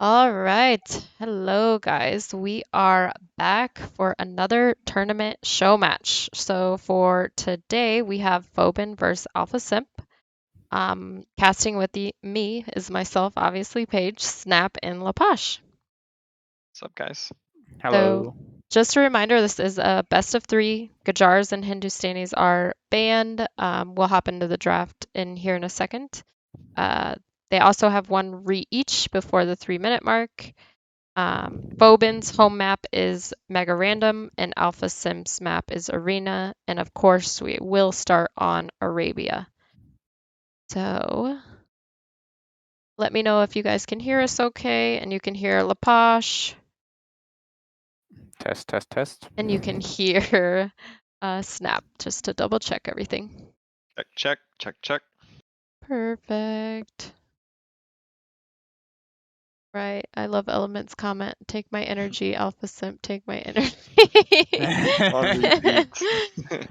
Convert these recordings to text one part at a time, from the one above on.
All right. Hello, guys. We are back for another tournament show match. So for today, we have Fobin versus Alpha Simp. Casting with me is myself, obviously, Paige, Snap, and Lapash. What's up, guys? So Hello. just a reminder, this is a best of three. Gujars and Hindustanis are banned. We'll hop into the draft in here in a second. They also have one each before the 3-minute mark. Fobin's home map is Mega Random, and Alpha Sim's map is Arena, and of course we will start on Arabia. So let me know if you guys can hear us okay, and you can hear Lapash, Test, test, test. and you can hear Snap, just to double check everything. Check. Perfect. Right. I love Element's comment. Take my energy, Alpha Simp, take my energy. On repeat.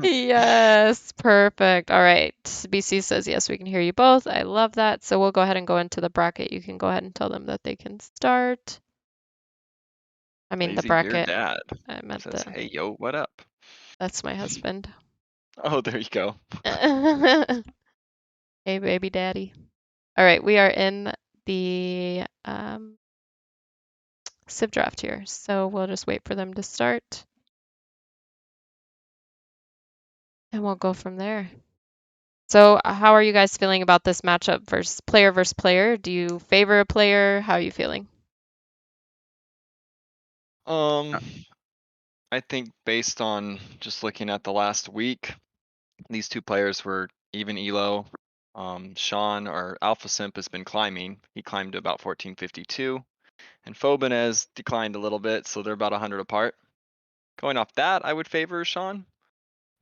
Yes, perfect. All right. BC says, yes, we can hear you both. I love that. So we'll go ahead and go into the bracket. You can go ahead and tell them that they can start. I mean, the Lazy Beer bracket. Dad I meant says, "Hey, yo, what up?" that's my husband. Oh, there you go. Hey, baby daddy. All right. We are in the Civ draft here. So we'll just wait for them to start. And we'll go from there. So, how are you guys feeling about this matchup versus player? Do you favor a player? How are you feeling? I think based on just looking at the last week, these two players were even elo. Sean or Alpha Simp has been climbing. He climbed to about 1452, and Fobin has declined a little bit, so they're about 100 apart. Going off that, I would favor Sean,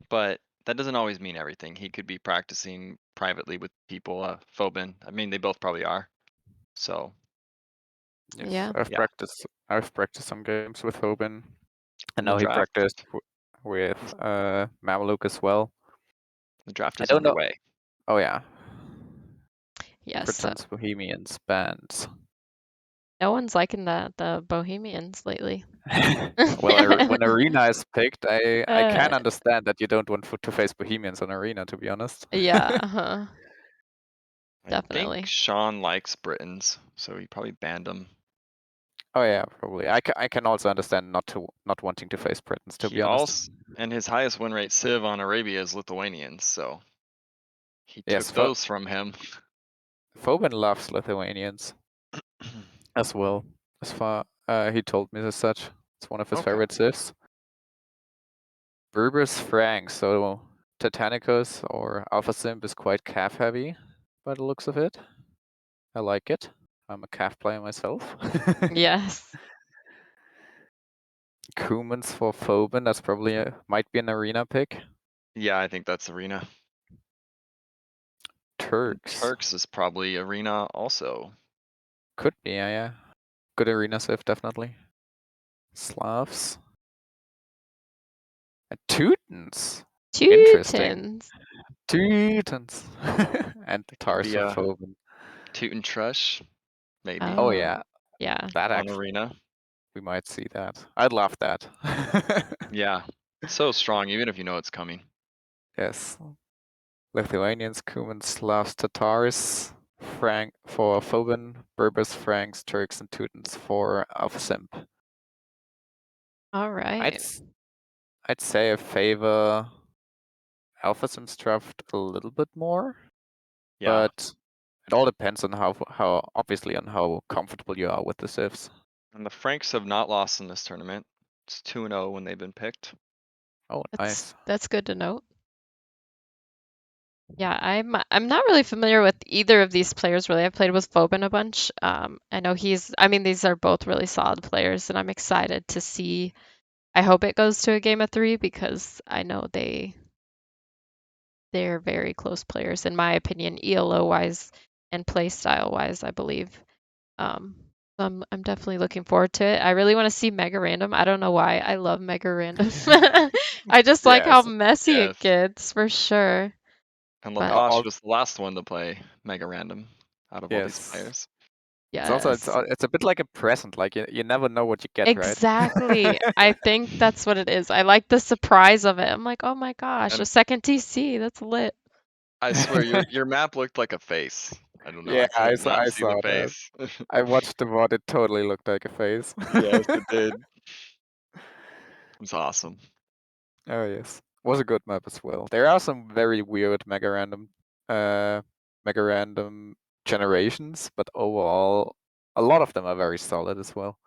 but that doesn't always mean everything. He could be practicing privately with people. Fobin, I mean, they both probably are. So Yes, Yeah. Yeah. I've practiced some games with Fobin. I in the know he draft, practiced with Mamaluk as well. the draft I is don't know. underway. Oh yeah, Yes. Britons, Bohemians, bands. No one's liking the Bohemians lately. Well, when Arena is picked, I Uh, can understand that you don't want to face Bohemians on Arena, to be honest. yeah, uh-huh. I think Definitely. Sean likes Britons, so he probably banned them. Oh yeah, probably. I can also understand not wanting to face Britons, to He be honest. also, and his highest win rate Civ on Arabia is Lithuanians, so he Yes, took those from him. Fobin loves Lithuanians as well. As far he told me as such. It's one of his Okay. favorite civs. Berber's Frank, so Titanicus or Alpha Simp is quite calf heavy by the looks of it. I like it. I'm a calf player myself. Yes. Klemens for Fobin, that's probably might be an arena pick. Yeah, I think that's Arena. Turks is probably Arena also. could be, yeah. Good arena civ, definitely. Slavs. And Teutons. Interesting. Teutons. Teutons. And Tars for Yeah. Fobin. Teuton Trush, maybe Oh yeah, Yeah. that on actually, Arena. we might see that. I'd love that. Yeah, so strong, even if you know it's coming. Yes. Lithuanians, Cumans, Slavs, Tatars, Frank for Fobin, Berbers, Franks, Turks, and Teutons for Alpha Simp. All right. I'd say I favor Alpha Simp's draft a little bit more, Yeah, but it all depends on how obviously on how comfortable you are with the civs. and the Franks have not lost in this tournament. It's 2-0 when they've been picked. Oh, nice. That's good to note. Yeah, I'm not really familiar with either of these players really. I've played with Fobin a bunch. I know I mean, these are both really solid players, and I'm excited to see. I hope it goes to a game of 3 because I know they're very close players in my opinion, ELO wise and play style wise, I believe. So I'm definitely looking forward to it. I really want to see Mega Random. I don't know why. I love Mega Random. I just like how Yes. messy Yes. it gets for sure. And But Lapash was the last one to play Mega Random out of all these Yes. players. It's also Yes. it's a bit like a present. Like you never know what you get, right? Exactly. I think that's what it is. I like the surprise of it. I'm like, oh my gosh, a And second TC. That's lit. I swear your map looked like a face. I don't know. Yeah, I could not I see the saw that. face. I watched the VOD. It totally looked like a face. Yes, it did. It was awesome. Oh yes, was a good map as well. There are some very weird uh, mega random generations, but overall, a lot of them are very solid as well.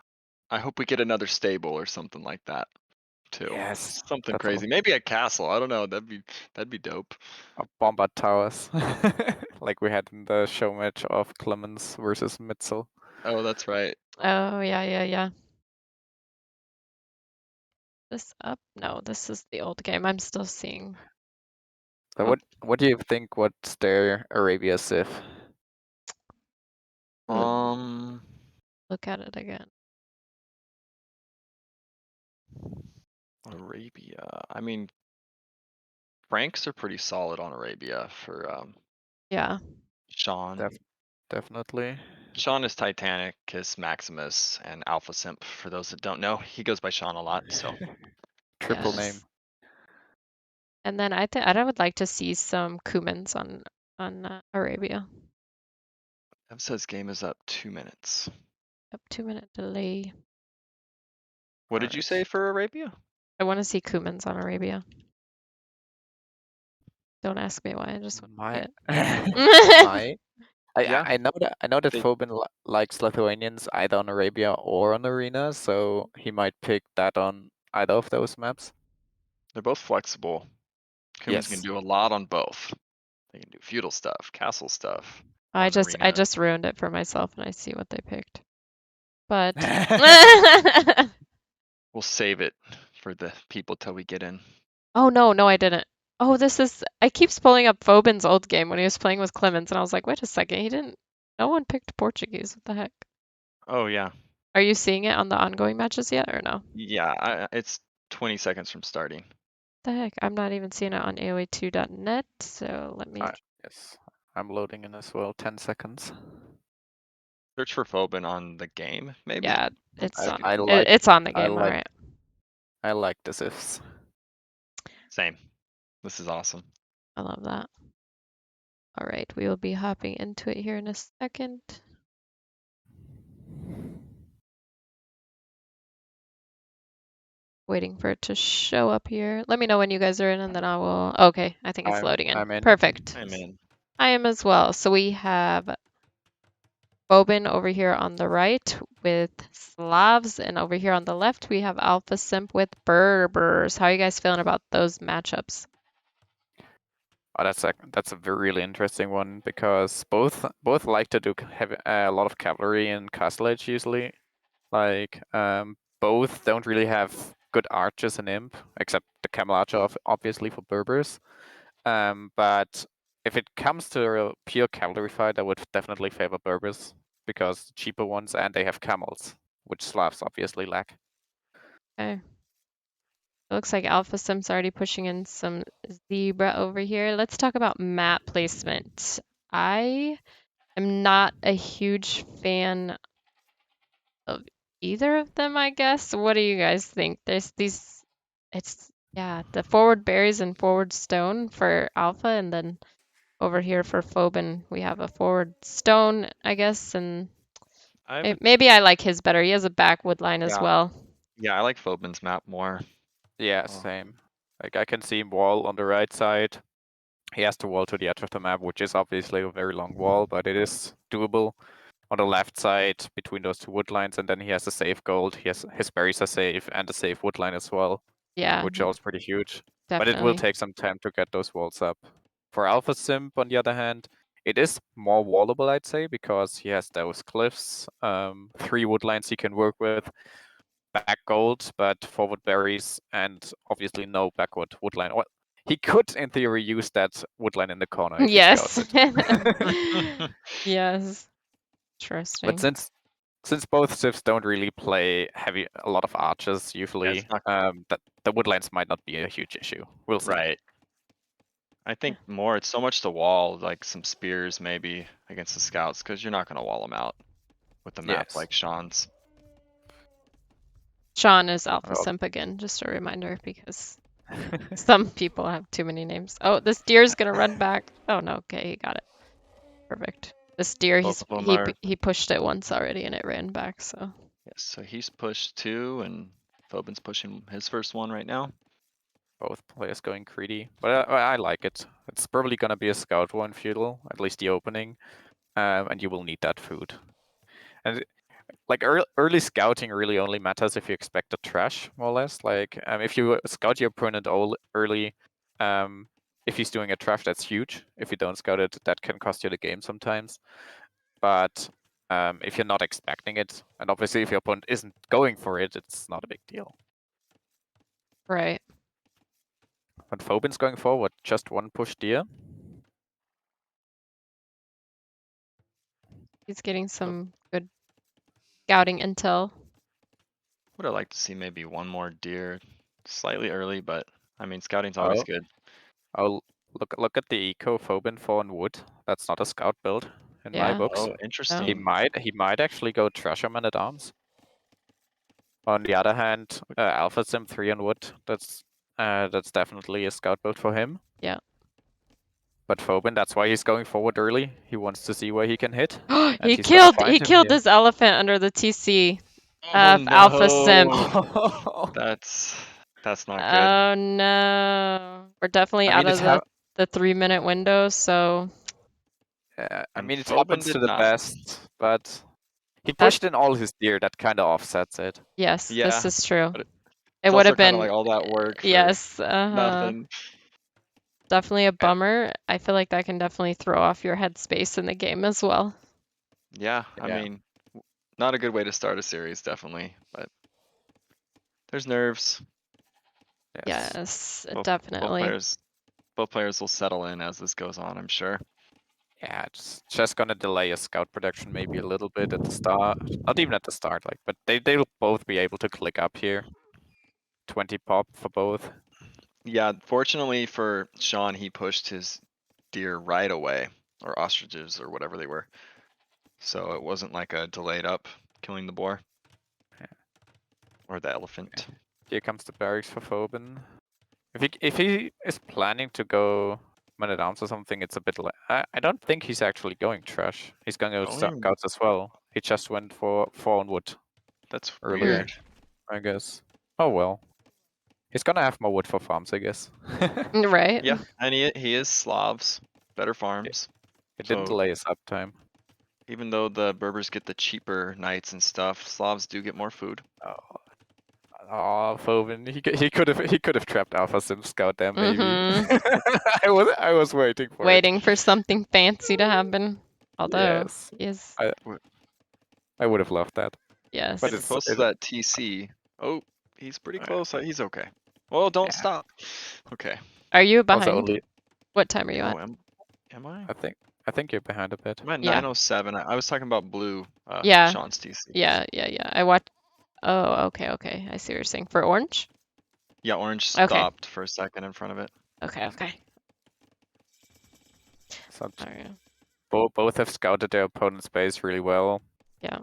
I hope we get another stable or something like that too. Yes, Something that's all. crazy. Maybe a castle. I don't know. That'd be dope. Bombard towers, like we had in the show match of Klemens versus Mitzel. Oh, that's right. Oh, yeah, yeah, yeah. This up? No, this is the old game. I'm still seeing. So Oh, what do you think? What's their Arabia Civ? Um, look at it again. Arabia. I mean, Franks are pretty solid on Arabia for Yeah. Sean. Def definitely. Sean is Titanic, is Maximus, and Alpha Simp. For those that don't know, he goes by Sean a lot. So Triple name. Yes. And then I would like to see some Klemens on Arabia. Ev says game is up 2 minutes. Up 2 minute delay. What did you say Alright. for Arabia? I want to see Klemens on Arabia. Don't ask me why. I just want My to see it. my Yeah, I know that they Fobin likes Lithuanians either on Arabia or on Arena, so he might pick that on either of those maps. they're both flexible. Humans can Yes. do a lot on both. They can do feudal stuff, castle stuff I on just arena. ruined it for myself and I see what they picked. But We'll save it for the people till we get in. oh no, I didn't. Oh, I keeps pulling up Fobin's old game when he was playing with Klemens and I was like, wait a second, he didn't no one picked Portuguese. What the heck? Oh yeah, Are you seeing it on the ongoing matches yet or no? yeah. It's 20 seconds from starting. The heck? I'm not even seeing it on AOA2.net, so let me Yes. I'm loading in as well. 10 seconds. Search for Fobin on the game, maybe. yeah, Let's see. it's on the I game, all like right. I like the Civs. Same. This is awesome. I love that. All right, we will be hopping into it here in a second. Waiting for it to show up here. Let me know when you guys are in and then I will. Okay, I think it's loading in. I'm in. Perfect. I'm in. I am as well. So we have Fobin over here on the right with Slavs, and over here on the left we have Alpha Simp with Berbers. How are you guys feeling about those matchups? Oh, that's a really interesting one because both like to do heavy, a lot of cavalry and castle age usually. Like both don't really have good archers in imp, except the camel archer obviously for Berbers. But if it comes to a pure cavalry fight, I would definitely favor Berbers because cheaper ones and they have camels, which Slavs obviously lack. Okay. It looks like Alpha Simp's already pushing in some zebra over here. Let's talk about map placement. I am not a huge fan of either of them, I guess. What do you guys think? There's these, yeah, the forward berries and forward stone for Alpha, and then over here for Fobin, we have a forward stone, I guess, and I would, maybe I like his better. He has a backwood line as yeah, well. yeah. I like Fobin's map more. Yeah, Uh, same. Like I can see wall on the right side. He has to wall to the edge of the map, which is obviously a very long wall, but it is doable. On the left side between those two wood lines, and then he has a safe gold. He has his berries are safe and a safe wood line as well, Yeah, which is pretty huge. But it will definitely. take some time to get those walls up. For Alpha Simp, on the other hand, it is more wallable, I'd say, because he has those cliffs, 3 wood lines he can work with, back gold, but forward berries, and obviously no backward wood line. Well, he could, in theory, use that wood line in the corner if he scouts Yes. it. Yes. But Interesting. since both civs don't really play a lot of archers yeah, it's usually, not that the woodlands might not be a huge issue. We'll see. right. I think more. It's so much the wall, like some spears maybe against the scouts, because you're not gonna wall them out. with a map Yes. like Sean's. Sean is Alpha Oh. Simp again, just a reminder, because some people have too many names. Oh, this deer's gonna run back. Oh no, okay, he got it. Perfect. This deer, Both of them are. he pushed it once already and it ran back, so. Yes, so he's pushed 2, and Fobin's pushing his first one right now. Both players going greedy, but I like it. It's probably gonna be a scout war in feudal, at least the opening, and you will need that food. And like early scouting really only matters if you expect a trash, more or less. Like if you scout your opponent early, if he's doing a trash, that's huge. If you don't scout it, that can cost you the game sometimes. But if you're not expecting it, and obviously if your opponent isn't going for it, it's not a big deal. Right. But Fobin's going forward, just one push deer. He's getting some good scouting intel. Would have liked to see maybe one more deer slightly early, but I mean, scouting's always Oh. good. Oh, look at the eco Fobin 4 on wood. That's not a scout build in my Yeah. books. Oh, No. interesting. He might actually go Treasure Man at Arms. On the other hand, Alpha Sim 3 on wood. That's definitely a scout build for him. Yeah. But Fobin, that's why he's going forward early. He wants to see where he can hit. And he he's gonna find he him killed here. this elephant under the TC Oh of Alpha Simp. no, that's not good. Oh no. We're definitely I mean, out of the 3-minute window, so I And mean, it Fobin happens did to the not. best, but he That- pushed in all his deer. That kind of offsets it. yes, Yeah, this is true. but It It's would also have kind of been like all that work for yes, nothing. definitely a bummer. I feel like that can definitely throw off your headspace in the game as well. Yeah, I Yeah. mean, not a good way to start a series, definitely, but there's nerves. Yes, Both definitely. players will settle in as this goes on, I'm sure. Yeah, it's just gonna delay a scout production maybe a little bit at the start. Not even at the start, like, but they'll both be able to click up here. 20 pop for both. Yeah, fortunately for Sean, he pushed his deer right away, or ostriches, or whatever they were. So it wasn't like a delayed up killing the boar. Yeah. Or the elephant. Here comes the barracks for Fobin. If he is planning to go Man at Arms or something, it's a bit like I don't think he's actually going trash. He's going to Going- scouts as well. He just went for 4 on wood That's earlier, weird. I guess. Oh well. He's gonna have more wood for farms, I guess. Right? Yeah, and he is Slavs, better farms. It didn't So delay his uptime. even though the Berbers get the cheaper knights and stuff, Slavs do get more food. Oh, Fobin, he could have trapped Alpha Sim Scout there maybe. Mhm. I was waiting for it. Waiting for something fancy to happen. Although Yes. he is I would have loved that. yes. But Getting close to that TC. Oh, he's pretty close. He's okay. Well, don't Yeah. stop. Okay. Are you Also behind? only What time are you Oh, at? am I? I think you're behind a bit. I'm at Yeah. 9:07. I was talking about blue. Yeah. Sean's TC. Yeah. I watched. Oh, okay. I see what you're saying. For orange? Yeah, orange Okay. stopped for a second in front of it. Okay. So Alright. both have scouted their opponent's base really well. Yeah.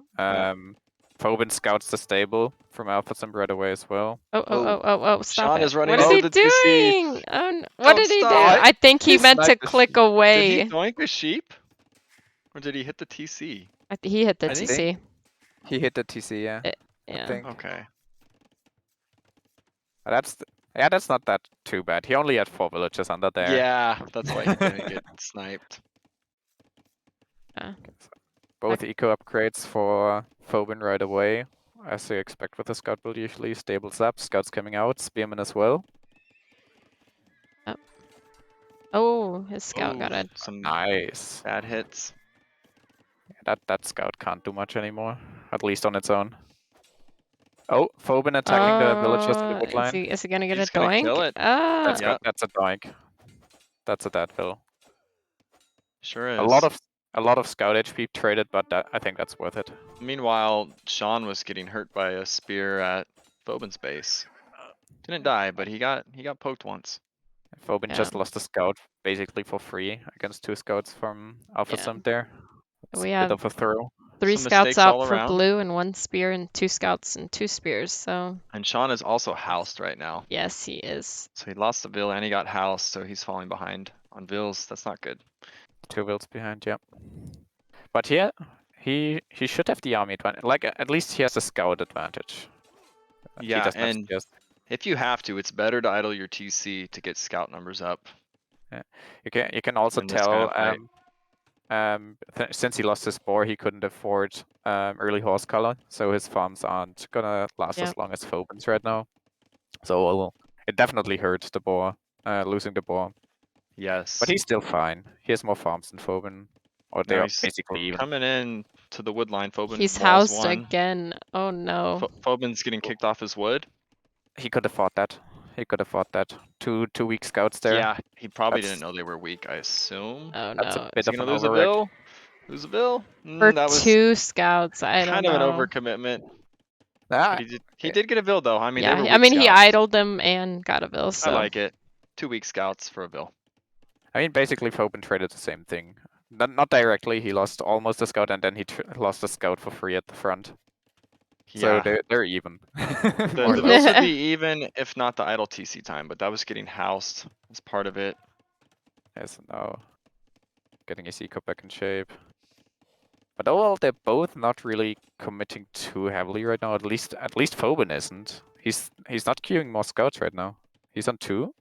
Fobin scouts the stable from Alpha Sim right away as well. Oh, stop Sean it. is running What is into he the TC. doing? Oh, what Don't did he do? stop. I think he He meant to sniped the click sheep. Did away. he doink the sheep? Or did he hit the TC? He hit the I think- TC. He hit the TC, yeah. Yeah. think. Okay. That's not that too bad. He only had 4 villagers under there. Yeah, that's why he didn't get sniped. Both eco upgrades for Fobin right away, as you expect with a scout build usually. Stables up, scouts coming out, spearmen as well. Oh, his scout got it. Some Nice. bad hits. That scout can't do much anymore, at least on its own. Oh, Fobin attacking the villagers in the wood line. Is he gonna get He's a gonna doink? kill it. That's Yeah. that's a doink. That's a dead fill. Sure is. A lot of scout HP traded, but I think that's worth it. Meanwhile, Sean was getting hurt by a spear at Fobin's base. Didn't die, but he got poked once. Fobin Yeah. just lost a scout basically for free against 2 scouts from Alpha Yeah. Sim there. It's We a bit have of a throw. 3 Some scouts mistakes out all for around. blue and 1 spear and 2 scouts and 2 spears. So And Sean is also housed right now. yes, he is. So he lost the Vil and he got housed, so he's falling behind on Vils. That's not good. 2 Vils behind, yeah. But yeah, he should have the army advantage. Like at least he has a scout advantage. He Yeah, doesn't have and spears. if you have to, it's better to idle your TC to get scout numbers up Yeah. You can also in this kind tell of fight. since he lost his boar, he couldn't afford early horse color, so his farms aren't gonna last Yep. as long as Fobin's right now. So it definitely hurt the boar, losing the boar. Yes. But he's still fine. He has more farms than Fobin, or they Now are he's basically even. coming in to the wood line. Fobin He's walls housed one. again. Oh no. Fobin's getting kicked off his wood. He could afford that. He could afford that. Two weak scouts there. Yeah, he probably That's didn't know they were weak, I assume. Oh that's a no. bit Is he of gonna an lose a overreact. Vil? Lose a Vil? For That was 2 scouts, I don't kind of an know. overcommitment. Ah, But he did get a Vil though. I mean, they Yeah, were I weak mean he scouts. idled them and got a Vil, I so like it. 2 weak scouts for a Vil. I mean, basically, Fobin traded the same thing. Not directly. He lost almost a scout, and then he lost a scout for free at the front. So Yeah. they're even. The More or less. Vils would be even if not the idle TC time, but that was getting housed as part of it. Yes, now getting his eco back in shape. But overall, they're both not really committing too heavily right now. At least Fobin isn't. He's not queuing more scouts right now. He's on 2,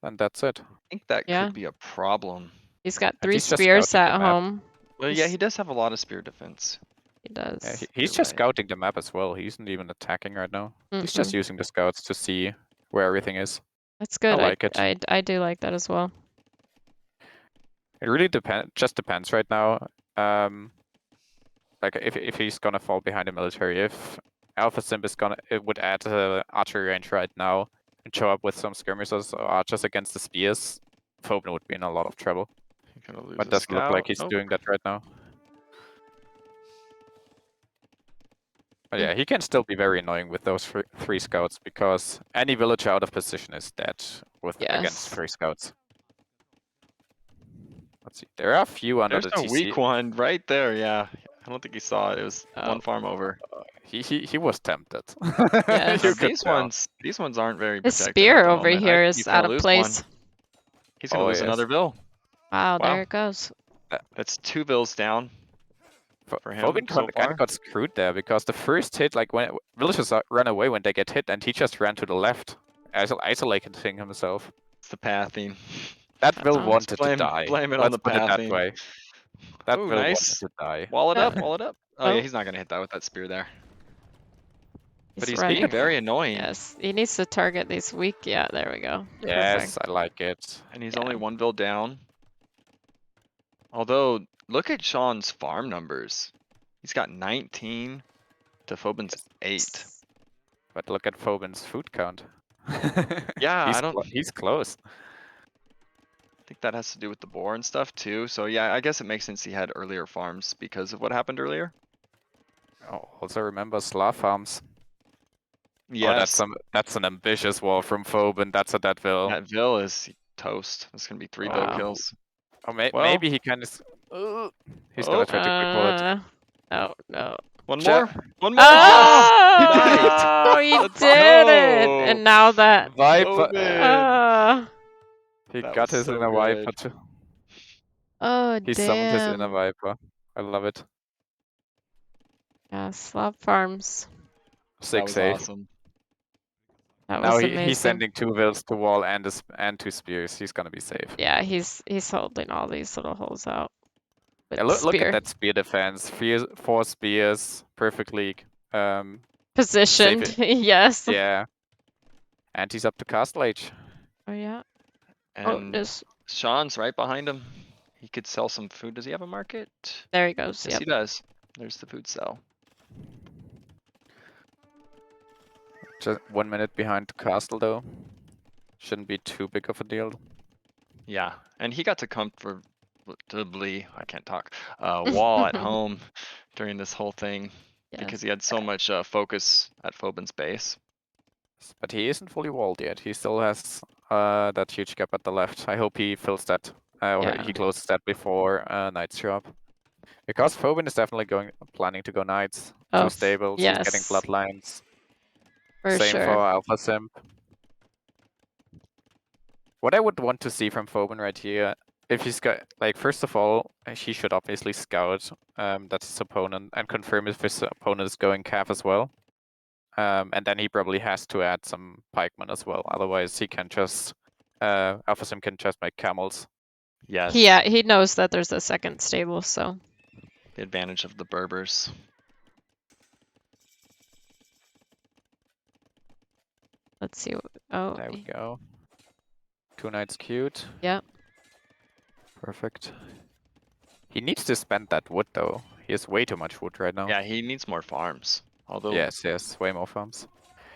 and that's it. I think that yeah. could be a problem. He's got And 3 he's just spears scouting the at map. home. Well, yeah, he does have a lot of spear defense. He Yeah, does. he's You're just right. scouting the map as well. He isn't even attacking right now. He's just Mm-mm. using the scouts to see where everything is. That's good. I like it. I do like that as well. It really depends right now. Like if he's gonna fall behind the military, if Alpha Simp is it would add archery range right now and show up with some skirmishers or archers against the spears, Fobin would be in a lot of trouble. He's gonna lose But a doesn't look like scout. he's Nope. doing that right now. But Mm. yeah, he can still be very annoying with those 3 scouts because any villager out of position is dead against Yes. 3 scouts. Let's see. There are a few under There's the a TC. weak one right there. Yeah, I don't think he saw it. It was Oh. one farm over. He was tempted. Yes. You Now, could tell. these ones aren't very His protected at spear the over moment. here He's is out gonna of lose place. one. He's gonna Oh, lose yes. another Vil. Wow, Wow. there it goes. That's 2 Vils down for him Fobin so kind far. of got screwed there because the first hit, like when villagers run away when they get hit, and he just ran to the left, isolating himself. It's the pathing. That That's Vil all. wanted to die. Blame it on Let's the put it that pathing. way. That Ooh, Vil wanted nice. to die. Wall it up, wall it up. Oh yeah, Oh. he's not gonna hit that with that spear there. But he's running. being very annoying. Yes, he needs to target these weak. Yeah, there we go. Yes, Perfect. I like it. And he's Yeah. only 1 Vil down. Although, look at Sean's farm numbers. He's got 19 to Fobin's 8. But look at Fobin's food count. Yeah, he's close. I think that has to do with the boar and stuff too. So yeah, I guess it makes sense he had earlier farms because of what happened earlier. Oh, also remember Slav farms. Yes, Oh, that's an ambitious wall from Fobin. That's a dead Vil. that Vil is toast. It's gonna be 3 Vil Wow. kills. Oh, Well- maybe he can. He's gonna try to quick wall it. No, no. One Ja- more. One more. Oh, Nice. he Let's did it! go. And now that. Viper. Fobin. He That got was his so inner Viper good. too. Oh, He summoned his inner damn. Viper. I love it. Yeah, Slav Farms. That was 6-8. awesome. That Now was amazing. he's sending 2 Vils to wall and 2 spears. He's gonna be safe. Yeah, he's holding all these little holes out. With Yeah, look spear. at that spear defense. 4 spears, perfectly Positioned. safe Yes. yeah. And he's up to Castle Age. Oh yeah. And Just Sean's right behind him. He could sell some food. Does he have a market? there he goes. Yes, Yep. he does. There's the food sell. Just 1 minute behind the castle though. Shouldn't be too big of a deal. Yeah, and he got to comfortably, I can't talk, wall at home during this whole thing because Yes. he had so much focus at Fobin's base. But he isn't fully walled yet. He still has that huge gap at the left. I hope he fills that. Or Yeah. he closes that before Knights show up. Because Fobin is definitely planning to go Knights. Oh, Two stables, he's getting yes, bloodlines. for Same sure. for Alpha Simp. What I would want to see from Fobin right here, if he's got, like, first of all, he should obviously scout that's his opponent and confirm if his opponent is going Cav as well. And then he probably has to add some pikemen as well. Otherwise, he can just Alpha Sim can just make camels. Yes. Yeah, he knows that there's a second stable, so The advantage of the Berbers. let's see. Oh, There we go. 2 Knights queued. yeah. Perfect. He needs to spend that wood though. He has way too much wood right now. Yeah, he needs more farms. Although Yes, way more farms.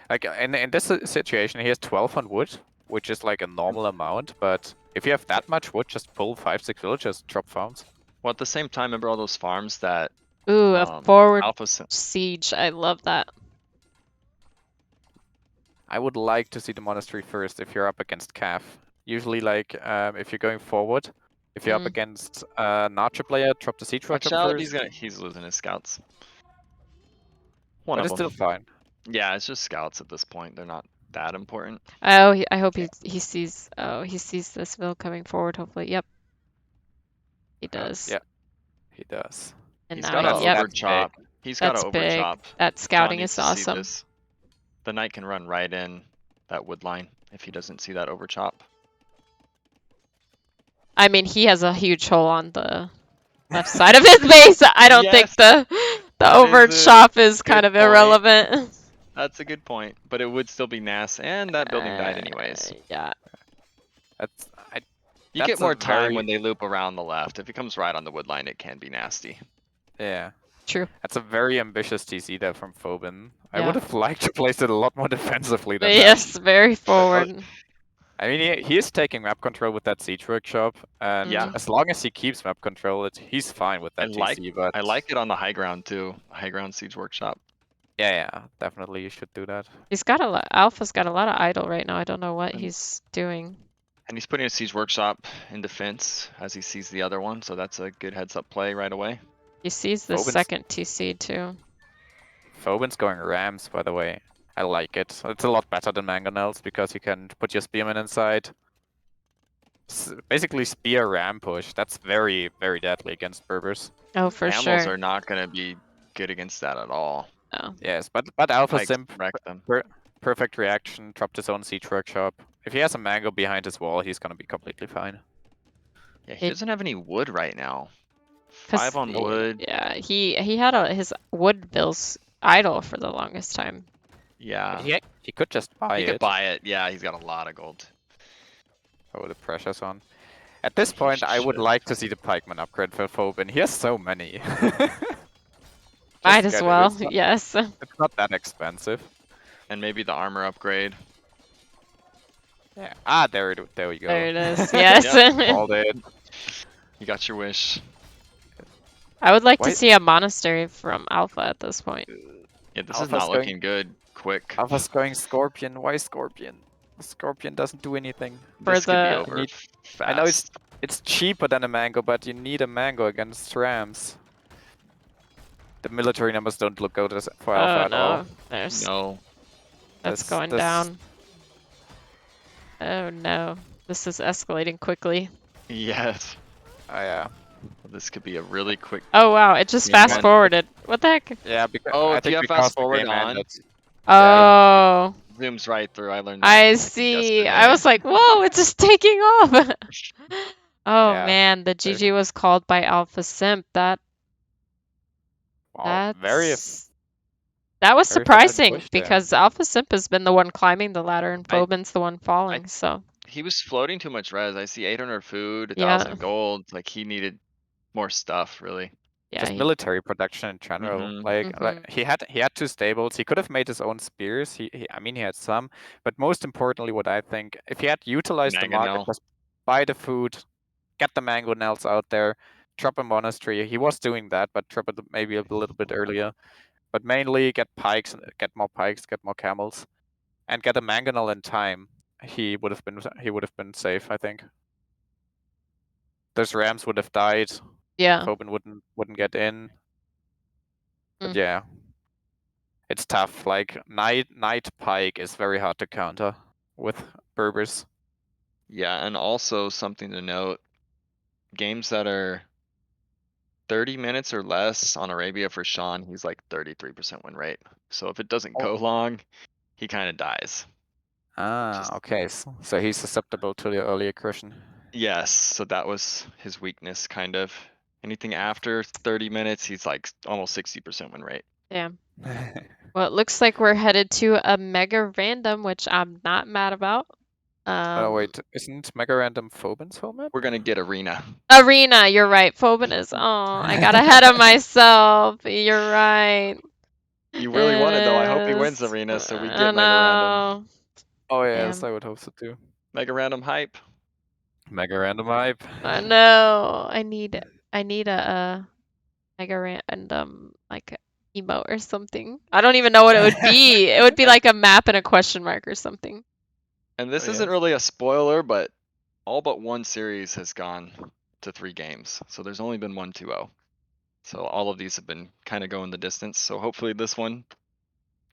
Like in this situation, he has 12 on wood, which is like a normal amount. But if you have that much wood, just pull 5-6 villagers, drop farms. well, at the same time, remember all those farms that Ooh, a forward Alpha Sim. siege. I love that. I would like to see the monastery first if you're up against Cav. Usually, like if you're going forward, if you're up against an archer player, drop the siege Watch workshop out, first. he's losing his scouts. One But of it's still them. fine. Yeah, it's just scouts at this point. They're not that important. Oh, I hope he sees. Oh, he sees this mill coming forward. Hopefully, yep. He does. Yeah, he does. And He's now got to he, yep, That's overchop. He's got to that's big. overchop. That John scouting needs is to see awesome. this. The knight can run right in that wood line if he doesn't see that overchop. I mean, he has a huge hole on the left side of his base. I don't think Yes, the that is a overchop is kind good of point. irrelevant. That's a good point, but it would still be NAS, and that building died anyways. Yeah. You That's get a more time very- when they loop around the left. If it comes right on the wood line, it can be nasty. Yeah. True. That's a very ambitious TC there from Fobin. I Yeah. would have liked to place it a lot more defensively than that. Yes, very forward. I mean, he is taking map control with that siege workshop, and Yeah. as long as he keeps map control, he's fine with that TC. But I like it on the high ground too. High ground siege workshop. yeah, definitely you should do that. He's got a lot. Alpha's got a lot of idle right now. I don't know what he's doing. And he's putting a siege workshop in defense as he sees the other one, so that's a good heads up play right away. He sees the Fobin's- second TC too. Fobin's going Rams, by the way. I like it. It's a lot better than Mangonels because you can put your spearmen inside. Basically, spear ram push. That's very, very deadly against Berbers. Oh, for Camels sure. are not going to be good against that at all. Oh. Yes, but Alpha Pikes Simp, wreck them. perfect reaction, dropped his own siege workshop. If he has a mango behind his wall, he's gonna be completely fine. Yeah, he It- doesn't have any wood right now. 'Cause 5 on wood. Yeah, he had his wood bills idle for the longest time. Yeah. He could just buy He it. could buy it. Yeah, he's got a lot of gold. Oh, the pressure's on. At this He point, I would should. like to see the pikeman upgrade for Fobin. He has so many. Might Just as get it. well, It's not- yes. It's not that expensive. And maybe the armor upgrade. Yeah. Ah, there we go. There it is. Yes. Called it. You got your wish. I would like Why- to see a monastery from Alpha at this point. Yeah, this is Alpha's not going- looking good. Quick. Alpha's going Scorpion. Why Scorpion? Scorpion doesn't do anything. For This could be the- over Need- fast. I know it's cheaper than a mango, but you need a mango against rams. The military numbers don't look good for Alpha Oh at all. no, there's No. that's going down. Oh no, this is escalating quickly. Yes. Oh yeah. This could be a really quick. Oh wow, it just Yeah, fast forwarded. What the heck? Yeah, because Oh, I do you think have because fast the forward game on? ended. Oh, Zooms right through. I learned that. I see. I was like, whoa, it's just taking off. Oh Yeah, man, the GG was called by Alpha Simp. Wow, That was very surprising push there. because Alpha Simp has been the one climbing the ladder and I- Fobin's the one falling. So He was floating too much res. I see 800 food, Yeah. 1,000 gold. Like he needed more stuff, really. yeah, just military production in general. Mhm. Like he had 2 stables. He could have made his own spears. I mean he had some, but most importantly, what I think, if he had utilized the market, Mangonel. just buy the food, get the mango nails out there, drop a monastery. He was doing that, but drop it maybe a little bit earlier. But mainly get pikes, get more camels, and get a mangonel in time. He would have been safe, I think. Those rams would have died. Yeah. Fobin wouldn't get in. But Mm. yeah, it's tough. Like knight pike is very hard to counter with Berbers. Yeah, and also something to note, games that are 30 minutes or less on Arabia for Sean, he's like 33% win rate. So if it doesn't Oh. go long, he kind of dies. Just- Okay. So he's susceptible to the early aggression. Yes, so that was his weakness, kind of. Anything after 30 minutes, he's like almost 60% win rate. Damn. Well, it looks like we're headed to a mega random, which I'm not mad about. Oh wait, isn't Mega Random Fobin's home map? We're gonna get Arena. Arena, you're right. Fobin is. Oh, I got ahead of myself. You're right. You really want it though. I hope he wins Yes. Arena so we I get Mega Random. know. Oh yes, Damn. I would hope so too. Mega Random hype. Mega Random hype. I know. I need a mega random like emote or something. I don't even know what it would be. It would be like a map and a question mark or something. And this Oh, isn't yes. really a spoiler, but all but one series has gone to 3 games. So there's only been 1 2-0. So all of these have been kind of going the distance. So hopefully this one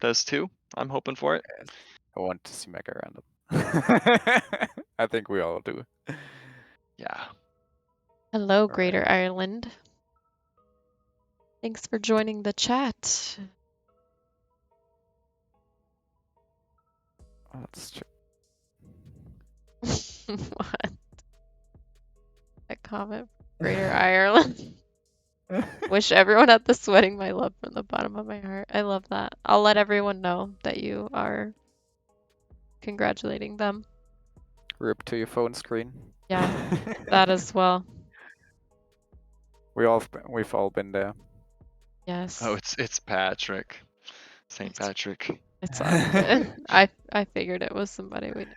does too. I'm hoping for it. Yes. I want to see Mega Random. I think we all do. Yeah. Hello, All Greater right. Ireland. Thanks for joining the chat. Let's check. What? A comment, Greater Ireland. Wish everyone at this wedding my love from the bottom of my heart. I love that. I'll let everyone know that you are congratulating them. Rip to your phone screen. Yeah, that as well. We've all been there. Yes. Oh, it's Patrick. St. It's Patrick. it's all good. I figured it was somebody we knew.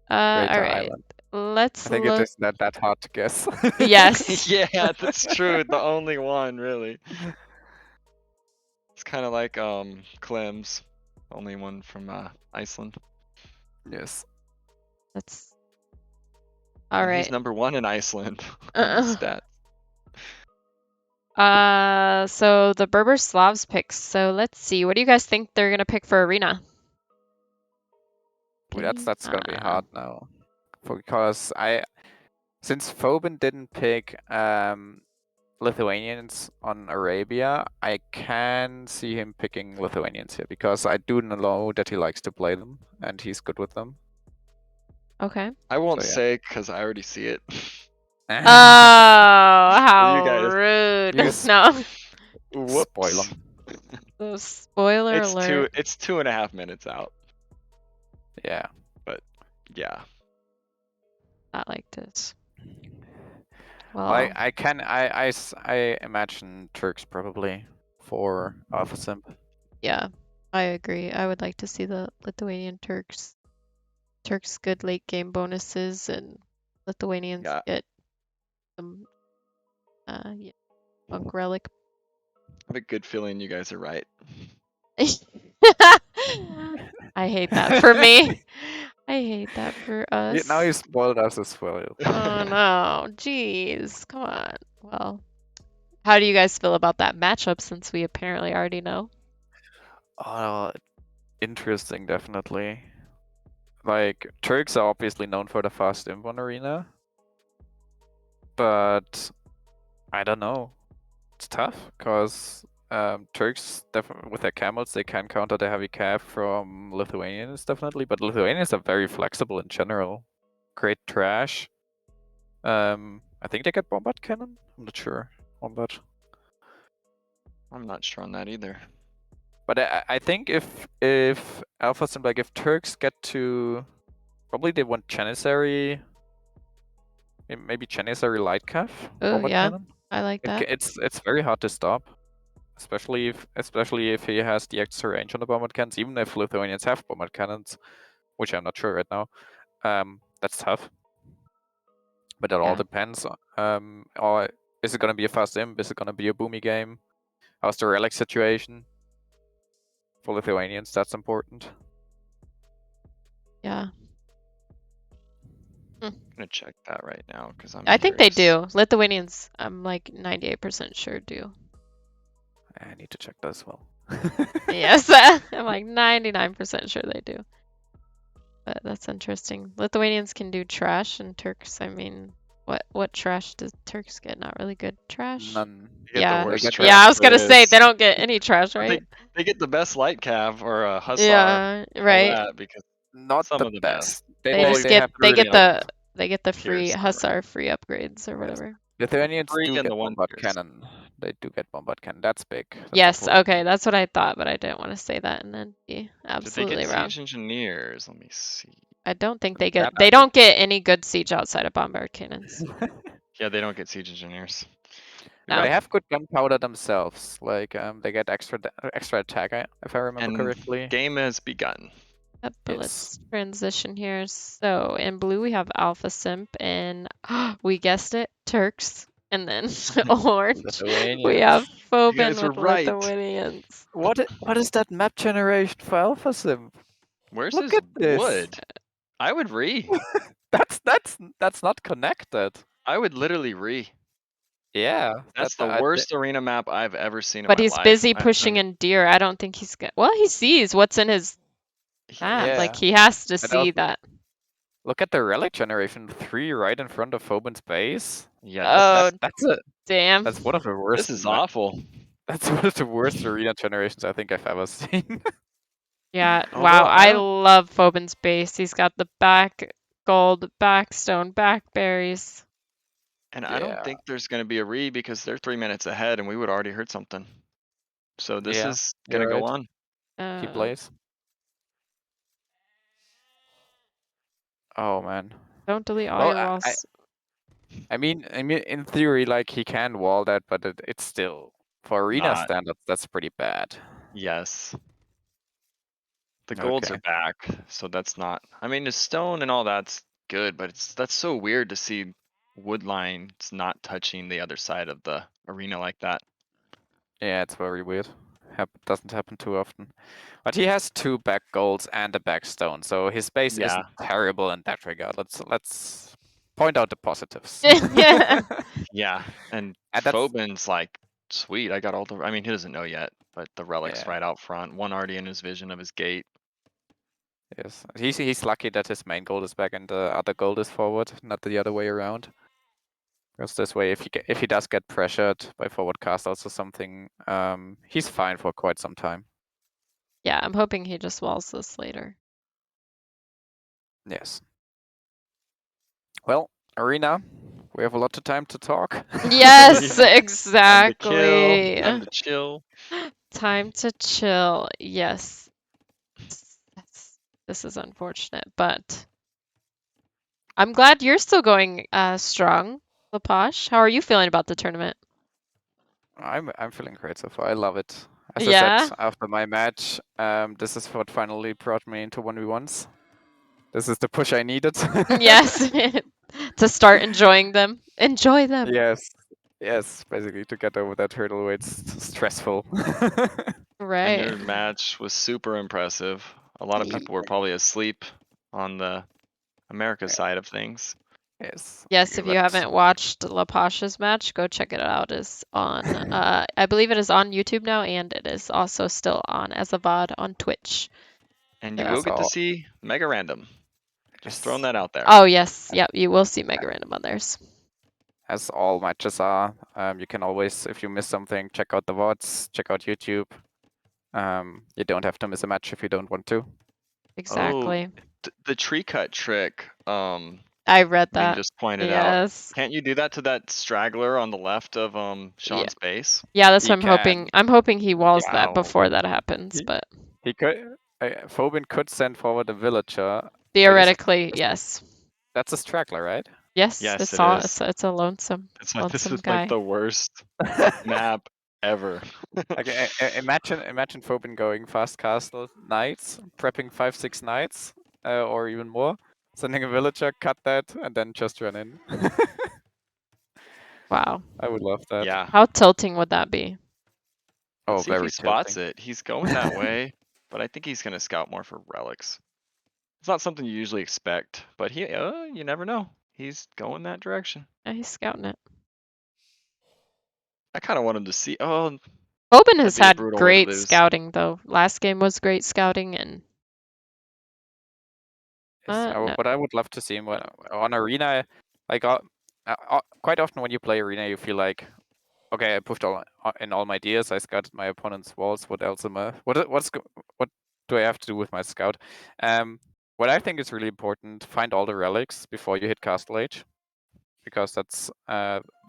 Greater All right. Island. Let's I think it look. is not that hard to guess. Yes. Yeah, that's true. The only one, really. It's kind of like Klemens, only one from Iceland. Yes. That's all And he's right. number 1 in Iceland on the stats. So the Berber Slavs picks. So let's see. What do you guys think they're gonna pick for Arena? Ooh, that's gonna be hard now, because since Fobin didn't pick Lithuanians on Arabia, I can see him picking Lithuanians here, because I do know that he likes to play them and he's good with them. Okay. I won't So, yeah. say because I already see it. Oh, how guys- rude. You No. Whoops. spoil him. So spoiler It's alert. it's 2.5 minutes out. Yeah. Yeah. Not like this. Well, I imagine Turks probably for Alpha Simp. yeah, I agree. I would like to see the Lithuanian Turks. Turks good late game bonuses and Lithuanians Yeah. get some yeah, Funk Relic. I have a good feeling you guys are right. I hate that for me. I hate that for us. Yeah, now you spoiled us as well. Oh no, jeez, come on. Well, how do you guys feel about that matchup since we apparently already know? Oh, interesting, definitely. Like, Turks are obviously known for the fast imp on Arena, but I don't know. It's tough, because Turks, with their camels, they can counter the heavy cav from Lithuanians, definitely, but Lithuanians are very flexible in general. Great trash. I think they get bombard cannon? I'm not sure on that. I'm not sure on that either. But I think if Alpha Simp, like if Turks get to, probably they want Janissary, maybe Janissary light cav, Oh bombard yeah, cannon. I like that. It's very hard to stop, especially if he has the extra range on the bombard cannons. Even if Lithuanians have bombard cannons, which I'm not sure right now, that's tough. But it all Yeah. depends. Or is it gonna be a fast imp? Is it gonna be a boomy game? How's the relic situation? For Lithuanians, that's important. Yeah. I'm gonna check that right now because I'm I think they curious. do. Lithuanians, I'm like 98% sure do. I need to check that as well. Yes, I'm like 99% sure they do. But that's interesting. Lithuanians can do trash, and Turks, I mean, what trash does Turks get? Not really good trash. None. They get the Yeah, They worst get yeah. the I trash was there gonna say is. they don't get any trash, But right? they get the best light cav or a hussar, Yeah, all right. that because not some the of the best. best. They They Well, just they get have really good. they get the free Tiers are right. hussar free upgrades or Yes. whatever. Lithuanians Free do and get the one bombard tiers. cannon. They do get bombard cannon. That's big. That's Yes, important. okay, that's what I thought, but I didn't want to say that and then be Did they get absolutely wrong. siege engineers? Let me see. I don't think That they I don't get any good siege outside of bombard cannons. Yeah, they don't get siege engineers. We No. They got have good gunpowder themselves. Like they get extra attack, if I remember and correctly. game has begun. Yep, but Yes. let's transition here. So in blue we have Alpha Simp, and we guessed it, Turks. And then orange, we Lithuanians. have You Fobin guys were with right. Lithuanians. What is that map generation for Alpha Sim? Where's Look his at this. wood? I would re. That's not connected. I would literally re. Yeah, That's the worst arena map I've ever seen in But my he's life. busy pushing in deer. I don't think he's good. Well, he sees what's in his map. Yeah. Like he has to And see also, that. look at the relic generation. 3 right in front of Fobin's base. Yeah, Oh, That's damn. that's one of the worst. this is awful. That's one of the worst arena generations I think I've ever seen. Yeah, wow. Although I I don't, love Fobin's base. He's got the back gold, back stone, back berries. and I don't Yeah. think there's gonna be a re because they're 3 minutes ahead and we would already heard something. So this Yeah, is gonna you're go right. on. He Uh, plays. Oh man. don't delete all Well, your walls. I mean, in theory, like he can wall that, but it's still for arena Not, standards. That's pretty bad. yes. The golds Okay. are back, so that's not, I mean, the stone and all that's good, but that's so weird to see wood lines not touching the other side of the arena like that. Yeah, it's very weird. Doesn't happen too often. But he has 2 back golds and a back stone, so his base Yeah. isn't terrible in that regard. Let's point out the positives. Yeah. Yeah, and And that's Fobin's like, sweet, I got all the, I mean, he doesn't know yet, but the relic's Yeah. right out front, one already in his vision of his gate. Yes, he's lucky that his main gold is back and the other gold is forward, not the other way around. Because this way, if he does get pressured by forward castles or something, he's fine for quite some time. Yeah, I'm hoping he just walls this later. Yes. Well, arena, we have a lot of time to talk. Yes, Time to exactly. kill, time to chill. Time to chill. Yes. This is unfortunate, but I'm glad you're still going strong, Laposh. How are you feeling about the tournament? I'm feeling great so far. I love it. As I Yeah. said after my match, this is what finally brought me into 1v1s. This is the push I needed. Yes. To start enjoying them. Enjoy them. Yes. Yes, basically to get over that hurdle where it's stressful. And Right. your match was super impressive. A lot of people were probably asleep on the America side of things. Yes. Yes, if you haven't watched Laposh's match, go check it out. It's on I believe it is on YouTube now, and it is also still on as a VOD on Twitch. And you Yeah. will get to all. see Mega Random. Just throwing that out there. Oh yes, yep, you will see Mega Random on theirs. As all matches are, you can always, if you miss something, check out the VODs, check out YouTube. You don't have to miss a match if you don't want to. Exactly. The tree cut trick, I read Wayne that. just pointed out. Yes. Can't you do that to that straggler on the left of Sean's base? Yeah, that's He what I'm hoping. can. I'm hoping he walls that Wow. before that happens, but He could. Phobin could send forward a villager. theoretically, yes. That's a straggler, right? Yes, Yes, it's it all is. it's a lonesome That's why this lonesome is guy. like the worst map ever. Okay, imagine Phobin going fast castle knights, prepping 5-6 knights, or even more, sending a villager, cut that, and then just run in. Wow. I would love that. Yeah. How tilting would that be? Oh, Let's see if he very spots tilting. it. He's going that way, but I think he's gonna scout more for relics. It's not something you usually expect, but you never know. He's going that direction. Yeah, he's scouting it. I kind of want him to see. Oh, Fobin that'd has be a had brutal way to great lose. scouting though. Last game was great scouting, and no. But I would love to see him on arena. Like quite often when you play arena, you feel like, okay, I pushed in all my deers. I scouted my opponent's walls. What else am I? What do I have to do with my scout? What I think is really important: find all the relics before you hit Castle Age, because that's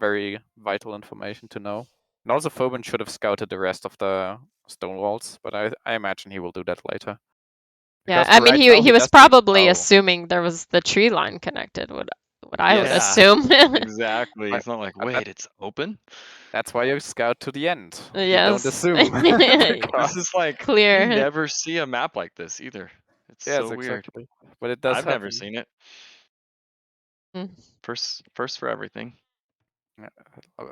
very vital information to know. And also, Fobin should have scouted the rest of the stone walls, but I imagine he will do that later. Yeah, Because I for mean right now, he was doesn't. probably Oh, assuming there was the tree line connected. What I would Yeah. assume. Exactly. But- It's not like, but wait, it's open. that's why you scout to the end. You don't Yes. assume. This Because- is like you Clear. never see a map like this either. It's yes, so weird. exactly. But it does I've never happen. seen it. Mm. First for everything.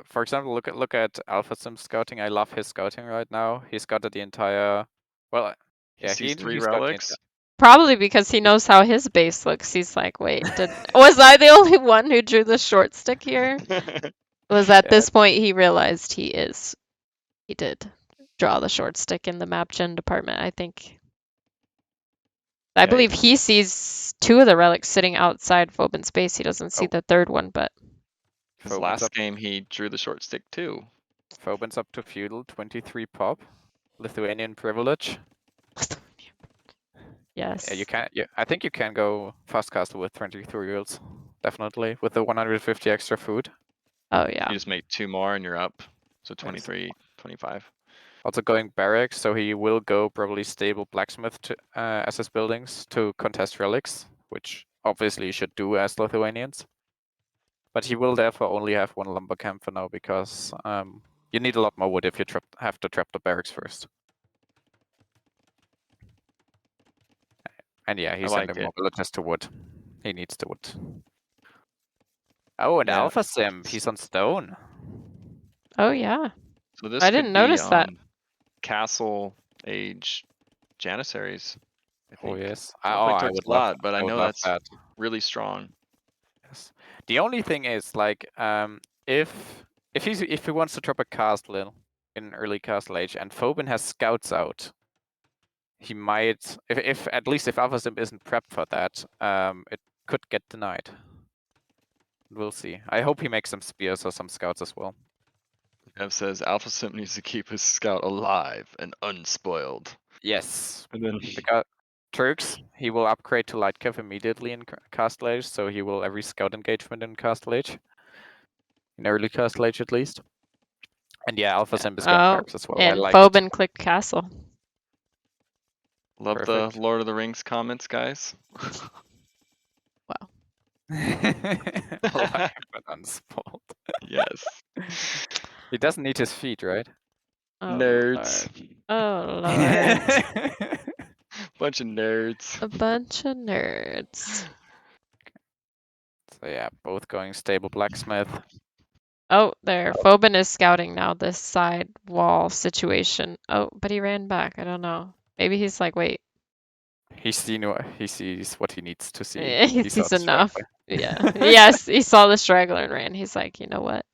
For example, look at Alpha Sim scouting. I love his scouting right now. He scouted the entire. Well, He yeah, sees 3 he scouted the relics. Probably because he knows how his base looks. He's like, wait, was I the only one who drew the short stick here? Was at Yeah. this point he realized he did draw the short stick in the map gen department, I think. I Yeah, believe he sees 2 of the relics sitting outside Fobin's base. He doesn't see Oh. the third one, but Because last game he drew the short stick too. Fobin's up to feudal, 23 pop, Lithuanian privilege. yes. Yeah, you can. Yeah, I think you can go fast castle with 23 reels, definitely with the 150 extra food. Oh yeah. You just make 2 more and you're up. So 23, 25. Also going barracks, so he will go probably stable blacksmith to, as his buildings to contest relics, which obviously you should do as Lithuanians. But he will therefore only have 1 lumber camp for now because you need a lot more wood if you have to trap the barracks first. And yeah, he's like sending it. more villagers to wood. He needs the wood. Oh, and Yeah. Alpha Simp, he's on stone. Oh yeah. So this I could didn't be, notice that. Castle Age Janissaries. I Oh think. yes. Don't Oh, play I Turks would a love. lot, but I I would know love that's that. really strong. Yes. The only thing is, like, if he wants to drop a castle in early Castle Age and Fobin has scouts out, he might, if at least if Alpha Simp isn't prepped for that, it could get denied. We'll see. I hope he makes some spears or some scouts as well. Ev says Alpha Simp needs to keep his scout alive and unspoiled. Yes, And then because Turks, he will upgrade to light cav immediately in Castle Age, so he will every scout engagement in Castle Age. In early Castle Age at least. And yeah, Alpha Simp is going barracks as well. I and like it. Fobin clicked castle. love Perfect. the Lord of the Rings comments, guys. Wow. Alive but unspoiled. Yes. He doesn't need his feet, right? Oh, Nerds. Lord. Oh Lord. Bunch of nerds. A bunch of nerds. So yeah, both going stable blacksmith. Oh, there. Fobin is scouting now this side wall situation. Oh, but he ran back. I don't know. Maybe he's like, wait, He sees what he needs to see. he He saw sees the enough. straggler. Yeah. Yes, he saw the straggler and ran. He's like, you know what?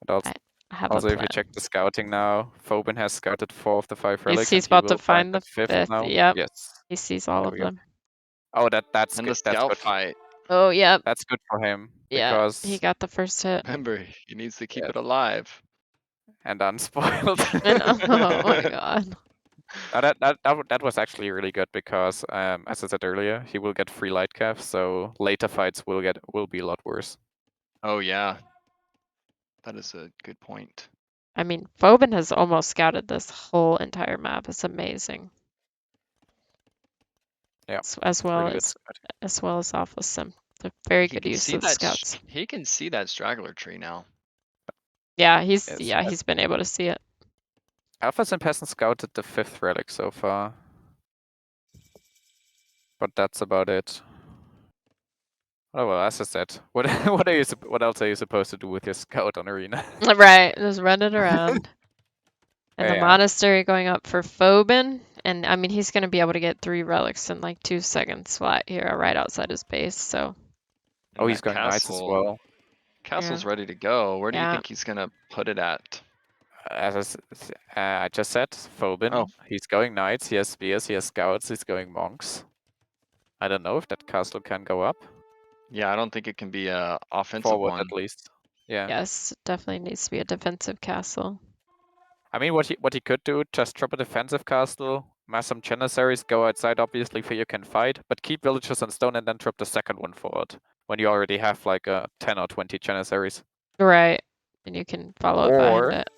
But also, I have also a if you plan. check the scouting now, Phobin has scouted 4 of the 5 relics, He's and he about to will find find the the 5th 5th. now. Yep. Yes. He sees all There of we go. them. Oh, that's And good. the That's scout good. fight. Oh, yep. That's good for him Yeah. because He got the first hit. Remember, he needs to keep Yes. it alive. and unspoiled. And oh my god. That was actually really good because, as I said earlier, he will get free light cav, so later fights will be a lot worse. Oh yeah. That is a good point. I mean, Fobin has almost scouted this whole entire map. It's amazing. Yeah, As well really good as scouting. Alpha Sim. They're very He good can use see of that scouts. he can see that straggler tree now. Yeah, Yes. he's been able to see it. Alpha Simp hasn't scouted the 5th relic so far, but that's about it. Oh well, as I said, what what else are you supposed to do with your scout on arena? Right, just run it around. And the Yeah. monastery going up for Fobin. And I mean, he's going to be able to get 3 relics in like 2 seconds flat here, right outside his base. So Oh, And he's that going knights as castle, well. castle's ready to go. Where do you Yeah. think he's gonna put it at? As I just said, Fobin. Oh. He's going knights. He has spears. He has scouts. He's going monks. I don't know if that castle can go up. Yeah, I don't think it can be a offensive Forward one. at least. Yeah. Yes, definitely needs to be a defensive castle. I mean, what he could do, just drop a defensive castle, mass some janissaries, go outside obviously for you can fight, but keep villages on stone and then drop the second one forward when you already have like 10 or 20 janissaries. Right. And you can follow up behind it.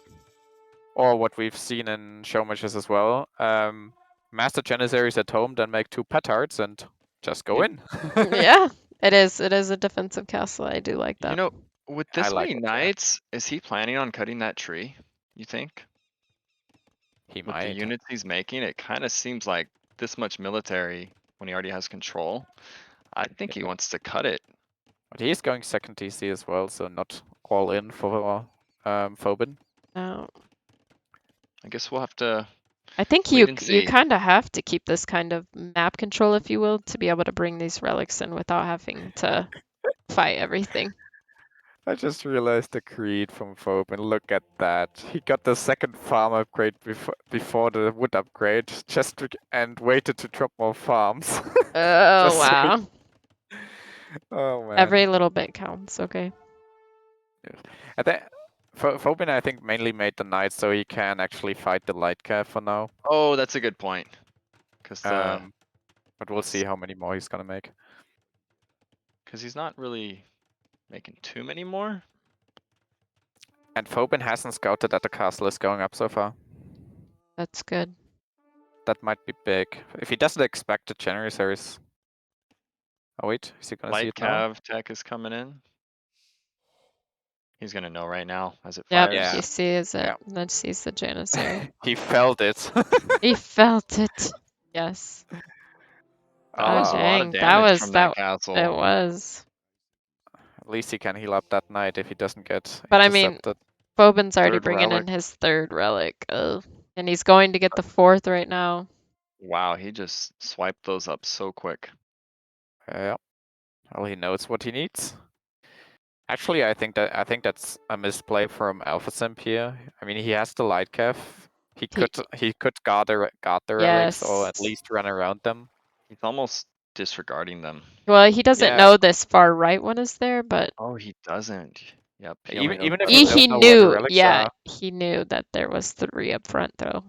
Or what we've seen in show matches as well, master janissaries at home, then make 2 petards and just go in. Yeah, it is. It is a defensive castle. I do like You that. know, with I this like many it, yeah. knights, is he planning on cutting that tree? You think? He With the might. units he's making, it kind of seems like this much military when he already has control. I think he wants to cut it. But he is going second TC as well, so not all in for Fobin. No. I guess we'll have to I think wait and you see. kind of have to keep this kind of map control, if you will, to be able to bring these relics in without having to fight everything. I just realized the creed from Fobin. Look at that. He got the second farm upgrade before the wood upgrade, and waited to drop more farms. Oh, Just so wow. oh man. Every little bit counts. Okay. I think Fobin, I think, mainly made the knight so he can actually fight the light cav for now. Oh, that's a good point. Because But we'll see how many more he's gonna make. he's not really making too many more. And Fobin hasn't scouted that the castle is going up so far. That's good. That might be big. If he doesn't expect the Januaries. Oh wait, is he gonna see Light it now? cav tech is coming in. He's gonna know right now as it Yep, fires. Yeah. he sees it. Yeah. And then sees the Janissary. He felt it. He felt it. Yes. That Oh, was a lot of dang. That damage was from that It castle. was. At least he can heal up that knight if he doesn't get But I mean, intercepted. Fobin's already Third bringing relic. in his third relic. Ugh. And he's going to get the fourth right now. Wow, he just swiped those up so quick. Yeah. Well, he knows what he needs. Actually, I think that's a misplay from Alpha Simp here. I mean, he has the light cav. He could guard the relics or at Yes. least run around them. He's almost disregarding them. Well, he doesn't Yeah. know this far right one is there, but Oh, he doesn't. Yep. He only Even knows if the you left. don't he know where the knew, relics yeah, are. he knew that there was 3 up front though.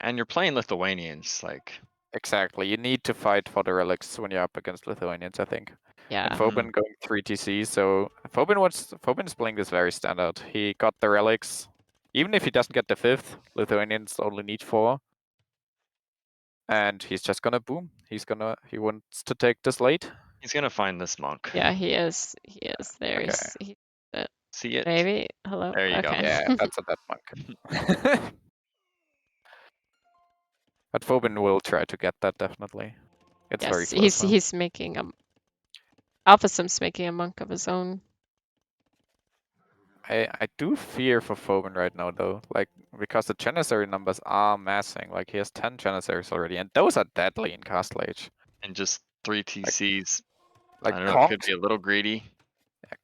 And you're playing Lithuanians, like. Exactly. You need to fight for the relics when you're up against Lithuanians, I think. Yeah. And Fobin going 3 TC, so Fobin is playing this very standard. He got the relics. Even if he doesn't get the 5th, Lithuanians only need 4. And he's just gonna boom. He wants to take this late. He's gonna find this monk. Yeah, he is. He is. There Okay. he's See it? maybe. Hello. There you go. Okay. Yeah, that's a dead monk. But Fobin will try to get that definitely. It's very Yes, close now. he's making a Alpha Simp's making a monk of his own. I do fear for Fobin right now though, like because the Janissary numbers are massing. Like he has 10 Janissaries already, and those are deadly in Castle Age. And just 3 TCs. Like I don't know, it could Kongs, be a little greedy.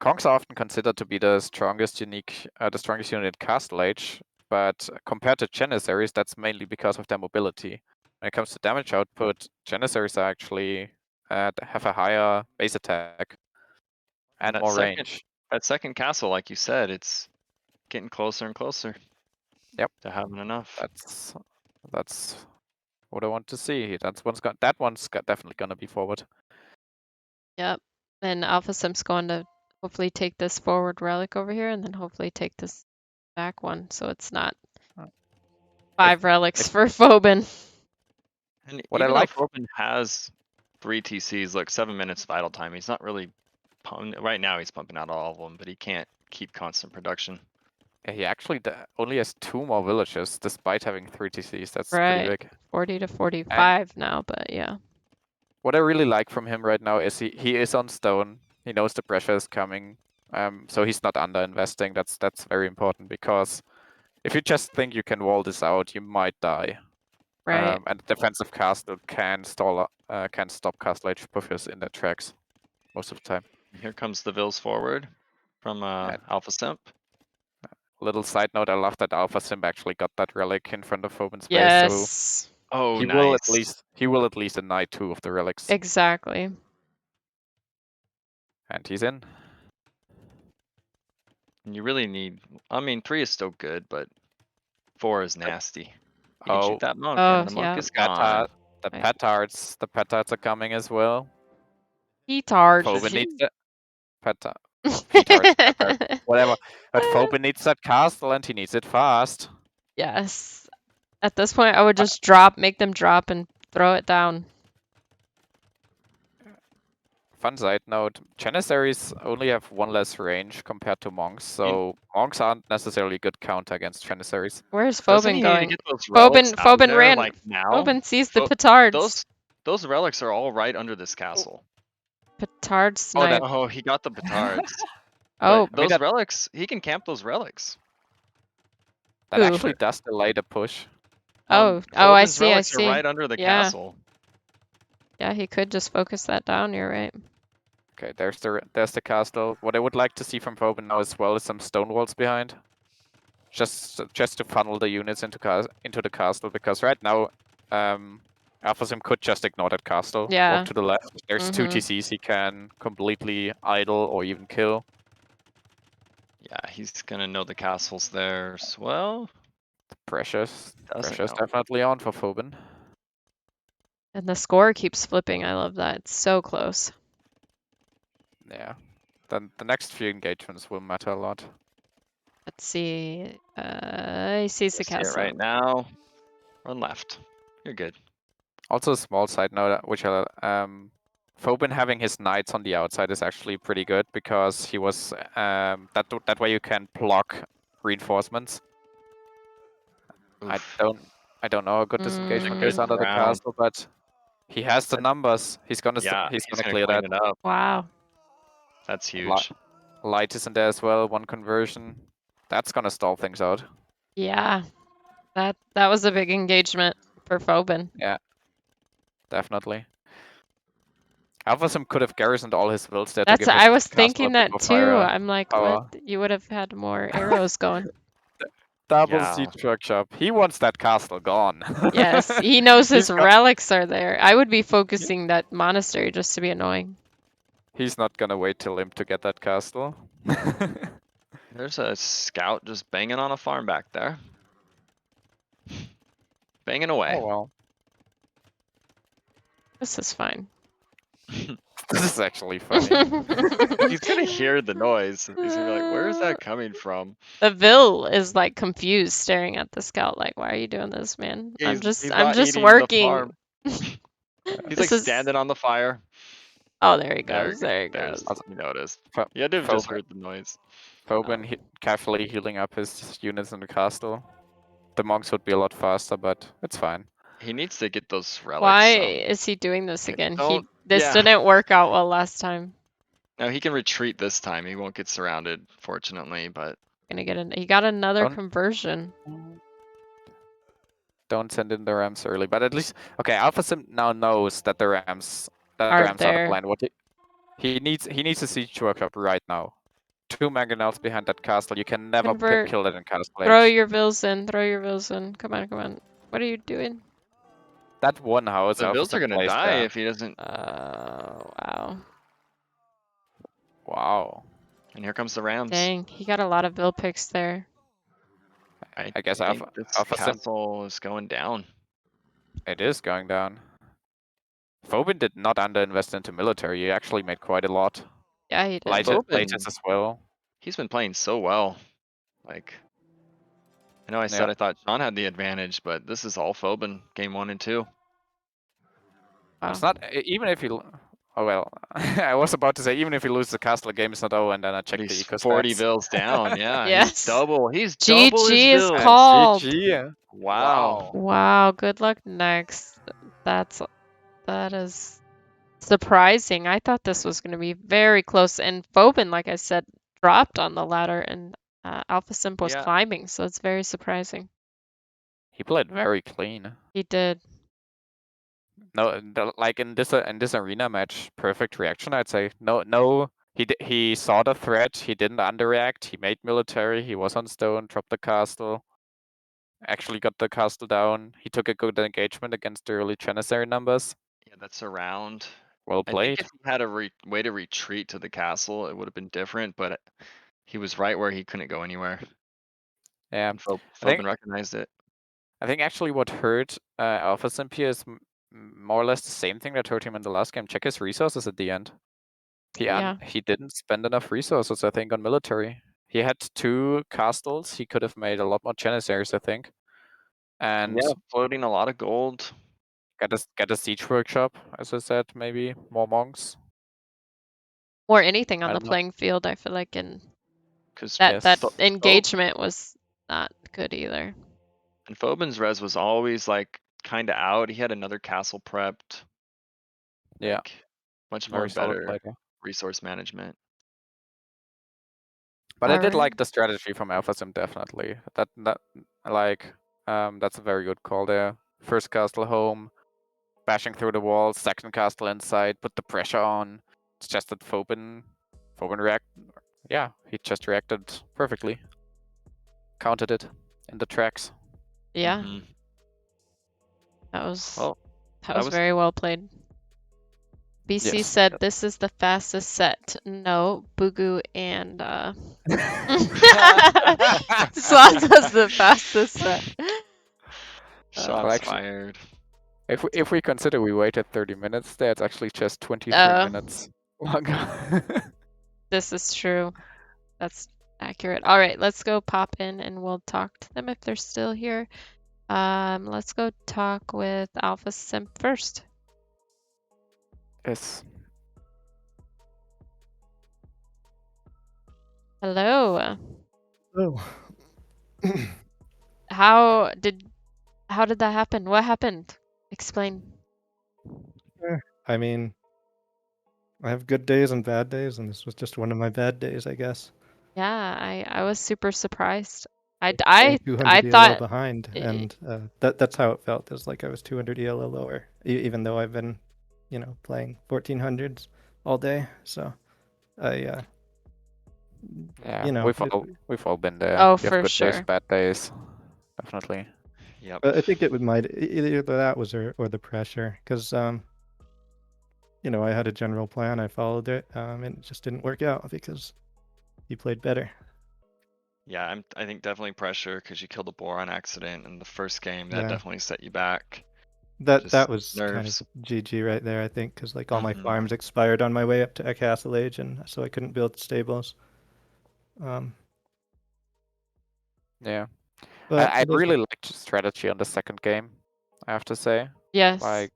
Kongs are often considered to be the strongest unit in Castle Age, but compared to Janissaries, that's mainly because of their mobility. When it comes to damage output, Janissaries are actually have a higher base attack and That more second range. that second castle, like you said, it's getting closer and closer. Yep. To having enough. That's what I want to see. That one's definitely gonna be forward. Yep. And Alpha Simp's going to hopefully take this forward relic over here and then hopefully take this back one so it's not 5 relics for Fobin. And What I even though like- Fobin has 3 TCs, look, 7 minutes of idle time. He's not really right now he's pumping out all of them, but he can't keep constant production. Yeah, he actually only has 2 more villages despite having 3 TCs. That's Right. pretty big. 40 to 45 now, but yeah. What I really like from him right now is he is on stone. He knows the pressure is coming. So he's not under investing. That's very important because if you just think you can wall this out, you might die. Right. And the defensive castle can stop Castle Age pushes in their tracks most of the time. Here comes the Vils forward from And Alpha Simp. little side note, I love that Alpha Simp actually got that relic in front of Fobin's base, so Yes, Oh, he will at nice. least deny 2 of the relics. exactly. And he's in. And you really need, I mean, 3 is still good, but 4 is nasty. You can shoot that monk, Oh, and the monk yeah. is gone. The Right. petards are coming as well. Petard. Fobin needs that petards, petard, whatever. But Fobin needs that castle and he needs it fast. Yes. At this point, I would Uh, just make them drop and throw it down. Fun side note, Janissaries only have 1 less range compared to monks, so monks aren't necessarily a good counter against Janissaries. Where's Doesn't Fobin he need to going? get those relics out of Fobin there, ran. like, now? Fobin sees the Pho- petards. Those relics are all right under this castle. Petard Oh, snipe. Oh, he got the petards. Oh, But those relics, he can camp those relics. that Who? actually does delay the push. Oh, I Fobin's see, I relics are see. right under the Yeah. castle. Yeah, he could just focus that down, you're right. Okay, there's the castle. What I would like to see from Fobin now as well is some stone walls behind. Just to funnel the units into the castle, because right now, Alpha Sim could just ignore that castle. Yeah. Walk to the left. There's 2 TCs he can completely idle or even kill. Yeah, he's gonna know the castle's there as well. Pressure's Doesn't know. definitely on for Fobin. And the score keeps flipping. I love that. It's so close. Yeah. Then the next few engagements will matter a lot. Let's see. He sees the See it castle. right now. Run left. You're good. Also, a small side note, which Fobin having his knights on the outside is actually pretty good, because he was that way you can block reinforcements. Oof. I don't know how good this engagement is Second under the round. castle, but he has the numbers. He's gonna Yeah, he's he's gonna gonna clear clean that. it up. Wow. That's huge. Light is in there as well. 1 conversion. That's gonna stall things out. Yeah. That was a big engagement for Fobin. Yeah, definitely. Alpha Sim could have garrisoned all his wills there to give I was his castle thinking a bit that more too. fire I'm like, power. what? You would have had more arrows going. Double Yeah. siege workshop. He wants that castle gone. Yes, he knows his He's got- relics are there. I would be focusing that monastery just to be annoying. He's not gonna wait till Imp to get that castle. There's a scout just banging on a farm back there. Banging away. Oh well. This is fine. This is actually funny. He's gonna hear the noise. He's gonna be like, where is that coming from? The Vil is like confused, staring at the scout, like, "Why are you doing this, man? I'm He's just not eating the working." farm. He's This like is- standing on the fire. Oh, there he There goes. There he there's, goes. you noticed. Fo- You had to have just Fobin- heard the noise. Fobin carefully healing up his units in the castle. The monks would be a lot faster, but it's fine. He needs to get those relics. Why is he doing this again? This yeah. didn't work out well last time. No, he can retreat this time. He won't get surrounded, fortunately, but He got another Don't- conversion. Don't send in the rams early, but at least Alpha Sim now knows that the rams Aren't are there. the plan. What he needs a siege workshop right now. 2 mangonels behind that castle. You can never Convert. kill that in castle Throw age. your Vils in. Throw your Vils in. Come on, come on. What are you doing? That one house. the Alpha Bills are Sim gonna placed die there. if he doesn't. Wow. Wow. And here comes the Rams. Dang, he got a lot of Vil picks there. I guess think Alpha this Sim. castle is going down. It is going down. Fobin did not underinvest into military. He actually made quite a lot. Yeah, he did. Latest as well. He's been playing so well. Like, I know I said Yeah. I thought Sean had the advantage, but this is all Fobin, game 1 and 2. Wow. It's not even if you. Oh well, I was about to say even if you lose the castle, the game is not over, and then I checked the He's eco 40 stats. Vils down. Yeah, Yes. he's double his GG is Vils. called. GG. Wow. Wow, good luck next. That is surprising. I thought this was going to be very close. And Fobin, like I said, dropped on the ladder, and Alpha Simp was Yeah. climbing, so it's very surprising. He played very clean. He did. No, like in this arena match, perfect reaction. I'd say no. He saw the threat. He didn't underreact. He made military. He was on stone. Dropped the castle. Actually got the castle down. He took a good engagement against the early Janissary numbers. Yeah, that's around. Well I think played. if he had a way to retreat to the castle, it would have been different, but he was right where he couldn't go anywhere. Yeah, And I think Fobin recognized it. actually what hurt Alpha Simp here is more or less the same thing that hurt him in the last game. Check his resources at the end. Yeah. He didn't spend enough resources, I think, on military. He had 2 castles. He could have made a lot more Janissaries, I think. And Yeah, floating a lot of gold. get a siege workshop, as I said, maybe more monks. Or anything on I the don't know. playing field, I feel like, and Because that Yes. engagement was not good either. And Fobin's res was always like kind of out. He had another castle prepped. Yeah. Like, much Very more solid better play there. resource management. But I did Alright. like the strategy from Alpha Sim, definitely. That's a very good call there. First castle home, bashing through the walls, second castle inside, put the pressure on. It's just that Fobin he just reacted perfectly. Counted it in the tracks. Yeah. Mhm. That was Well, that was was very well played. BC Yes. said this is the fastest set. No, Bugu and Slots was the fastest set. shots actually- fired. If we consider we waited 30 minutes there, it's actually just 23 minutes longer. This is true. That's accurate. All right, let's go pop in and we'll talk to them if they're still here. Let's go talk with Alpha Simp first. Yes. Hello. Oh. How did that happen? What happened? Explain. I mean, I have good days and bad days, and this was just one of my bad days, I guess. Yeah, I was super surprised. I Playing 200 ELO thought behind, and that's how it felt. It's like I was 200 ELO lower, even though I've been, playing 1400s all day. So, Yeah, it- we've all been there. Oh, You for have good days, sure. bad days. Definitely. Yep. I think it might either that was or the pressure, because I had a general plan, I followed it, and it just didn't work out because he played better. Yeah, I think definitely pressure because you killed a boar on accident in the first game. That Yeah. definitely set you back. That Just was kind nerves. of GG right there, I think, because like all my Mhm. farms expired on my way up to a castle age, and so I couldn't build stables. Yeah. But I it is really liked strategy on the second game, I have to say. Yes. Like,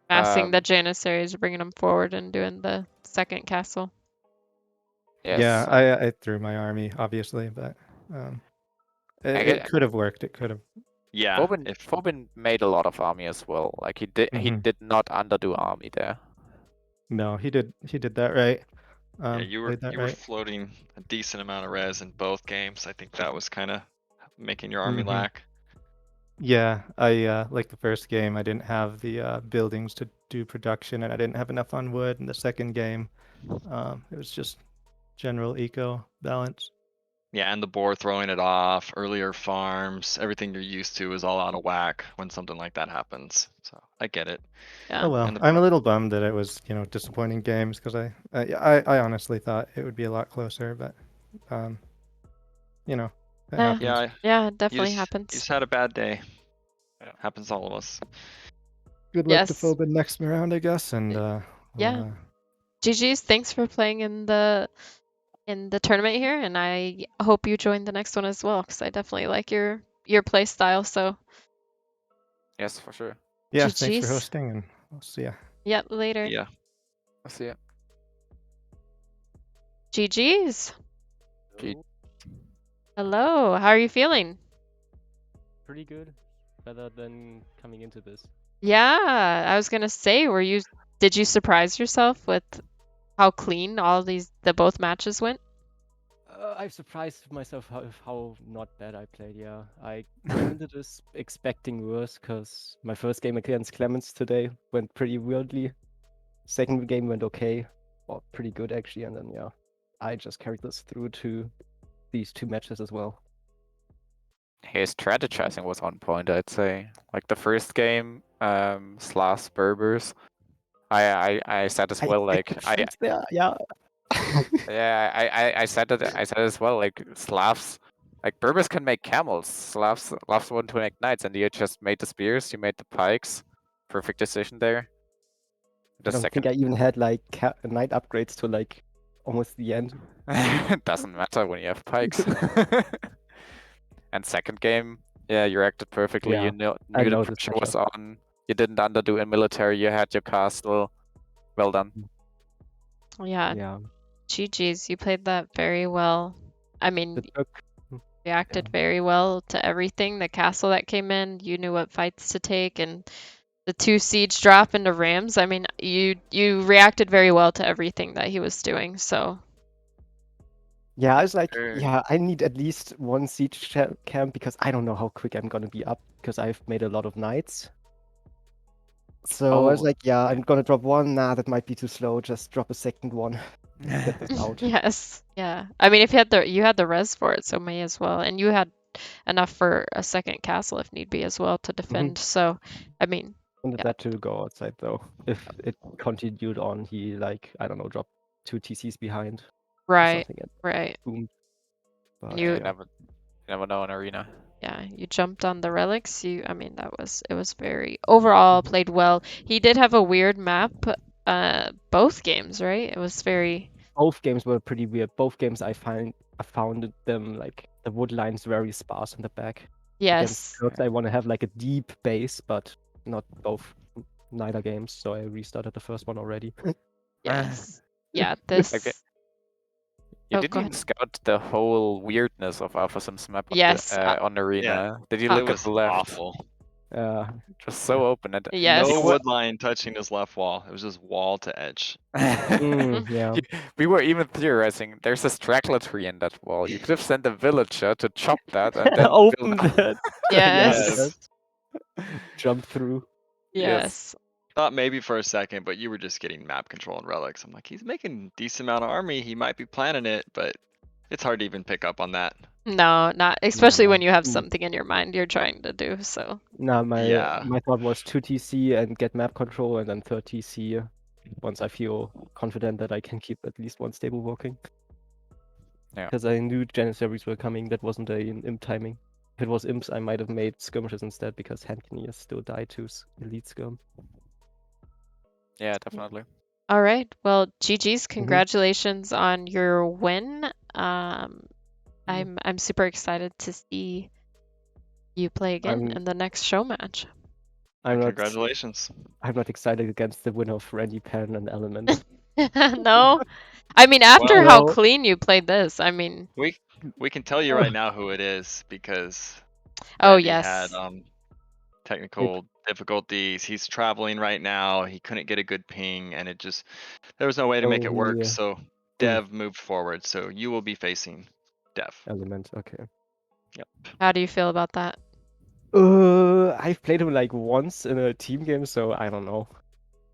Massing the Janissaries, bringing them forward and doing the second castle. yes. Yeah, I threw my army, obviously, but it could have worked. It could have. Yeah. Fobin made a lot of army as well. Like he did not underdo army there. No, he did that right. Yeah, you were played that were right. floating a decent amount of res in both games. I think that was kind of making your army Mhm. lack. Yeah, I like the first game, I didn't have the buildings to do production, and I didn't have enough on wood. In the second game, it was just general eco balance. Yeah, and the boar throwing it off, earlier farms, everything you're used to is all out of whack when something like that happens. So I get it. Yeah. Oh well, And the I'm a little bummed that it was, disappointing games because I honestly thought it would be a lot closer, but it happens. Yeah, Yeah, it definitely you happens. just had a bad day. Yeah. Happens to all of us. Good luck to Yes. Fobin next round, I guess, and Yeah. GG's, thanks for playing in the tournament here, and I hope you join the next one as well, because I definitely like your play style. So Yes, for sure. yeah, thanks for GG's. hosting, and I'll see ya. Yeah, later. Yeah. I'll see ya. GG's. G- Hello, how are you feeling? Pretty good. Better than coming into this. Yeah, I was gonna say, did you surprise yourself with how clean all the both matches went? I've surprised myself how not bad I played, yeah. I came into this expecting worse, because my first game against Klemens today went pretty weirdly. Second game went okay. well, pretty good actually, and then yeah, I just carried this through to these 2 matches as well. His strategizing was on point, I'd say. Like the first game, Slash Berbers, I said as well, like there, yeah. yeah, I said it. I said as well, like Slavs, like Berbers can make camels. Slavs want to make knights, and you just made the spears. You made the pikes. Perfect decision there. The I don't second think I even had like knight upgrades to like almost the end. doesn't matter when you have pikes. And second game, yeah, you acted perfectly. Yeah, You knew I the know this pressure was matchup. on. You didn't underdo in military. You had your castle. Well done. Yeah, Yeah, GG's, you played that very well. I mean, the took. reacted very well to everything. The castle that came in, you knew what fights to take, and the 2 siege drop into Rams. I mean, you reacted very well to everything that he was doing. So Yeah, I was like, Sure. yeah, I need at least 1 siege camp because I don't know how quick I'm gonna be up because I've made a lot of knights. So I was Oh, like, yeah, I'm gonna drop 1. Nah, that might be too slow. Just drop a second one. Get this out. yes, yeah. I mean, if you had the res for it, so may as well, and you had enough for a second castle if need be as well to defend. So, I mean, Wanted yeah, that to go outside though. If it continued on, he like, I don't know, dropped 2 TCs behind or right, something and right. boomed. And But yeah, you, yeah. you never know in arena. yeah, you jumped on the relics. I mean, it was very overall played well. He did have a weird map, both games, right? It was very, Both games were pretty weird. Both games I found them like the wood lines very sparse in the back. Against yes, Turks, I want to have like a deep base, but not both neither games. So I restarted the first one already. yes, yeah. Like This, you oh, didn't go even ahead. scout the whole weirdness of Alpha Sim's map Yes, on Yeah, arena. Did you uh, it look at was the left? awful. Just Yeah. so open. And yes. No you were wood line touching his left wall. It was just wall to edge. Yeah. We were even theorizing there's a straggler tree in that wall. You could have sent a villager to chop that and then build. Open that. Yeah, Yes, Yes. just jump through. Yes. yes. Thought maybe for a second, but you were just getting map control and relics. I'm like, he's making decent amount of army. He might be planning it, but it's hard to even pick up on that. No, not especially No. when you have something in your mind you're trying to do. So, No, Yeah. my thought was 2 TC and get map control and then 3rd TC once I feel confident that I can keep at least 1 stable working. Yeah. Because I knew Janissaries were coming. That wasn't an imp timing. If it was imps, I might have made skirmishes instead because hand cannoneers still die to elite skirm. Yeah, definitely. all right. Well, GG's, congratulations on your win. I'm super excited to see you play again I'm in the next show match. I'm not Congratulations. I'm not excited against the winner of Randy Pan and Element. No, I mean after Well, how Well, clean you played this, I mean, we can tell you right now who it is because oh Randy had yes, technical difficulties. He's traveling right now. He couldn't get a good ping, and there was no way to make it work. So Dev moved forward. So you will be facing Dev. Element, okay. Yep. how do you feel about that? I've played him like once in a team game, so I don't know.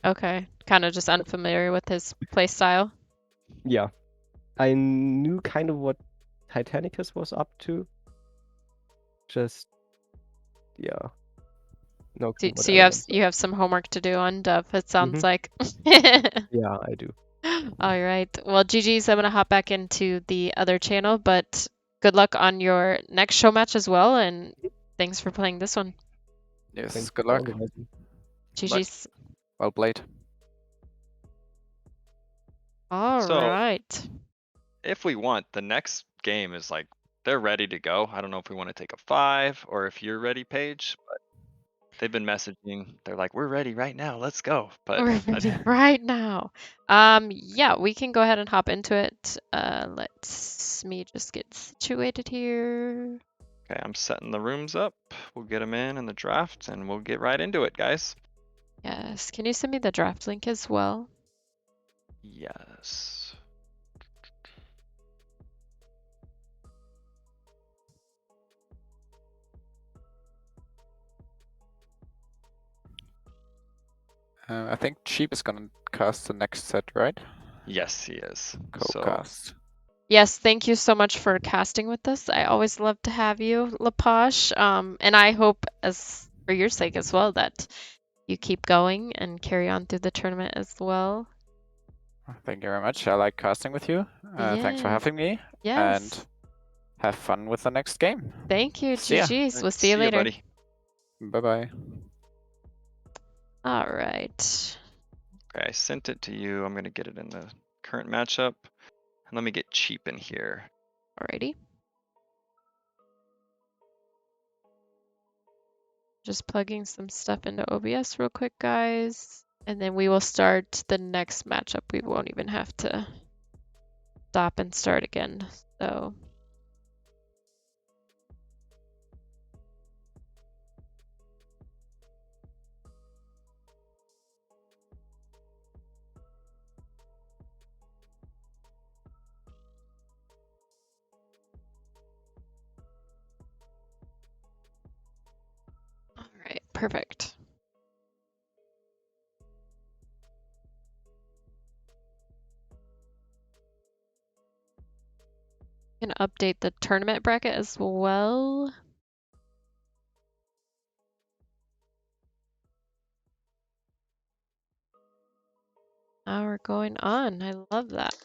Okay, kind of just unfamiliar with his play style. Yeah. I knew kind of what Titanicus was up to. Just, yeah. No clue what So Element. you have some homework to do on Dove, it sounds like. Yeah, I do. All right. Well, GG's, I'm gonna hop back into the other channel, but good luck on your next show match as well, and thanks for playing this one. Yes, Thanks good for luck. organizing. GG's. Well played. All So right. if we want, the next game is like they're ready to go. I don't know if we want to take a 5 or if you're ready, Paige, but they've been messaging. They're like, we're ready right now. Let's go. But We're ready right now. Yeah, we can go ahead and hop into it. Let's me just get situated here. okay, I'm setting the rooms up. We'll get them in the draft and we'll get right into it, guys. Yes. Can you send me the draft link as well? Yes. I think Cheap is gonna cast the next set, right? Yes, he is. So Co-cast. Yes, thank you so much for casting with us. I always love to have you, Laposh. And I hope, as for your sake as well, that you keep going and carry on through the tournament as well. Thank you very much. I like casting with you. Thanks for Yes. having me. Yes. And have fun with the next game. Thank you. See ya. GG's. alright, We'll see you ya, later. buddy. Bye-bye. All right. Okay, I sent it to you. I'm gonna get it in the current matchup. And let me get cheap in here. Alrighty. Just plugging some stuff into OBS real quick, guys. And then we will start the next matchup. We won't even have to stop and start again. So. All right, perfect. Gonna update the tournament bracket as well. Now we're going on. I love that.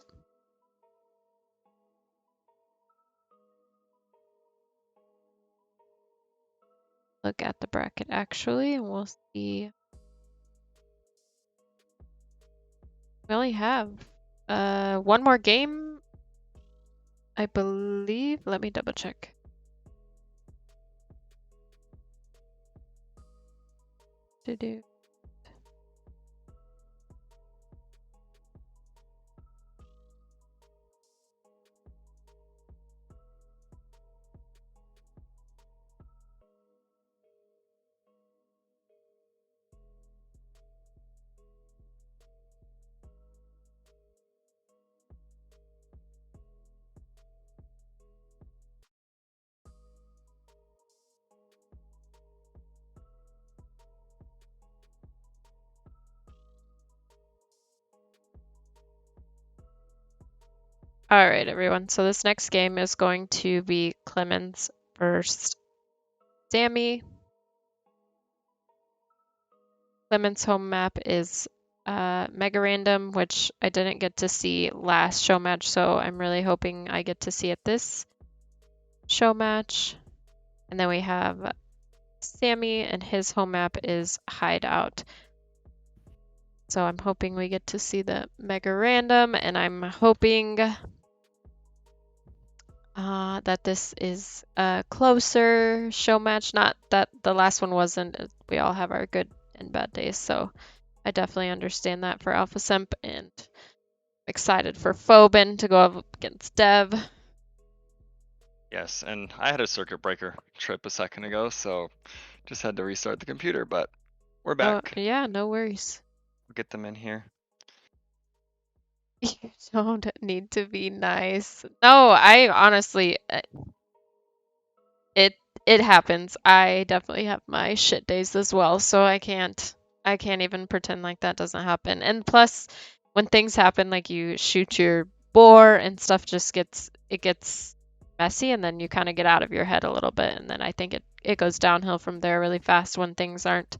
Look at the bracket actually, and we'll see. We only have one more game, I believe. Let me double check. To do. All right, everyone. So this next game is going to be Klemens versus Sammy. Klemens' home map is Mega Random, which I didn't get to see last show match, so I'm really hoping I get to see it this show match. And then we have Sammy, and his home map is Hideout. So I'm hoping we get to see the Mega Random, and I'm hoping that this is a closer show match. Not that the last one wasn't. We all have our good and bad days, so I definitely understand that for Alpha Simp, and excited for Fobin to go up against Dev. Yes, and I had a circuit breaker trip a second ago, so just had to restart the computer, but we're Oh, back. yeah, no worries. We'll get them in here. You don't need to be nice. No, I honestly, it happens. I definitely have my shit days as well, so I can't even pretend like that doesn't happen. And plus, when things happen, like you shoot your bore and stuff just gets messy, and then you kind of get out of your head a little bit, and then I think it goes downhill from there really fast when things aren't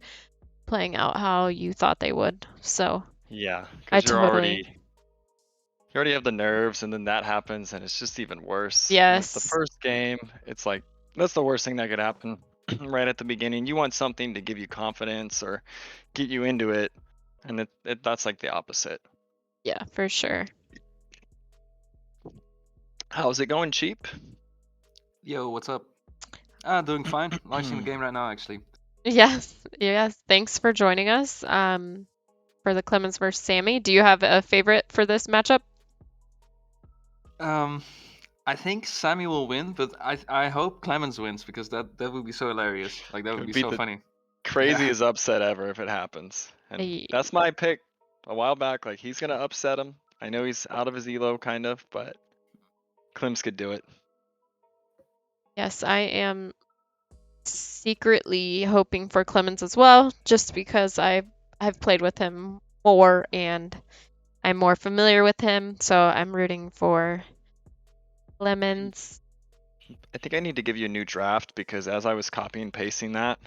playing out how you thought they would. So Yeah, I because totally, you already have the nerves, and then that happens, and it's just even worse. And it's the yes. first game. It's like that's the worst thing that could happen right at the beginning. You want something to give you confidence or get you into it, and that's like the opposite. Yeah, for sure. How's it going, Cheap? Yo, what's up? Doing fine. Launching the game right now, actually. Yes, yes. Thanks for joining us. For the Klemens versus Sammy. Do you have a favorite for this matchup? I think Sammy will win, but I hope Klemens wins because that would be so hilarious. Like that would Could be be so the funny. craziest upset ever if it happens. And Ye- that's my pick a while back. Like he's gonna upset him. I know he's out of his elo kind of, but Klims could do it. Yes, I am secretly hoping for Klemens as well, just because I've played with him more and I'm more familiar with him, so I'm rooting for Klemens. I think I need to give you a new draft because as I was copying and pasting that,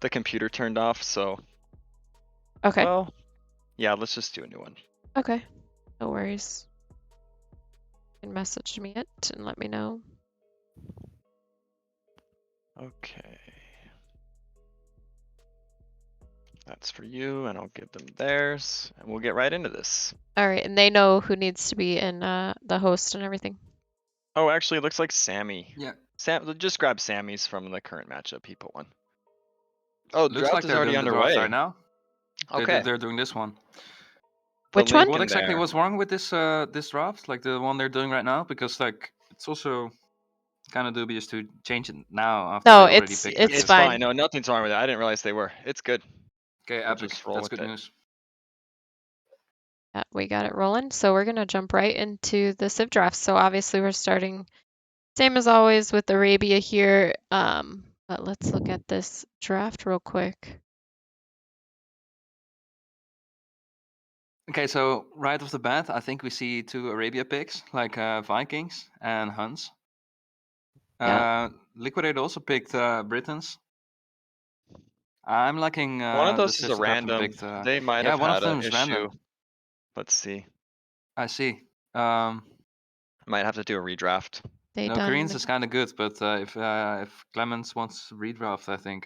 the computer turned off. So, Okay. well, yeah, let's just do a new one. Okay. No worries. You can message me it and let me know. Okay. That's for you, and I'll give them theirs, and we'll get right into this. All right, and they know who needs to be in the host and everything. Oh, actually, it looks like Sammy. Yeah. Just grab Sammy's from the current matchup. He put one. Oh, the Looks draft like is they're already doing the draft underway. right now. Okay. They're doing this one. The Which one? link What in exactly there. was wrong with this this draft? Like the one they're doing right now? Because like it's also kind of dubious to change it now after No, they already it's picked their it's It's pick. fine. No, nothing's wrong with it. I didn't realize they were. It's good. Okay, We'll epic. just roll That's with good it. news. Yeah, we got it rolling. So we're gonna jump right into the Civ draft. So obviously we're starting same as always with Arabia here. But let's look at this draft real quick. Okay, so right off the bat, I think we see two Arabia picks, like Vikings and Huns. Yeah. Liquidate also picked Britons. I'm liking One of the those is a Civs that have been random. picked. They might Yeah, have one of had an them is issue. random. Let's see. I see. Might have to do a redraft. They No, done. Koreans is kind of good, but if Klemens wants redraft, I think,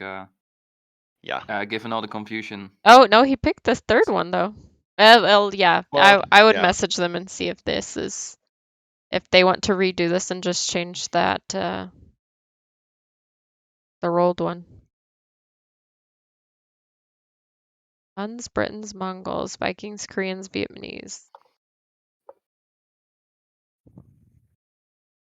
Yeah. given all the confusion. Oh no, he picked the third one though. Well, yeah. Well, I would yeah. message them and see if this is if they want to redo this and just change that the rolled one. Huns, Britons, Mongols, Vikings, Koreans, Vietnamese.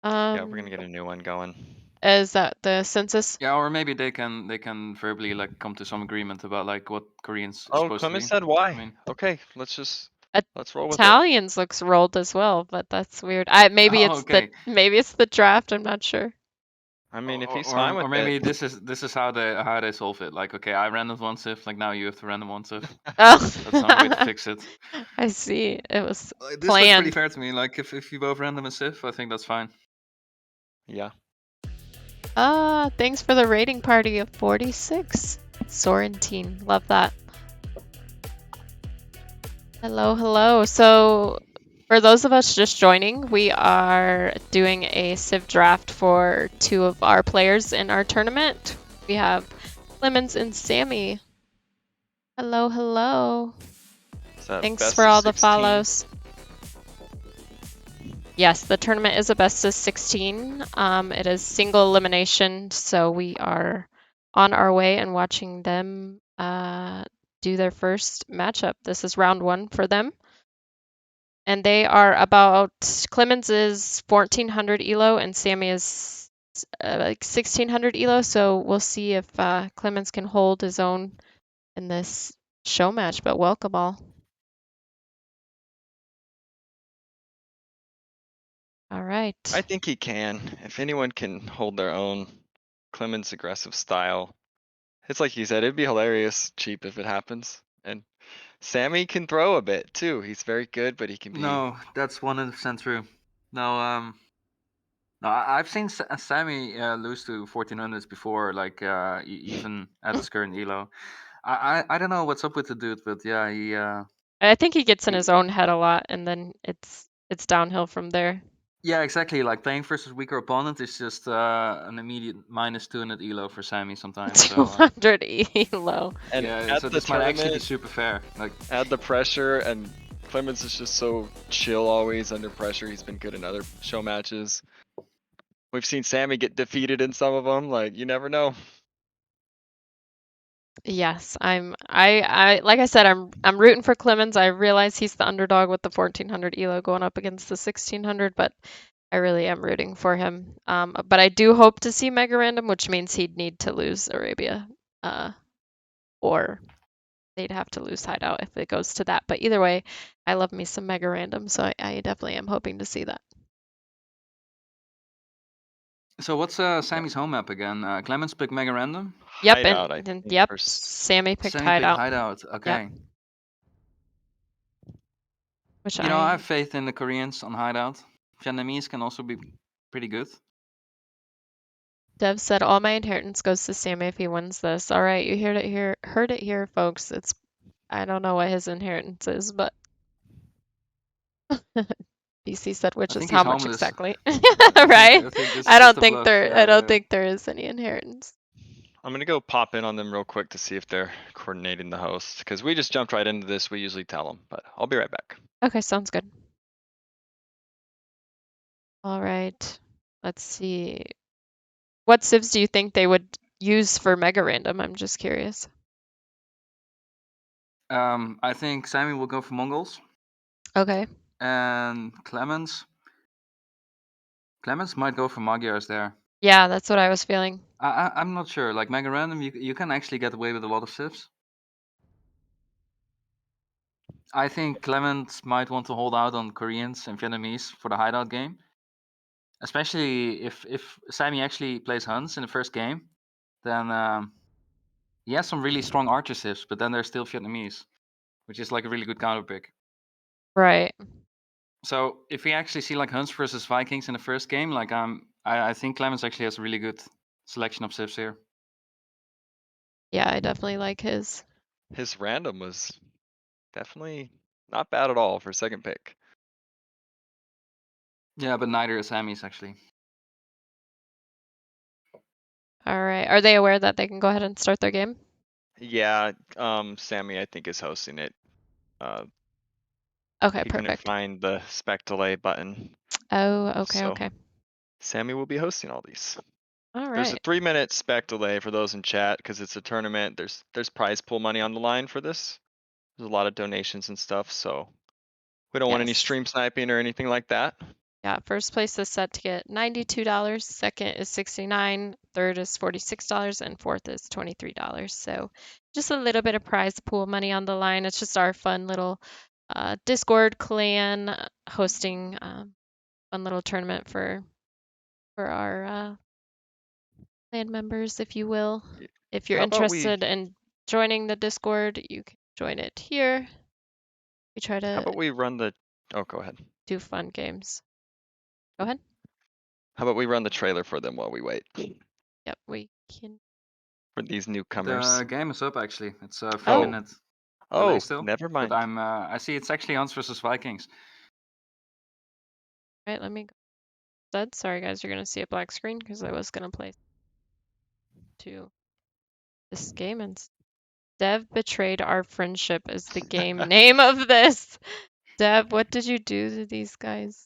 Yeah, we're gonna get a new one going. Is that the census? Yeah, or maybe they can verbally like come to some agreement about like what Koreans is Oh, supposed to be. Clemens said why. I mean, Okay, let's roll with it. Italians looks rolled as well, but that's weird. Maybe Oh, it's okay. maybe it's the draft. I'm not sure. I mean, if or, he's fine with or maybe it. this is how they solve it. Like, okay, I random one Civ, like now you have to random one Civ. Oh, That's another way to fix it. I see. It was This looks pretty planned. fair to me. Like if you both random a Civ, I think that's fine. Yeah. Thanks for the rating party of 46. Sorrentine. Love that. Hello, hello. So, for those of us just joining, we are doing a Civ draft for two of our players in our tournament. We have Klemens and Sammy. Hello, hello. Thanks Best for of all the 16? follows. Yes, the tournament is a best of 16. It is single elimination, so we are on our way and watching them do their first matchup. This is round 1 for them. And they are about, Klemens is 1400 elo and Sammy is like 1600 elo, so we'll see if Klemens can hold his own in this show match, but welcome all. All right. I think he can. If anyone can hold their own, Clemens' aggressive style. It's like you said, it'd be hilarious, cheap if it happens. And Sammy can throw a bit too. He's very good, but he can be. No, that's 100% true. No, I've seen Sammy lose to 1400s before, like even at his current elo. I don't know what's up with the dude, but yeah, he I think he gets in his he- own head a lot, and then it's downhill from there. yeah, exactly. Like playing versus weaker opponent is just an immediate minus 200 elo for Sammy sometimes. So 200 elo. And yeah, at so the this might actually be tournament, super fair. Like add the pressure, and Clemens is just so chill always under pressure. He's been good in other show matches. We've seen Sammy get defeated in some of them. Like, you never know. Yes, I like I said, I'm rooting for Klemens. I realize he's the underdog with the 1400 elo going up against the 1600, but I really am rooting for him. But I do hope to see Mega Random, which means he'd need to lose Arabia, or they'd have to lose Hideout if it goes to that. But either way, I love me some Mega Random, so I definitely am hoping to see that. so, what's Sammy's home map again? Clemens picked Mega Random. Yep, Hideout, I and think. yep, or Sammy picked Sammy picked Hideout. Hideout. Okay. which You know, I I have faith in the Koreans on hideout. Vietnamese can also be pretty good. Dev said all my inheritance goes to Sammy if he wins this. All right, you heard it here, folks. I don't know what his inheritance is, but BC said which I is think how he's much homeless. exactly. I Right? think this is I just don't a think bluff. there Yeah, I don't yeah. think there is any inheritance. I'm gonna go pop in on them real quick to see if they're coordinating the host, because we just jumped right into this. We usually tell them, but I'll be right back. Okay, sounds good. All right. Let's see. What civs do you think they would use for mega random? I'm just curious. I think Sammy will go for Mongols, Okay. and Klemens might go for Magyars there. Yeah, that's what I was feeling. I'm not sure. Like mega random, you can actually get away with a lot of civs. I think Clemens might want to hold out on Koreans and Vietnamese for the hideout game, especially if Sammy actually plays Huns in the first game, then he has some really strong archer civs, but then there's still Vietnamese, which is like a really good counter pick. Right. So if we actually see like Huns versus Vikings in the first game, like I think Clemens actually has a really good selection of civs here. Yeah, I definitely like his. His random was definitely not bad at all for second pick. Yeah, but neither is Sammy's actually. All right. Are they aware that they can go ahead and start their game? Yeah, Sammy I think is hosting it. Okay, He couldn't perfect. find the spec delay button, Oh, okay, so okay. Sammy will be hosting all these. All There's a right. 3-minute spec delay for those in chat because it's a tournament. There's prize pool money on the line for this. There's a lot of donations and stuff, so we don't want any Yes. stream sniping or anything like that. Yeah, first place is set to get $92, second is $69, third is $46, and fourth is $23. So just a little bit of prize pool money on the line. It's just our fun little Discord clan hosting fun little tournament for our clan members, if you will. Y- If you're How about we interested in joining the Discord, you can join it here. We try how to about we run the oh go ahead. do fun games. Go ahead. How about we run the trailer for them while we wait Yep, we can. for these newcomers? The game is up actually. It's a Oh. 3-minute delay Oh, still. never mind. But I see it's actually Huns versus Vikings. Right, let me go. Dead. Sorry guys, you're gonna see a black screen because I was gonna play to this game and Dev betrayed our friendship is the game name of this. Dev, what did you do to these guys?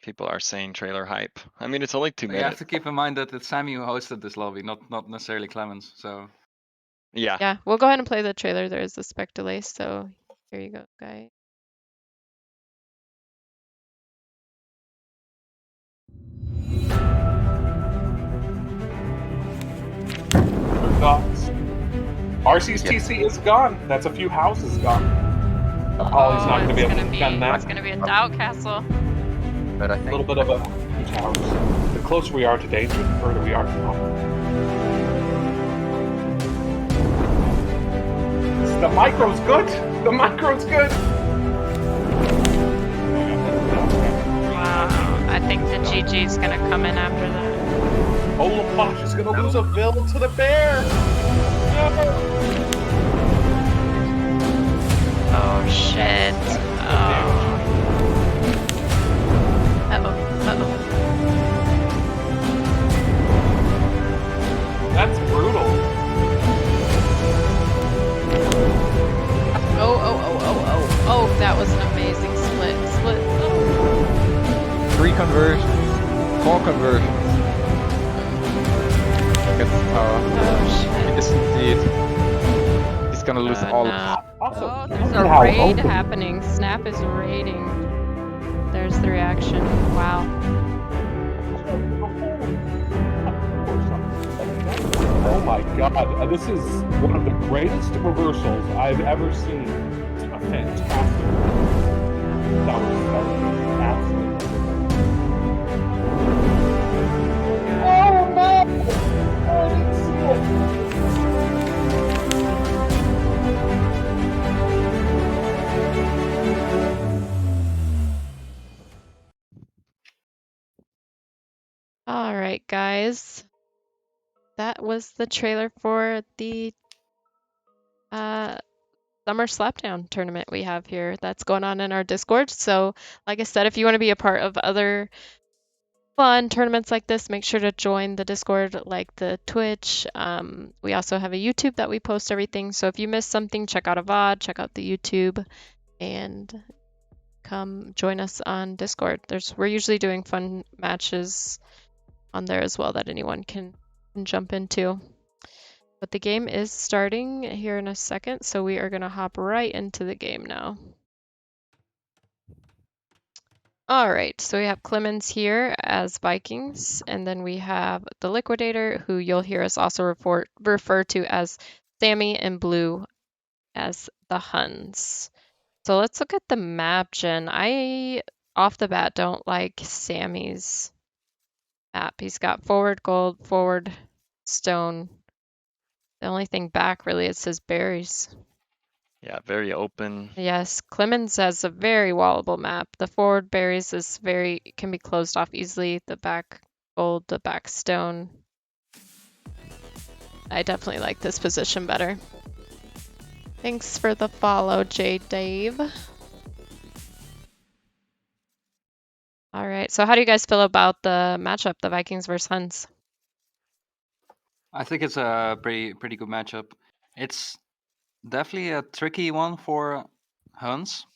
People are saying trailer hype. I mean, it's only 2 You have minutes. to keep in mind that it's Sammy who hosted this lobby, not necessarily Clemens. So Yeah. Yeah, we'll go ahead and play the trailer. There is a spec delay, so here you go, guys. Thoughts? RC's TC is gone. That's a few houses gone. Apollo's not going to be able to defend that. It's gonna be a doubt castle. But I A think little bit of a few towers. The closer we are to danger, the further we are from home. The micro's good. The micro's good. Wow, I think the GG's gonna come in after that. Olaposh is going to lose a bill to the bear. No. Oh shit. Oh. Uh-oh. That's brutal. Oh, that was an amazing split. Oh. 3 conversions, 4 conversions. Gets the tower. Oh shit. Yes, indeed. He's gonna lose all. No. Also, Oh, look there's at a how raid open- happening. Snap is raiding. There's the reaction. Wow. Oh my god, this is one of the greatest reversals I've ever seen. It's a fantastic. That was absolutely. Oh no! Oh, I didn't see it. guys, that was the trailer for the Summer Slapdown tournament we have here that's going on in our Discord. So, like I said, if you want to be a part of other fun tournaments like this, make sure to join the Discord, like the Twitch. We also have a YouTube that we post everything. So if you missed something, check out a VOD, check out the YouTube, and come join us on Discord. We're usually doing fun matches on there as well that anyone can jump into. But the game is starting here in a second, so we are going to hop right into the game now. All right, so we have Klemens here as Vikings, and then we have the Liquidator, who you'll hear us also refer to as Sammy, and Blue as the Huns. So let's look at the map, Jen. I, off the bat, don't like Sammy's map. He's got forward gold, forward stone. The only thing back really is his berries. Yeah, very open. Yes, Klemens has a very wallable map. The forward berries can be closed off easily. The back gold, the back stone. I definitely like this position better. Thanks for the follow, J Dave. All right, so how do you guys feel about the matchup, the Vikings versus Huns? I think it's a pretty good matchup. It's definitely a tricky one for Huns,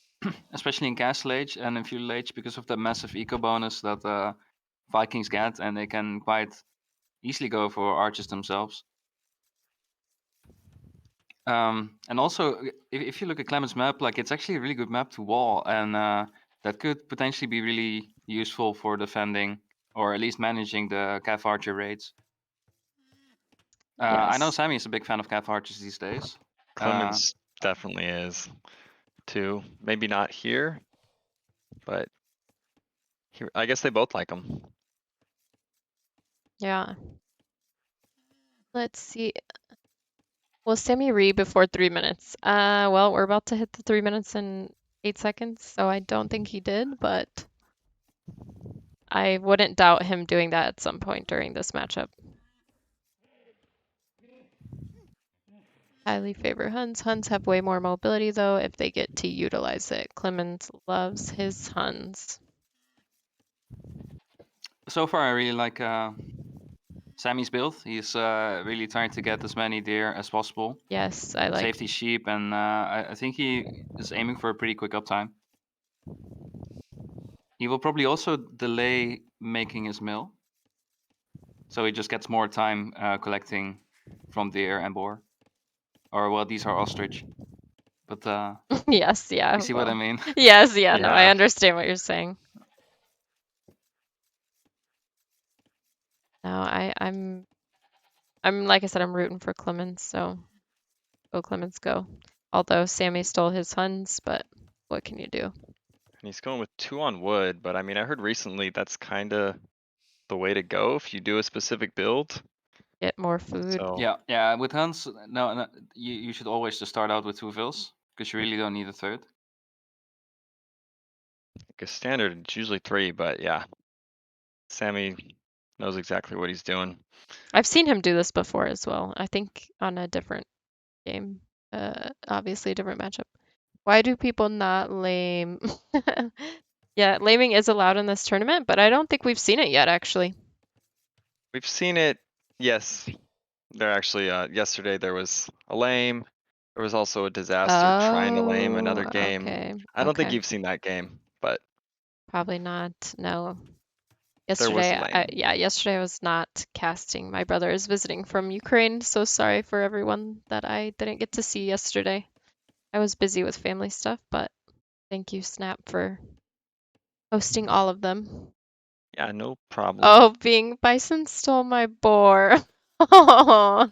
especially in Castle Age and in Feudal Age because of the massive eco bonus that Vikings get, and they can quite easily go for archers themselves. And also, if you look at Klemens' map, like it's actually a really good map to wall, and that could potentially be really useful for defending or at least managing the Cav Archer raids. I know Yes. Sammy is a big fan of Cav Archers these days. Klemens definitely is too. Maybe not here, but here, I guess they both like him. Yeah. Let's see. Will Sammy read before 3 minutes? Well, we're about to hit the 3 minutes and 8 seconds, so I don't think he did, but I wouldn't doubt him doing that at some point during this matchup. Highly favor Huns. Huns have way more mobility, though, if they get to utilize it. Klemens loves his Huns. So far, I really like Sammy's build. He's really trying to get as many deer as possible. Yes, I like. Safety sheep, and I think he is aiming for a pretty quick uptime. He will probably also delay making his mill, so he just gets more time collecting from deer and boar. Or well, these are ostrich, but Yes, yeah. you see what I mean? Yes, yeah, no, I Yeah. understand what you're saying. No, I'm like I said, I'm rooting for Klemens, so go Klemens, go. Although Sammy stole his Huns, but what can you do? And he's going with 2 on wood, but I mean, I heard recently that's kind of the way to go if you do a specific build. Get more food. So Yeah. With Huns, no, you should always just start out with 2 vills because you really don't need a third. like a standard, it's usually 3, but yeah, Sammy knows exactly what he's doing. I've seen him do this before as well. I think on a different game. Obviously a different matchup. Why do people not lame? Yeah, laming is allowed in this tournament, but I don't think we've seen it yet, actually. We've seen it, yes. There actually, yesterday there was a lame. There was also a disaster trying to lame another Oh, game. okay. I don't think Okay. you've seen that game, but Probably not. No. there was Yesterday, lame. yesterday I was not casting. My brother is visiting from Ukraine, so sorry for everyone that I didn't get to see yesterday. I was busy with family stuff, but thank you, Snap, for hosting all of them. Yeah, no problem. Oh, being Bison stole my boar. Oh.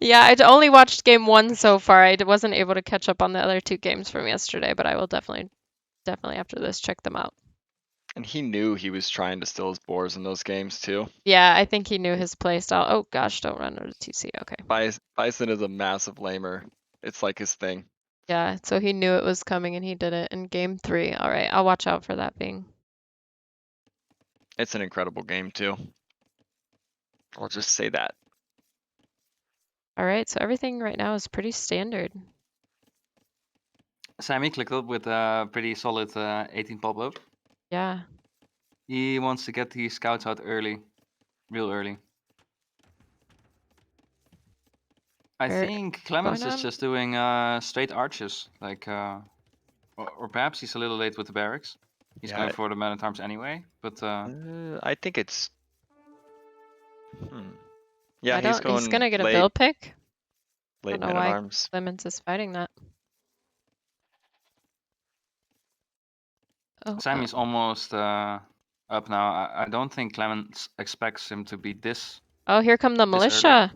Yeah, I'd only watched game 1 so far. I wasn't able to catch up on the other 2 games from yesterday, but I will definitely after this check them out. And he knew he was trying to steal his boars in those games too. Yeah, I think he knew his play style. Oh gosh, don't run out of TC. Okay. Bison is a massive lamer. It's like his thing. Yeah, so he knew it was coming and he did it in game 3. All right, I'll watch out for that being. It's an incredible game too. I'll just say that. All right, so everything right now is pretty standard. Sammy clicked up with a pretty solid 18 pop-up. Yeah. He wants to get the scouts out early, real early. I Where- think Klemens going is on? just doing straight arches, like, or perhaps he's a little late with the barracks. He's Yeah, going for the man at arms anyway, but I think it's. Yeah, I he's don't. He's going gonna get a late, bill pick. I late don't know men at why arms. Klemens is fighting that. Oh, Sammy's almost up now. I don't think Klemens expects him to be this. oh, here come the This early? militia.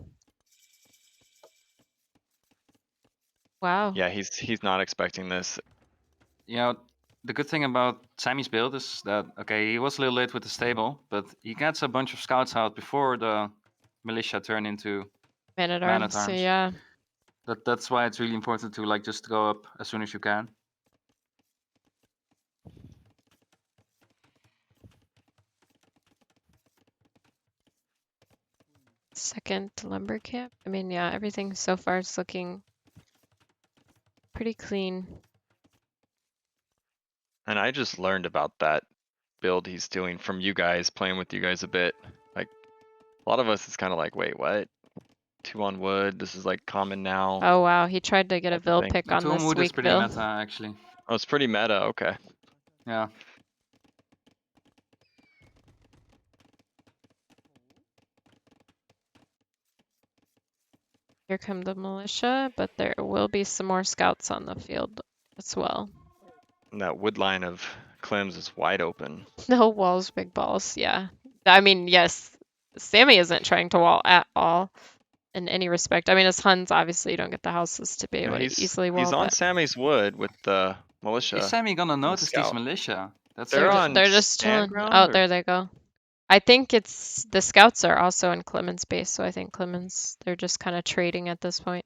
Wow. Yeah, he's not expecting this. You know, the good thing about Sammy's build is that, okay, he was a little late with the stable, but he gets a bunch of scouts out before the militia turn into Man at man arms. at arms. Yeah. That's why it's really important to like just go up as soon as you can. Second lumber camp. I mean, yeah, everything so far is looking pretty clean. And I just learned about that build he's doing from you guys, playing with you guys a bit. Like, a lot of us, it's kind of like, wait, what? 2 on wood, this is like common now. Oh wow, he tried to get a Type of Vil thing. pick The on Tomb this Wood is weak pretty Vil. meta actually. Oh, it's pretty meta, okay. Yeah. Here come the militia, but there will be some more scouts on the field as well. And that wood line of Clems is wide open. No walls, big balls. Yeah. I mean, yes, Sammy isn't trying to wall at all in any respect. I mean, as Huns, obviously, you don't get the houses to be Yeah, able to easily wall, he's on but Sammy's wood with the militia. Is Sammy gonna notice these scout. militia? That's They're like on they're just stand chilling. ground, Oh, or- there they go. I think it's the scouts are also in Klemens' base, so I think Klemens, they're just kind of trading at this point.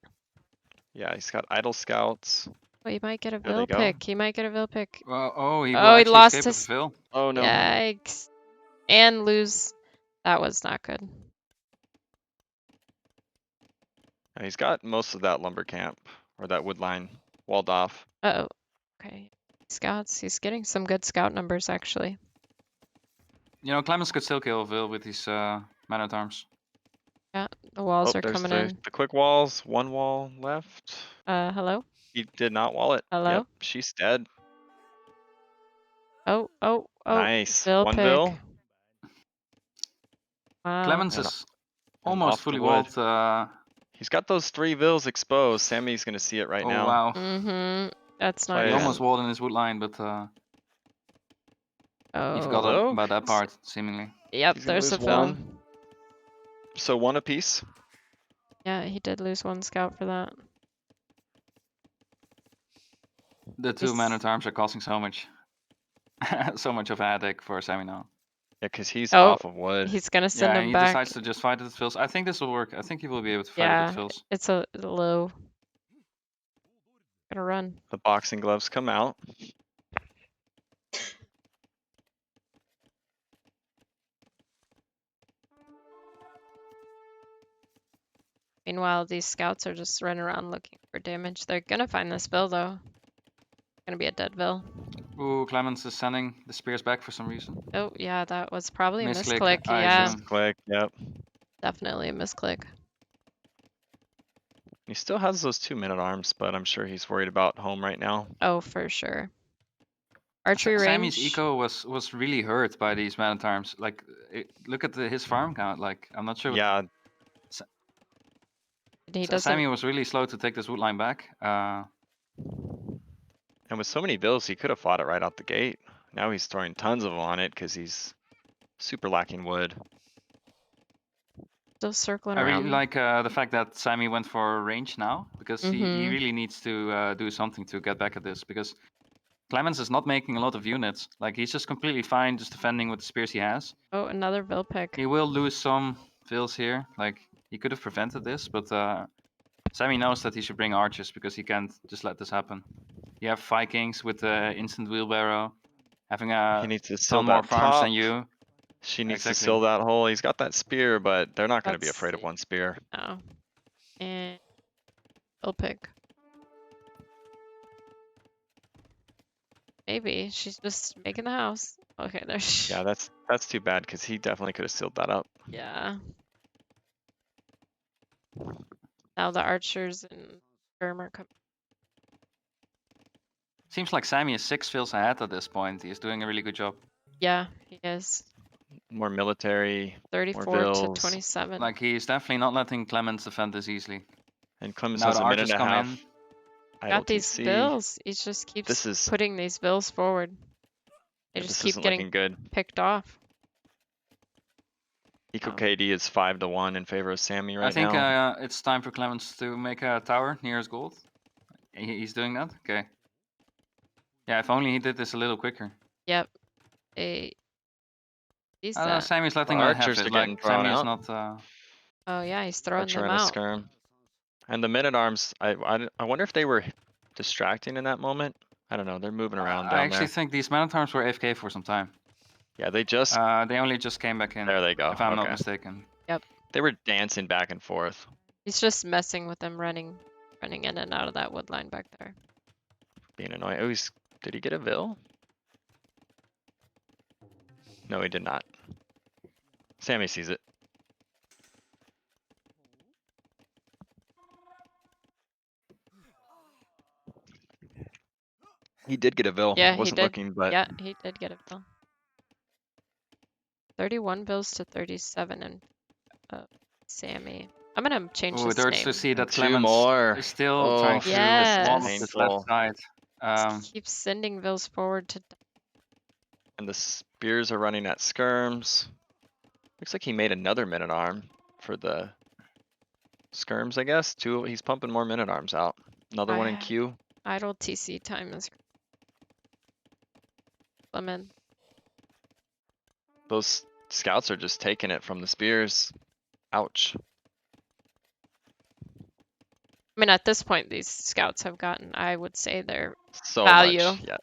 Yeah, he's got idle scouts. Oh, he might get a There they Vil go. pick. He might get a Vil pick. well, oh, he will Oh, he actually lost escape with his. the Vil. Oh no. Yikes. And lose. That was not good. Yeah, he's got most of that lumber camp, or that wood line, walled off. Uh-oh. Okay. Scouts. He's getting some good scout numbers, actually. You know, Klemens could still kill Vil with his man at arms. Yeah, the walls Oh, are there's coming the, in. the quick walls, 1 wall left. Hello? He did not wall it. Hello? Yep, she's dead. Oh. Nice. Vil 1 pick. Vil. Wow. Clemens And- is and almost off the fully wood. walled. He's got those 3 Vils exposed. Sammy's gonna see it right Oh now. wow. Mm-hmm. That's not Play He it. good. almost walled in his wood line, but he Oh. forgot Hello? about that part, seemingly. Yep, He's gonna there's a lose Vil. 1. So 1 apiece. Yeah, he did lose 1 scout for that. The 2 man at arms are causing so much, so much of a headache for Sammy now. Yeah, because he's Oh, off of wood. He's gonna send Yeah, him he back. decides to just fight at the Vils. I think this will work. I think he will be able to fight Yeah, at the Vils. it's a low. Gonna run. The boxing gloves come out. Meanwhile, these scouts are just running around looking for damage. They're gonna find this Vil, though. Gonna be a dead Vil. Ooh, Klemens is sending the spears back for some reason. Oh, yeah, that was probably a Misclick, misclick. I Yeah, assume. Click, yep. definitely a misclick. He still has those 2 men at arms, but I'm sure he's worried about home right now. Oh, for sure. Archery Sammy's range. eco was really hurt by these man at arms. Like, look at his farm count. Like, I'm not sure. Yeah, He doesn't. Sammy was really slow to take this wood line back. and with so many Vils, he could have fought it right out the gate. Now he's throwing tons of them on it because he's super lacking wood. Still circling I around. really like the fact that Sammy went for range now, because he Mhm. really needs to do something to get back at this, because Klemens is not making a lot of units. Like, he's just completely fine just defending with the spears he has. Oh, another Vil pick. He will lose some Vils here. Like, he could have prevented this, but Sammy knows that he should bring archers because he can't just let this happen. You have Vikings with the instant wheelbarrow, having He a needs to seal ton more that farms top. than you. She needs to Exactly. seal that hole. He's got that spear, but they're not going to be Let's afraid of see. one spear. No. And Bill pick. Maybe she's just making the house. Okay, there's. Yeah, that's too bad because he definitely could have sealed that up. Yeah. Now the archers and Gurm are coming. Seems like Sammy is 6 fills ahead at this point. He's doing a really good job. Yeah, he is. More military, 34 to vills. 27. Like he's definitely not letting Klemens defend this easily. and Klemens Now has the a minute archers and a come half. in. Idle Got these TC. bills. He just keeps This is putting these bills forward. They yeah, just this keep isn't getting looking good. picked off. Eco Oh. KD is 5-1 in favor of Sammy right I think now. it's time for Klemens to make a tower near his gold. He's doing that? Okay. Yeah, if only he did this a little quicker. Yep. A. He's I don't know, that. Sammy's letting The that have archers it. are getting Like, thrown Sammy is out. not... Oh yeah, he's throwing Archer them and a out. skirm. And the men-at-arms, I wonder if they were distracting in that moment. I don't know. They're moving around I down actually there. think these man-at-arms were AFK for some time. Yeah, they just They only just came back in, there they go. if I'm not Okay. mistaken. They were dancing back and forth. He's just messing with them, running in and out of that wood line back there. Being annoying. Oh, did he get a Vil? No, he did not. Sammy sees it. He did get a Vil. Yeah, he Wasn't did. looking, but Yeah, he did get a bill. 31 bills to 37 and Sammy. I'm gonna change Oh, his it hurts to name. see that 2 Clemens more. is still Oh, trying to Yes. wall up this left painful. side. Just keeps sending bills forward to. And the spears are running at skirms. Looks like he made another men-at-arm for the skirms, I guess. He's pumping more men-at-arms out. Another one in queue. Idle TC time is. Lemon. Those scouts are just taking it from the spears. Ouch. I mean, at this point, these scouts have gotten, I would say, their So value. much. Yeah.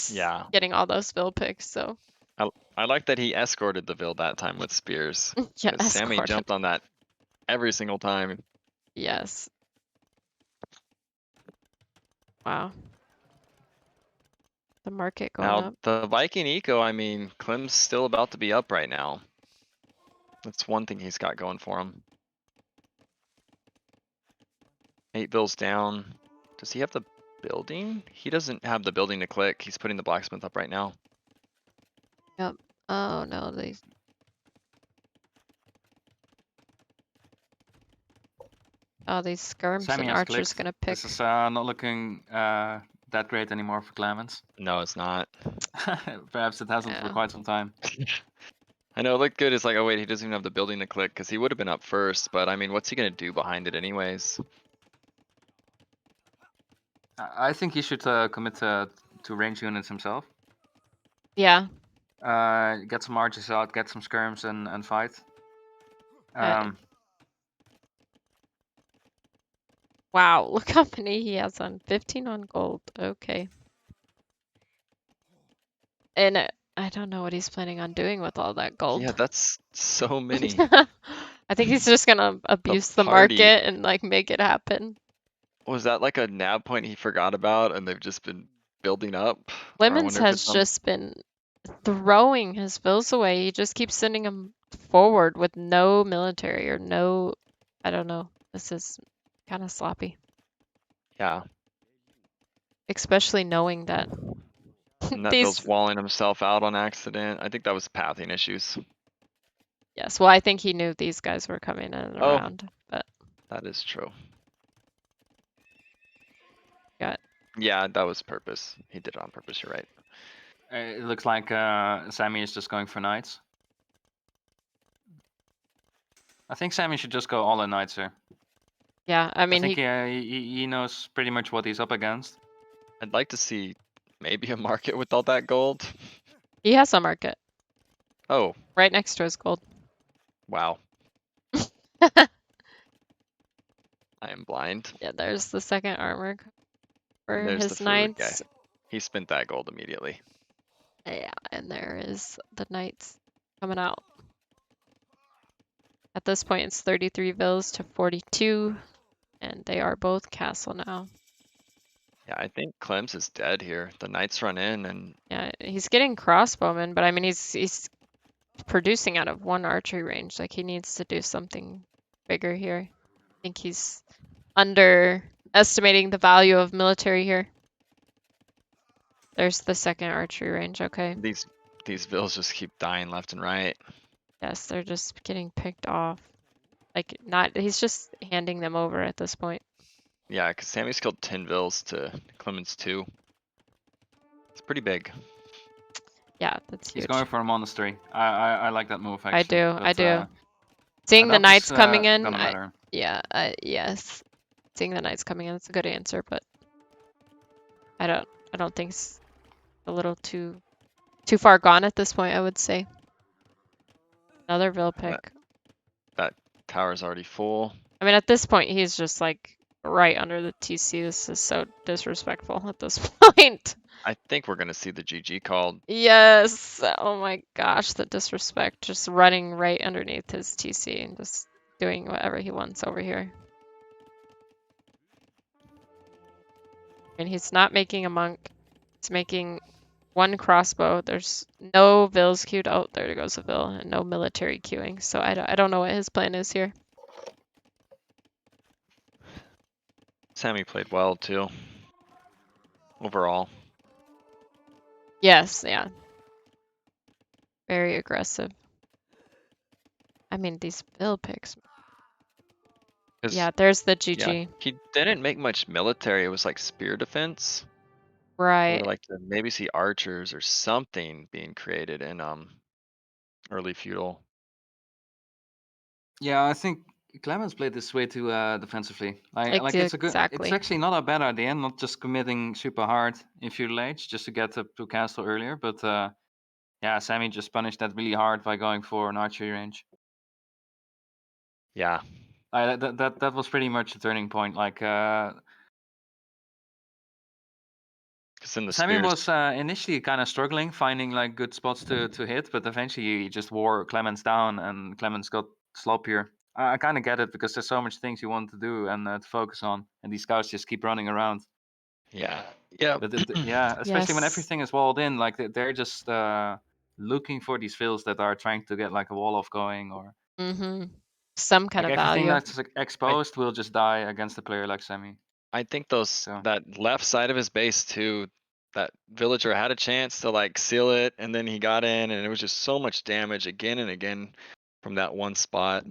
Yeah. Getting all those bill picks, so. I like that he escorted the Vil that time with spears. Yeah, 'Cause Sammy escorted. jumped on that every single time. Yes. Wow. The market going Now, up. the Viking Eco, I mean, Clem's still about to be up right now. That's one thing he's got going for him. 8 bills down. Does he have the building? He doesn't have the building to click. He's putting the blacksmith up right now. Oh no, they. Oh, these skirms Sammy and has archers clicked. gonna pick. This is not looking that great anymore for Klemens. No, it's not. Perhaps it hasn't for Yeah. quite some time. I know it looked good. It's like, oh wait, he doesn't even have the building to click because he would have been up first. But I mean, what's he gonna do behind it anyways? I think he should commit to range units himself. Yeah. Get some archers out, get some skirms and fight. Wow, look how many he has on. 15 on gold. Okay. And I don't know what he's planning on doing with all that gold. Yeah, that's so many. I think he's just gonna abuse the party- market and like make it happen. Was that like a nav point he forgot about and they've just been building up? Or I Clemens wonder if has it's some- just been throwing his bills away. He just keeps sending them forward with no military or no, I don't know. This is kind of sloppy, Yeah, especially knowing that and that these. Bill's walling himself out on accident. I think that was pathing issues. Yes, well, I think he knew these guys were coming in and Oh. around, but That is true. Got- Yeah, that was purpose. He did it on purpose, you're right. It looks like Sammy is just going for knights. I think Sammy should just go all in knights here. yeah, I mean, I think he knows pretty much what he's up against. I'd like to see maybe a market with all that gold. he has a market Oh, right next to his gold. wow. I am blind. Yeah, there's the second armor for And there's the his food. knights. Yeah, he spent that gold immediately. Yeah, and there is the knights coming out. At this point, it's 33 vills to 42, and they are both castle now. Yeah, I think Klemens is dead here. The knights run in and Yeah, he's getting crossbowmen, but I mean, he's producing out of 1 archery range. Like, he needs to do something bigger here. I think he's underestimating the value of military here. There's the 2nd archery range, okay. these vills just keep dying left and right. Yes, they're just getting picked off. Like, he's just handing them over at this point. Yeah, because Sammy's killed 10 vills to Klemens 2. It's pretty big. Yeah, that's huge. He's going for a monastery. I like that move actually. I do, but, I do. Seeing the that was, knights coming in, gonna matter. yes. Seeing the knights coming in, it's a good answer, but I don't think it's a little too far gone at this point, I would say. Another Vil pick. That tower's already full. I mean, at this point, he's just like right under the TC. This is so disrespectful at this point. I think we're gonna see the GG called. Yes. Oh my gosh, the disrespect. Just running right underneath his TC and just doing whatever he wants over here. And he's not making a monk. He's making 1 crossbow. There's no vills queued. Oh, there goes a vill. And no military queuing. So I don't know what his plan is here. Sammy played well too. Overall. Yes, yeah. Very aggressive. I mean, these vill picks. 'Cause, Yeah, there's the yeah, GG. he didn't make much military. It was like spear defense. I Right. would like to maybe see archers or something being created in early feudal. Yeah, I think Klemens played this way too defensively. Like it's exactly. actually not a bad idea, not just committing super hard in feudal age just to get up to castle earlier, but yeah, Sammy just punished that really hard by going for an archery range. Yeah. That was pretty much the turning point. Like Because in the Sammy spears, was initially kind of struggling finding like good spots to hit, but eventually he just wore Klemens down, and Klemens got sloppier. I kind of get it because there's so much things you want to do and to focus on, and these scouts just keep running around. yeah, yeah, But yeah, especially when Yes. everything is walled in, like they're just looking for these fills that are trying to get like a wall off going, or Some kind like of everything value. that's exposed will just die against a player like Sammy. I think So that left side of his base too, that villager had a chance to like seal it, and then he got in, and it was just so much damage again and again from that one spot.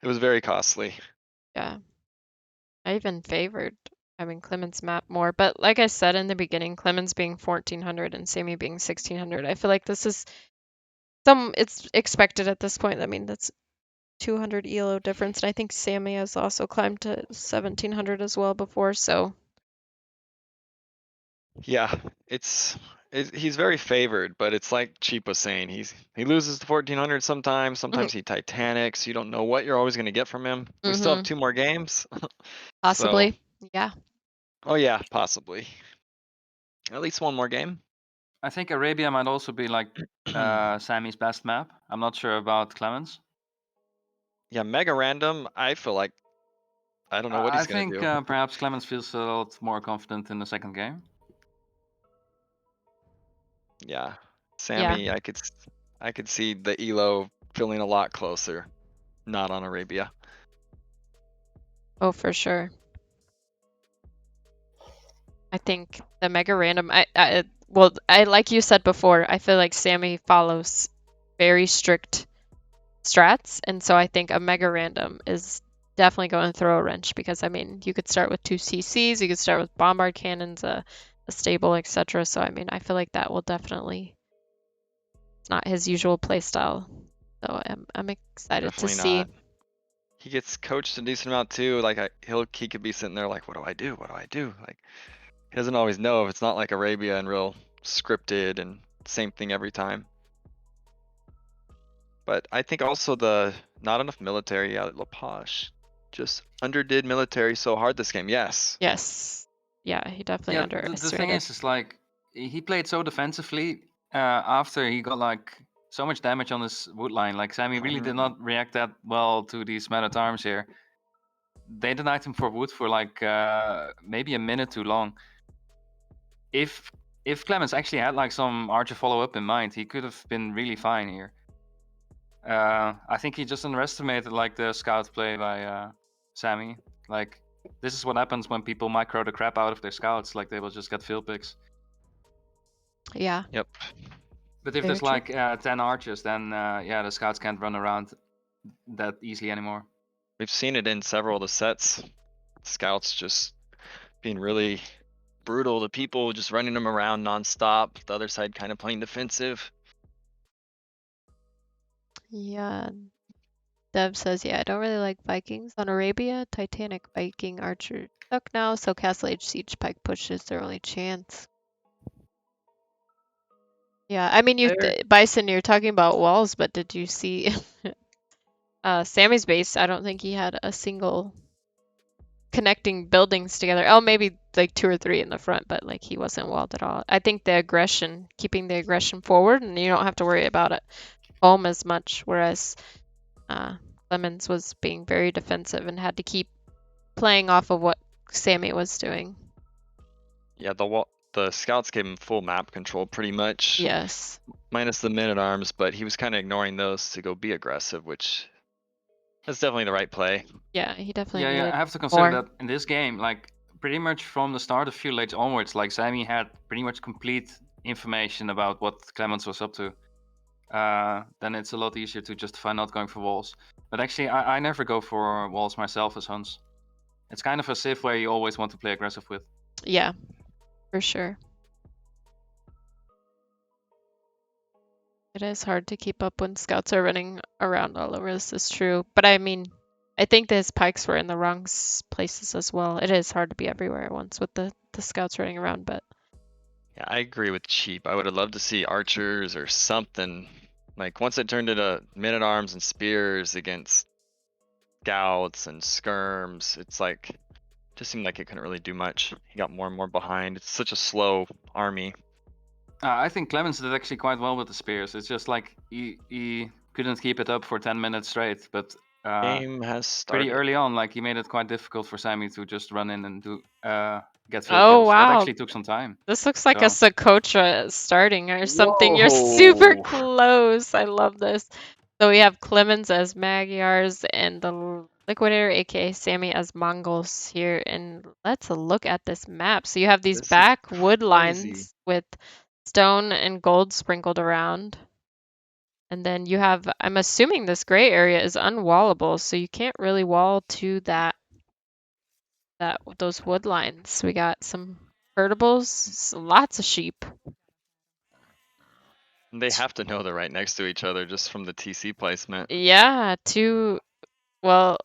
It was very costly. Yeah. I even favored having Klemens map more, but like I said in the beginning, Klemens being 1400 and Sammy being 1600, I feel like this is it's expected at this point. I mean, that's 200 elo difference, and I think Sammy has also climbed to 1700 as well before, so Yeah, he's very favored, but it's like Cheap was saying, he loses to 1400 sometimes. Sometimes he Titanics. You don't know what you're always gonna get from him. We still have 2 more games. possibly. Yeah. Oh yeah, possibly. At least 1 more game. I think Arabia might also be like Sammy's best map. I'm not sure about Klemens. Yeah, mega random. I feel like I don't know what I he's gonna think do. perhaps Klemens feels a lot more confident in the second game. Yeah, Sammy, I could see the elo feeling a lot closer. Not on Arabia. Oh, for sure. I think the mega random, well, like you said before, I feel like Sammy follows very strict strats, and so I think a mega random is definitely going to throw a wrench, because I mean, you could start with 2 CCs, you could start with bombard cannons, a stable, etc. So I mean, I feel like that will definitely, it's not his usual playstyle. So I'm excited Definitely to see. not. He gets coached a decent amount too. Like he could be sitting there like, what do I do? What do I do? Like he doesn't always know. It's not like Arabia and real scripted and same thing every time. But I think also the not enough military out at La Poche just underdid military so hard this game. Yes. Yes. Yeah, he definitely Yeah, the thing underestimated. is like he played so defensively after he got like so much damage on this wood line. Like Sammy really did not react that well to these men at arms here. They denied him for wood for like maybe a minute too long. If Klemens actually had like some archer follow up in mind, he could have been really fine here. I think he just underestimated like the scout play by Sammy. Like this is what happens when people micro the crap out of their scouts. Like they will just get field picks. Yeah. Yep. But if Very there's true. like 10 archers, then yeah, the scouts can't run around that easily anymore. We've seen it in several of the sets. Scouts just being really brutal to people, just running them around nonstop. The other side kind of playing defensive. Yeah. Dev says, yeah, I don't really like Vikings. On Arabia, Titanic Viking archer stuck now, so Castle Age Siege Pike Push is their only chance. Yeah, I mean, Bison, you're talking about walls, but did you see Sammy's base? I don't think he had a single connecting buildings together. Oh, maybe like 2 or 3 in the front, but like he wasn't walled at all. I think the aggression, keeping the aggression forward, and you don't have to worry about it home as much, whereas Klemens was being very defensive and had to keep playing off of what Sammy was doing. Yeah, the scouts gave him full map control pretty much. Yes. Minus the men-at-arms, but he was kind of ignoring those to go be aggressive, which is definitely the right play. Yeah, he definitely Yeah, needed I have to consider more. that in this game, like pretty much from the start of Feudal Age onwards, like Sammy had pretty much complete information about what Klemens was up to. Then it's a lot easier to justify not going for walls. But actually, I never go for walls myself as Huns. It's kind of a civ where you always want to play aggressive with. Yeah, for sure. It is hard to keep up when scouts are running around all over. This is true. But I mean, I think that his pikes were in the wrong places as well. It is hard to be everywhere at once with the scouts running around, but Yeah, I agree with Cheap. I would have loved to see archers or something. Like once it turned into men-at-arms and spears against scouts and skirms, it's like just seemed like it couldn't really do much. He got more and more behind. It's such a slow army. I think Klemens did actually quite well with the spears. It's just like he couldn't keep it up for 10 minutes straight. But Game has started. pretty early on, like he made it quite difficult for Sammy to just run in and do get field oh kills. That wow, actually took some time. this looks like a So- Socotra starting or something. You're super Whoa. close. I love this. So we have Klemens as Magyars and the Liquidator, aka Sammy, as Mongols here. And let's look at this map. So you have these This is backwood crazy. lines with stone and gold sprinkled around. And then you have, I'm assuming this gray area is unwallable, so you can't really wall to those wood lines. We got some herdables, lots of sheep. They have to know they're right next to each other just from the TC placement. Yeah, well,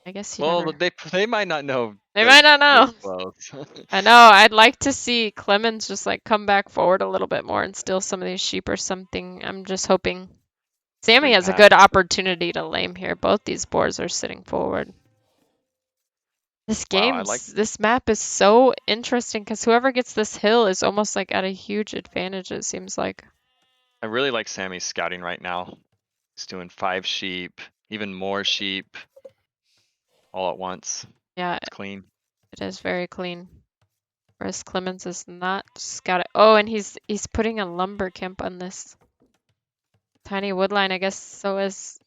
I guess you Well, never. they might not know. They they're might not know. this close. I know. I'd like to see Klemens just like come back forward a little bit more and steal some of these sheep or something. I'm just hoping Sammy Free has a good pass. opportunity to lame here. Both these boars are sitting forward. This Wow, game, this map is so interesting because whoever gets this hill is almost like at a huge advantage, it seems like. I really like Sammy's scouting right now. He's doing 5 sheep, even more sheep, all at once. Yeah, It's clean. it is very clean. Whereas Klemens is not scouting. Oh, and he's putting a lumber camp on this tiny wood line. I guess so is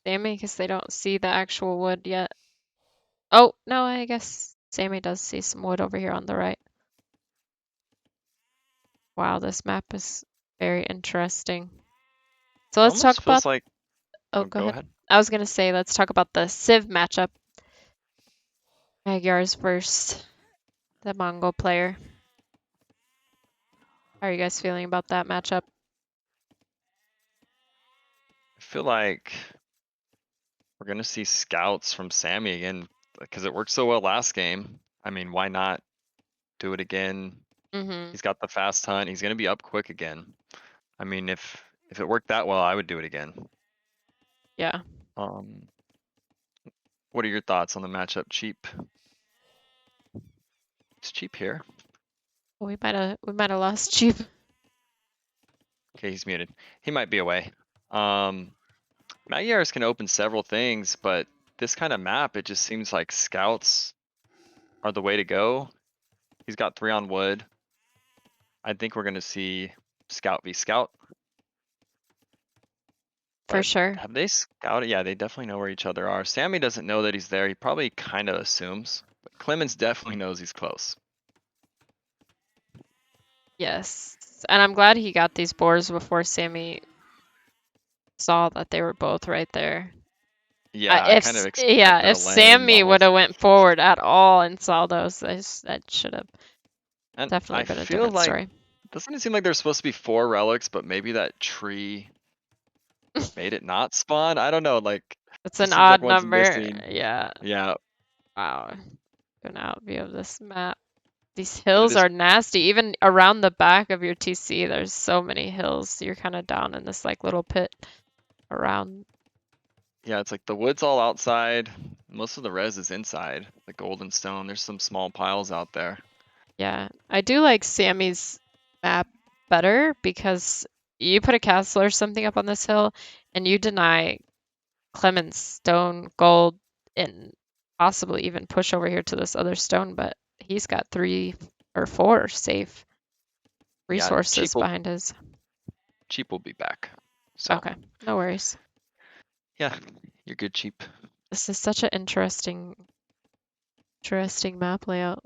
Sammy because they don't see the actual wood yet. Oh, no, I guess Sammy does see some wood over here on the right. Wow, this map is very interesting. So let's talk Almost feels about. like. Oh, go ahead. I was gonna say let's talk about the Civ matchup. Magyars versus the Mongol player. How are you guys feeling about that matchup? I feel like we're gonna see scouts from Sammy again because it worked so well last game. I mean, why not do it again? Mm-hmm. He's got the fast hunt. He's gonna be up quick again. I mean, if it worked that well, I would do it again. Yeah. What are your thoughts on the matchup? Cheap. It's cheap here. Well, we might have lost Cheap. Okay, he's muted. He might be away. Magyar's can open several things, but this kind of map, it just seems like scouts are the way to go. He's got 3 on wood. I think we're gonna see scout v scout. For But sure. have they scouted? Yeah, they definitely know where each other are. Sammy doesn't know that he's there. He probably kind of assumes. But Klemens definitely knows he's close. Yes. And I'm glad he got these boars before Sammy saw that they were both right there. Yeah, I kind of expected if a lane Sammy would almost. have went forward at all and saw those, that should have And definitely I been a feel different like, story. doesn't it seem like there's supposed to be 4 relics, but maybe that tree made it not spawn? I don't know, like, It's just an seems like odd one's number. missing. Yeah. Yeah, Wow. An out view of this map. These but it hills is, are nasty. Even around the back of your TC, there's so many hills. You're kind of down in this like little pit around. yeah, it's like the wood's all outside. Most of the res is inside, the golden stone. There's some small piles out there. Yeah, I do like Sammy's map better because you put a castle or something up on this hill and you deny Klemens stone, gold, and possibly even push over here to this other stone, but he's got 3 or 4 safe Yeah, resources behind his. Cheap will be back. So, Okay, no worries. yeah, you're good, Cheap. This is such an interesting map layout.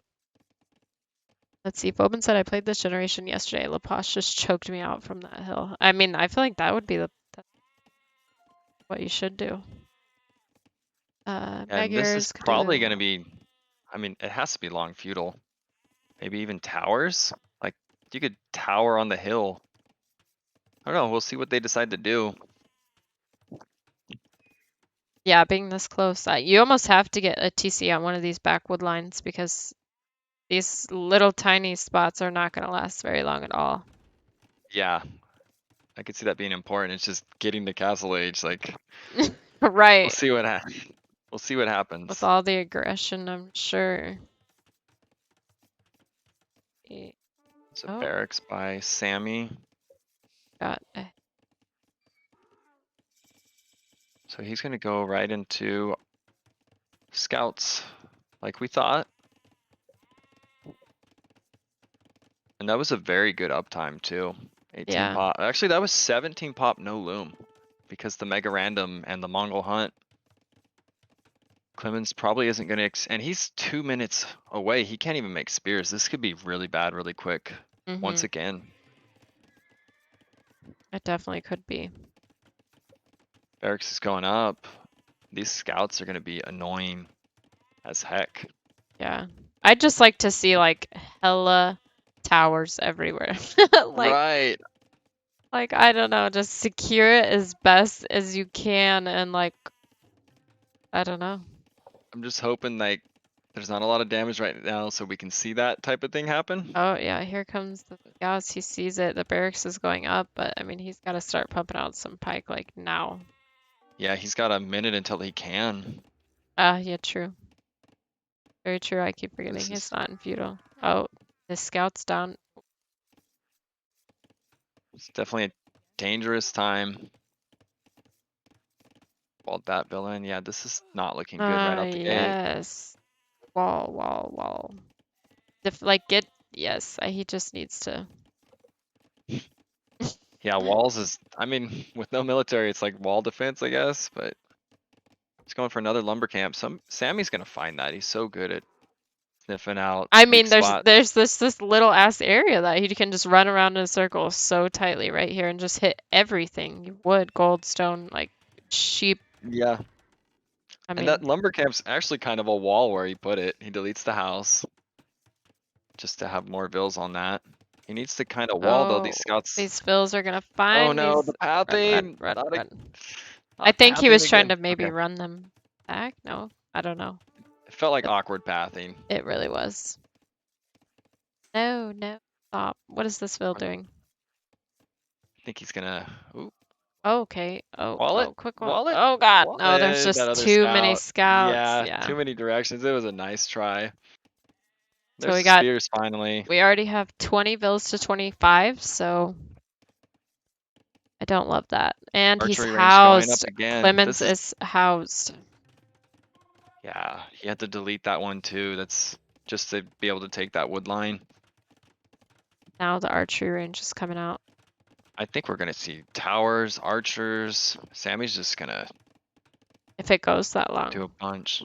Let's see. Fobin said I played this generation yesterday. Lapoche just choked me out from that hill. I mean, I feel like that would be what you should do. And this is Magyar's could probably do. gonna be, I mean, it has to be long feudal. Maybe even towers? Like, you could tower on the hill. I don't know, we'll see what they decide to do. Yeah, being this close, you almost have to get a TC on one of these backwood lines because these little tiny spots are not going to last very long at all. Yeah, I could see that being important. It's just getting to castle age, like, we'll Right. see what we'll see what happens. With all the aggression, I'm sure. It's a Oh, barracks by Sammy. got So he's gonna go right into scouts, like we thought. And that was a very good uptime too. 18 Yeah. pop. Actually, that was 17 pop no loom. Because the mega random and the Mongol hunt. Klemens probably isn't gonna and he's 2 minutes away. He can't even make spears. This could be really bad really quick. Once again. It definitely could be. Barracks is going up. These scouts are gonna be annoying as heck. Yeah. I'd just like to see like hella towers everywhere. Right. Like I don't know, just secure it as best as you can and like I don't know. I'm just hoping like there's not a lot of damage right now so we can see that type of thing happen. Oh yeah, here comes the scouts. He sees it. The barracks is going up, but I mean he's got to start pumping out some pike like now. Yeah, he's got a minute until he can. Yeah, true. Very true. I keep forgetting This he's is- not in feudal. Oh, the scout's down. It's definitely a dangerous time. Walled that villain. Yeah, this is not looking good right out the gate. Yes. Wall. Yes, he just needs to. Yeah, walls is, I mean, with no military, it's like wall defense, I guess, but he's going for another lumber camp. Sammy's gonna find that. He's so good at sniffing out I weak mean, spots. there's this little ass area that he can just run around in a circle so tightly right here and just hit everything. Wood, gold, stone, like sheep. Yeah, I and mean, that lumber camp's actually kind of a wall where he put it. He deletes the house just to have more vills on that. He needs to kind of wall though. These scouts. these fills are gonna find Oh no, these. the pathing. Run. Not I think he was pathing trying again. to maybe Okay. run them back. No, I don't know. It felt like awkward pathing. It really was. No, stop. What is this fill doing? I think he's gonna. Ooh, Okay. wall it. Quick one. Wall it. Oh God, Wall no, there's it. just That other too many scout. scouts. Yeah, too many directions. It was a nice try. So There's we got. spears finally. We already have 20 vills to 25, so I don't love that. And he's Archery range going up housed. again. Klemens is housed. Yeah, he had to delete that one too. That's just to be able to take that wood line. Now the archery range is coming out. I think we're gonna see towers, archers. Sammy's just gonna If it goes that do a long. bunch.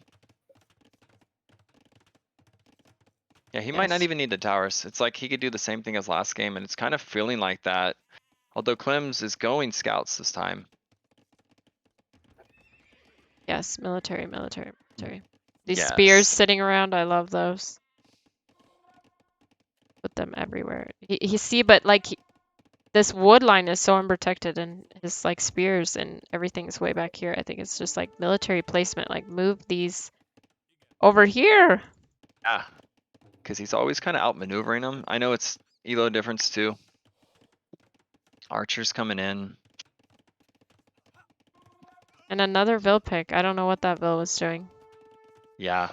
Yeah, he might not Yes. even need the towers. It's like he could do the same thing as last game, and it's kind of feeling like that. Although Clems is going scouts this time. Yes, military. These spears Yes. sitting around, I love those. Put them everywhere. He see, but like this wood line is so unprotected, and his like spears and everything's way back here. I think it's just like military placement. Like move these over here. Yeah. Because he's always kind of outmaneuvering them. I know it's elo difference too. Archer's coming in. And another Vil pick. I don't know what that Vil was doing. Yeah.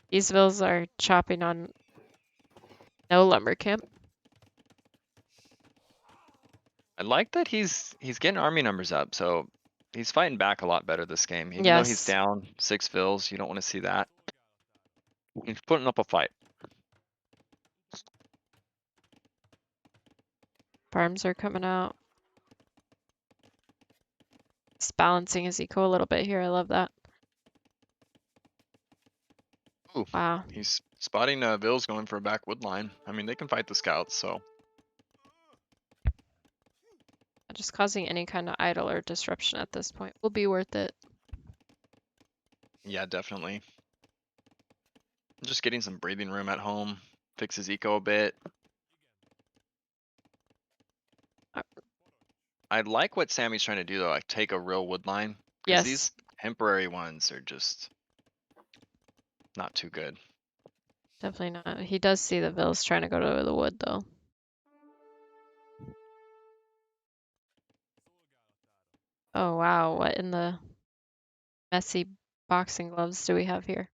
These Vils are chopping on no lumber camp. I like that he's getting army numbers up, so he's fighting back a lot better this game. Even though he's Yes. down 6 fills, you don't want to see that. He's putting up a fight. Farms are coming out. He's balancing his eco a little bit here. I love that. Ooh, Wow. he's spotting Vills going for a backwood line. I mean, they can fight the scouts, so. Just causing any kind of idle or disruption at this point will be worth it. Yeah, definitely. Just getting some breathing room at home. Fix his eco a bit. I like what Sammy's trying to do though, like take a real wood line. Because Yes. these temporary ones are just not too good. Definitely not. He does see the Vils trying to go to the wood though. Oh wow, what in the messy boxing gloves do we have here?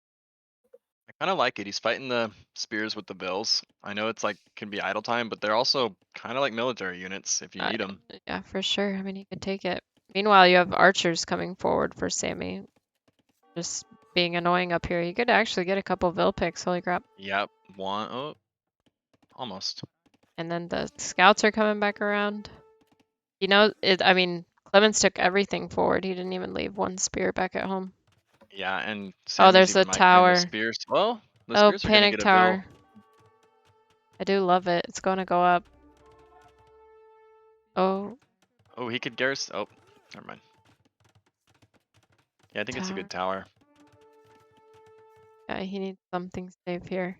I kind of like it. He's fighting the spears with the bills. I know it's like can be idle time, but they're also kind of like military units if you need them. Yeah, for sure. I mean, he could take it. Meanwhile, you have archers coming forward for Sammy. Just being annoying up here. He could actually get a couple Vil picks. Holy crap. Yep, one, oh, almost. And then the scouts are coming back around. You know, I mean, Klemens took everything forward. He didn't even leave one spear back at home. Yeah, and Oh, Sammy's there's even a migrating tower. the spears. Well, the Oh, spears are gonna panic get a tower. bill. I do love it. It's going to go up. Oh, Oh, he could garrison. Oh, never mind. Yeah, I think it's a good tower. yeah, he needs something safe here.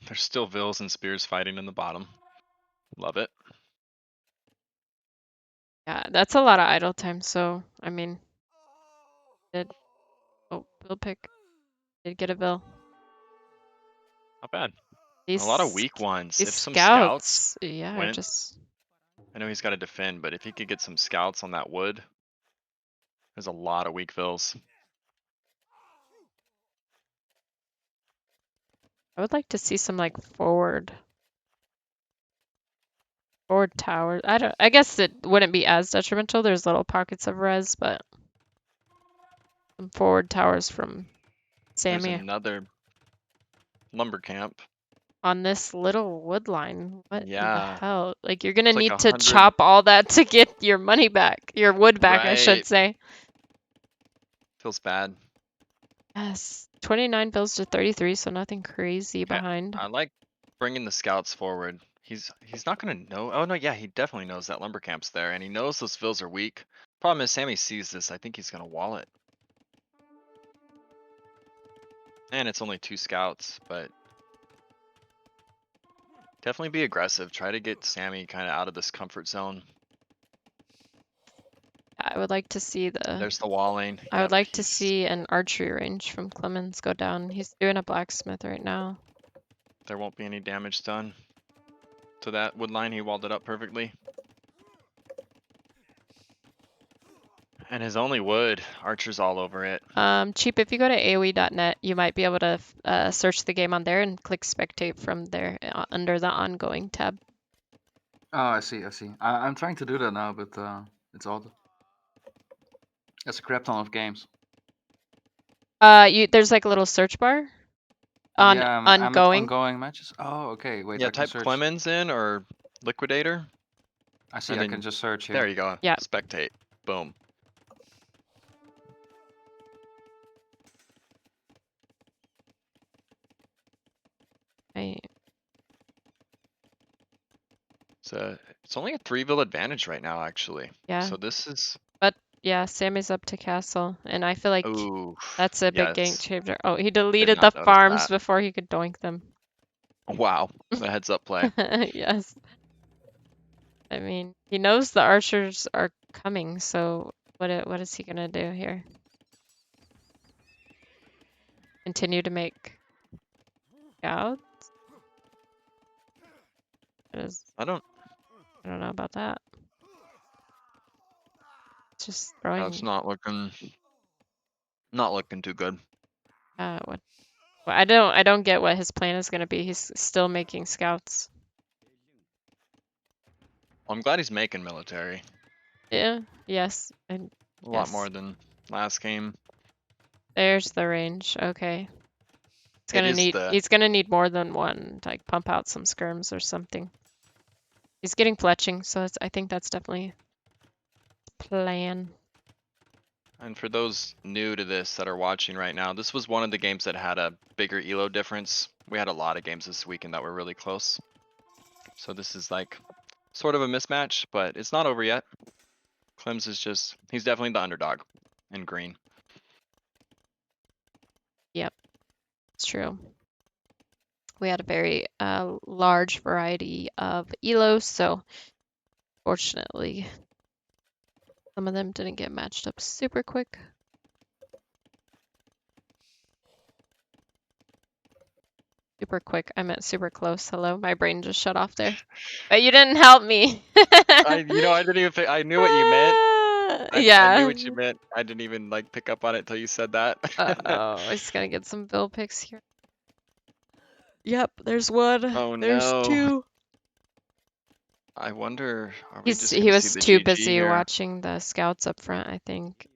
There's still Vils and spears fighting in the bottom. Love it. Yeah, that's a lot of idle time. So, I mean, oh, Vil pick. Did get a Vil. Not bad. These, A lot of weak ones. these If some scouts yeah, went, just I know he's got to defend, but if he could get some scouts on that wood, there's a lot of weak Vils. I would like to see some like forward towers. I guess it wouldn't be as detrimental. There's little pockets of res, but some forward towers from There's Sammy another lumber camp. on this little wood line. What in the Yeah. hell? Like you're gonna It's like need to 100 chop all that to get your money back. Your wood back, I should Right. say. Feels bad. Yes. 29 bills to 33, so nothing crazy behind. I like bringing the scouts forward. He's not gonna know. Oh no, yeah, he definitely knows that lumber camp's there, and he knows those Vils are weak. Problem is, Sammy sees this. I think he's gonna wall it. And it's only 2 scouts, but definitely be aggressive. Try to get Sammy kind of out of this comfort zone. I would like to see There's the walling. I would Yep, like to he's- see an archery range from Klemens go down. He's doing a blacksmith right now. There won't be any damage done to that wood line. He walled it up perfectly. And his only wood, Archer's all over it. Cheap, if you go to AOE.net, you might be able to search the game on there and click spectate from there under the ongoing tab. Oh, I see. I'm trying to do that now, but it's odd. That's a crap ton of games. There's like a little search bar on yeah, I'm at ongoing. ongoing matches. Oh, okay. Wait, Yeah, I can type search. Klemens in or Liquidator. I see. and I then can just search here. There you go. Yeah. Spectate. Boom. It's only a 3-ville advantage right now, actually. Yeah. So this is. But yeah, Sammy's up to castle, and I feel like Ooh. that's a big game Yes. changer. Oh, he deleted the not notice farms that. before he could doink them. Wow. The heads up play. Yes. I mean, he knows the archers are coming, so what is he gonna do here? Continue to make scouts? I don't. I don't know about that. It's just throwing. That's not looking too good. What? Well, I don't get what his plan is gonna be. He's still making scouts. I'm glad he's making military. Yeah. Yes. And A lot more than last game. there's the range. Okay. It is He's gonna need more than one, like pump out some skirms or something. He's getting fletching, so I think that's definitely plan. And for those new to this that are watching right now, this was one of the games that had a bigger elo difference. We had a lot of games this weekend that were really close. So this is like sort of a mismatch, but it's not over yet. Clems is he's definitely the underdog in green. Yep, it's true. We had a very large variety of elos, so fortunately some of them didn't get matched up super quick. Super quick, I meant super close. Hello, my brain just shut off there. But you didn't help me. I didn't even I knew what you meant. Yeah. I knew what you meant. I didn't even like pick up on it till you said that. Uh-oh, I just gotta get some bill picks here. Yep, there's one. Oh, there's no. two. I wonder, are we just He gonna was see the too GG busy here? watching the scouts up front, I think.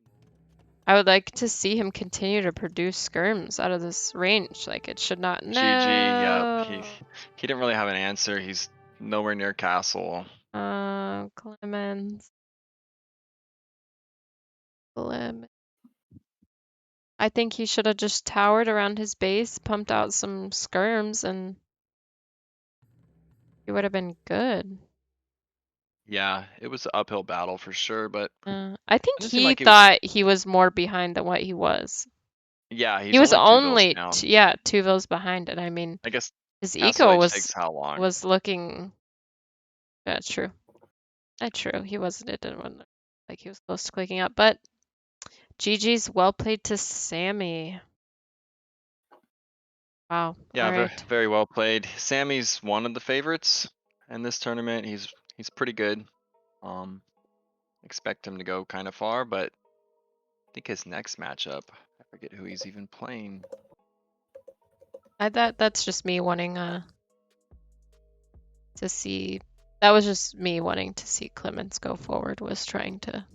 I would like to see him continue to produce skirms out of this range. Like, it should not. No. GG, yep. He didn't really have an answer. He's nowhere near castle. Klemens. I think he should have just towered around his base, pumped out some skirms, and he would have been good. Yeah, it was an uphill battle for sure, but I think didn't seem he like he was. thought he was more behind than what he was. Yeah, He was only 2 vills only down. 2 vills behind it. I mean, I guess his Castle eco Age takes how long? was looking. That's true. That's true. He wasn't. It didn't look like he was close to clicking up. But GG's well played to Sammy. Wow. Yeah, All very, right. very well played. Sammy's one of the favorites in this tournament. He's pretty good. Expect him to go kind of far, but I think his next matchup, I forget who he's even playing. That's just me wanting to see. That was just me wanting to see Klemens go forward. Was trying to.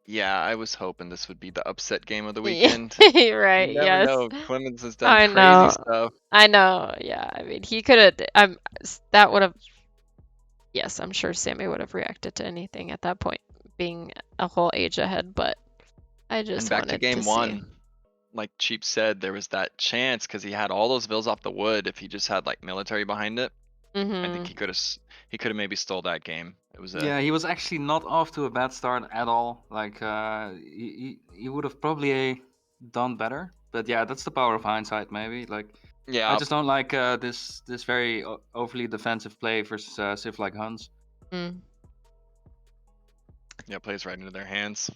Yeah, I was hoping this would be the upset game of the weekend. Right. You never Yes. know. Klemens has done I crazy know. stuff. I know. Yeah. I mean, he could have. That would have. Yes, I'm sure Sammy would have reacted to anything at that point, being a whole age ahead. But I just And back to wanted game to one, see. like Cheap said, there was that chance because he had all those vills off the wood. If he just had like military behind it, I think he could have maybe stole that game. It was Yeah, he was actually not off to a bad start at all. Like he would have probably done better. But yeah, that's the power of hindsight, maybe. Like yeah. I just don't like this very overly defensive play versus Civ like Huns. Yeah, plays right into their hands.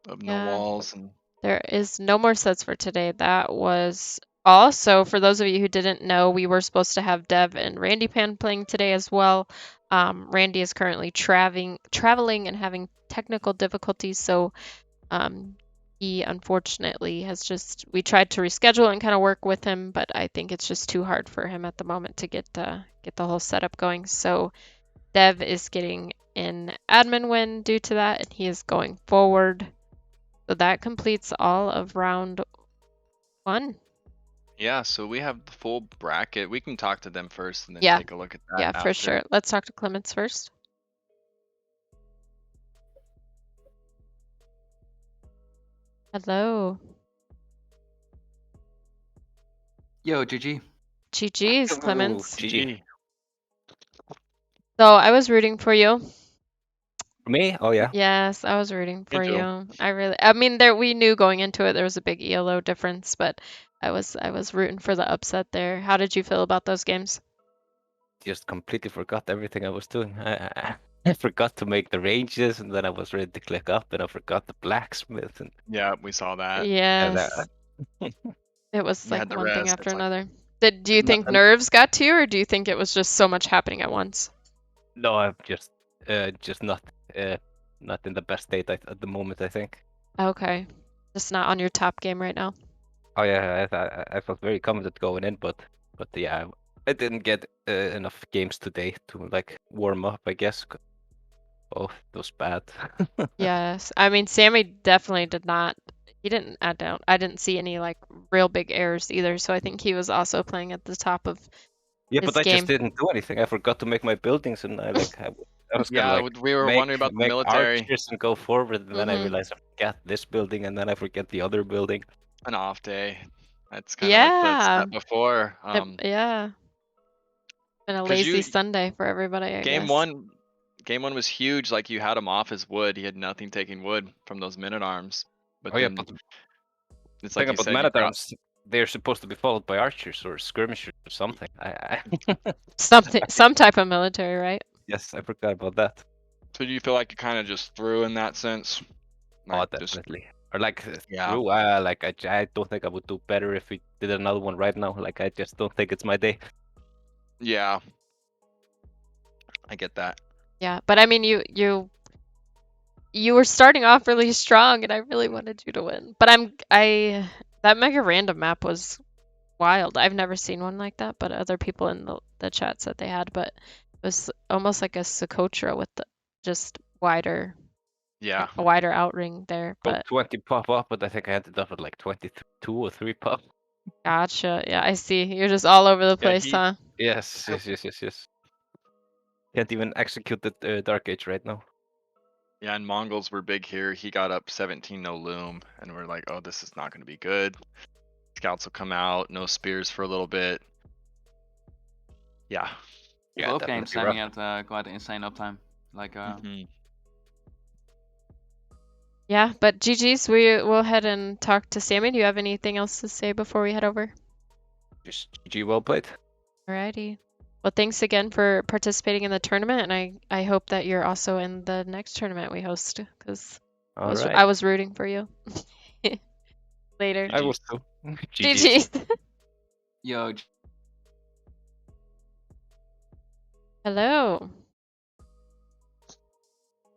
Of no Yeah. walls and. There is no more sets for today. That was also, for those of you who didn't know, we were supposed to have Dev and Randy Pan playing today as well. Randy is currently traveling and having technical difficulties, so He unfortunately has we tried to reschedule and kind of work with him, but I think it's just too hard for him at the moment to get the whole setup going. So Dev is getting an admin win due to that, and he is going forward. So that completes all of round 1. Yeah, so we have the full bracket. We can talk to them first and then Yeah. take a look at that Yeah, after. for sure. Let's talk to Klemens first. Hello. Yo, GG. GG's, Klemens. GG. So I was rooting for you. Me? Oh yeah. Yes, I was rooting for too. you. I mean, we knew going into it there was a big ELO difference, but I was rooting for the upset there. How did you feel about those games? Just completely forgot everything I was doing. I forgot to make the ranges, and then I was ready to click up, and I forgot the blacksmith, and Yeah, we saw that. Yes. that. It was We like had the one thing rest. after It's like, another. Do you think And nerves got to you, or do you think it was just so much happening at once? no, I'm just not in the best state at the moment, I think. Okay. Just not on your top game right now. Oh yeah, I felt very confident going in, but yeah, I didn't get enough games today to like warm up, I guess. Oh, it was bad. Yes. I mean, Sammy definitely did not. He didn't. I didn't see any like real big errors either. So I think he was also playing at the top of Yeah, his but I just game. didn't do anything. I forgot to make my buildings, and I was gonna yeah, like we were wondering about the make military. archers and go forward, and then I Mhm. realized I forgot this building, and then I forget the other building. An off day. That's kind of like the Yeah. step before. Yeah. Been a 'Cause lazy Sunday for everybody, I game guess. one was huge. Like you had him off his wood. He had nothing taking wood from those minute arms. But Oh yeah, then but it's thing like you about said, you mana brought arms, they're supposed to be followed by archers or skirmishers or something. Some type of military, right? Yes, I forgot about that. So do you feel like you kind of just threw in that sense? Oh, Like just definitely. Or like Yeah. through, like I don't think I would do better if we did another one right now. Like I just don't think it's my day. yeah. I get that. Yeah, but I mean, you were starting off really strong, and I really wanted you to win. But that mega random map was wild. I've never seen one like that, but other people in the chat said they had. But it was almost like a Socotra with just wider, Yeah. a wider outring there. Go But 20 pop up, but I think I ended up at like 22 or 3 pop. gotcha. Yeah, I see. You're just all over the place, huh? Yes. Can't even execute the Dark Age right now. Yeah, and Mongols were big here. He got up 17 no loom, and we're like, oh, this is not going to be good. Scouts will come out, no spears for a little bit. Yeah. Yeah, Both games, definitely Sammy had quite insane uptime. Like, Mhm. Yeah, but GG's. We'll head and talk to Sammy. Do you have anything else to say before we head over? Just GG, well played. Alrighty. Well, thanks again for participating in the tournament, and I hope that you're also in the next tournament we host, because All right. I was rooting for you. Later. I was too. GG's. GG's. yo, Hello.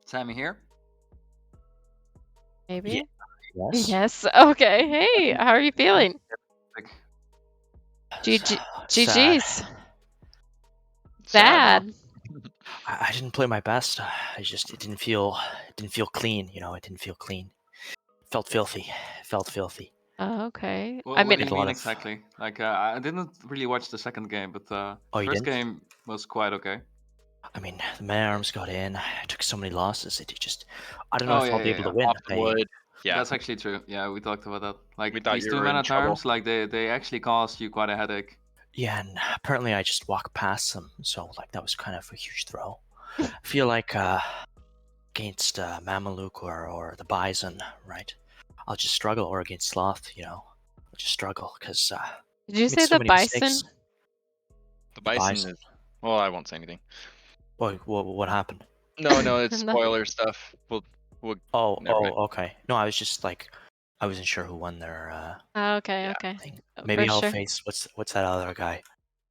Sammy here. Maybe? Yes. Yes. Okay. Hey, how are you feeling? Like, GG. Sad. GG's. Sad, huh? Sad. I didn't play my best. It didn't feel clean. You know, it didn't feel clean. Felt filthy. Felt filthy. Oh, okay. What, I what do mean, you a lot mean of- exactly? Like, I didn't really watch the second game, but Oh, you first didn't? game was quite okay. I mean, the man arms got in. I took so many losses. It just, I don't know Oh, if yeah, I'll be yeah, able yeah. to win. Off the wood. Yeah. That's actually true. Yeah, we talked about that. Like We thought these you two were in mana trouble. terms, like they actually caused you quite a headache. Yeah, and apparently I just walked past them, so like that was kind of a huge throw. I feel like against Mameluke or the Bison, right? I'll just struggle, or against Sloth, you know, I'll just struggle because did you made say so the many bison? mistakes. The bison Bison. is. Well, I won't say anything. What happened? No, it's Nothing. spoiler stuff. We'll. Oh, Never mind. okay. No, I was just like, I wasn't sure who won their Oh, okay, Yeah. okay. thing. Oh, Maybe for I'll sure. face what's that other guy?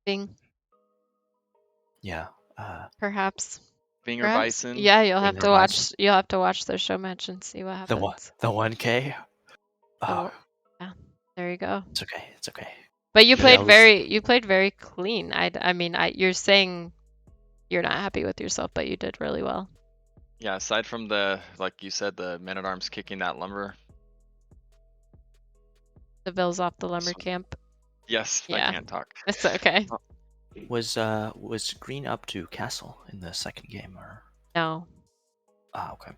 Bing, Yeah. perhaps. Finger Perhaps? Bison. Yeah, you'll have Finger to watch. Bison. You'll have to watch their show match and see what The one, happens. the 1K. The Oh, wo- yeah, there you go. it's okay. It's okay. But you Yeah, played at least- you played very clean. I mean, you're saying you're not happy with yourself, but you did really well. Yeah, aside from the, like you said, the men-at-arms kicking that lumber. The Vills off the lumber So- camp. Yes, I Yeah. can't talk. It's okay. Was Green up to Castle in the second game or? No, Ah, okay.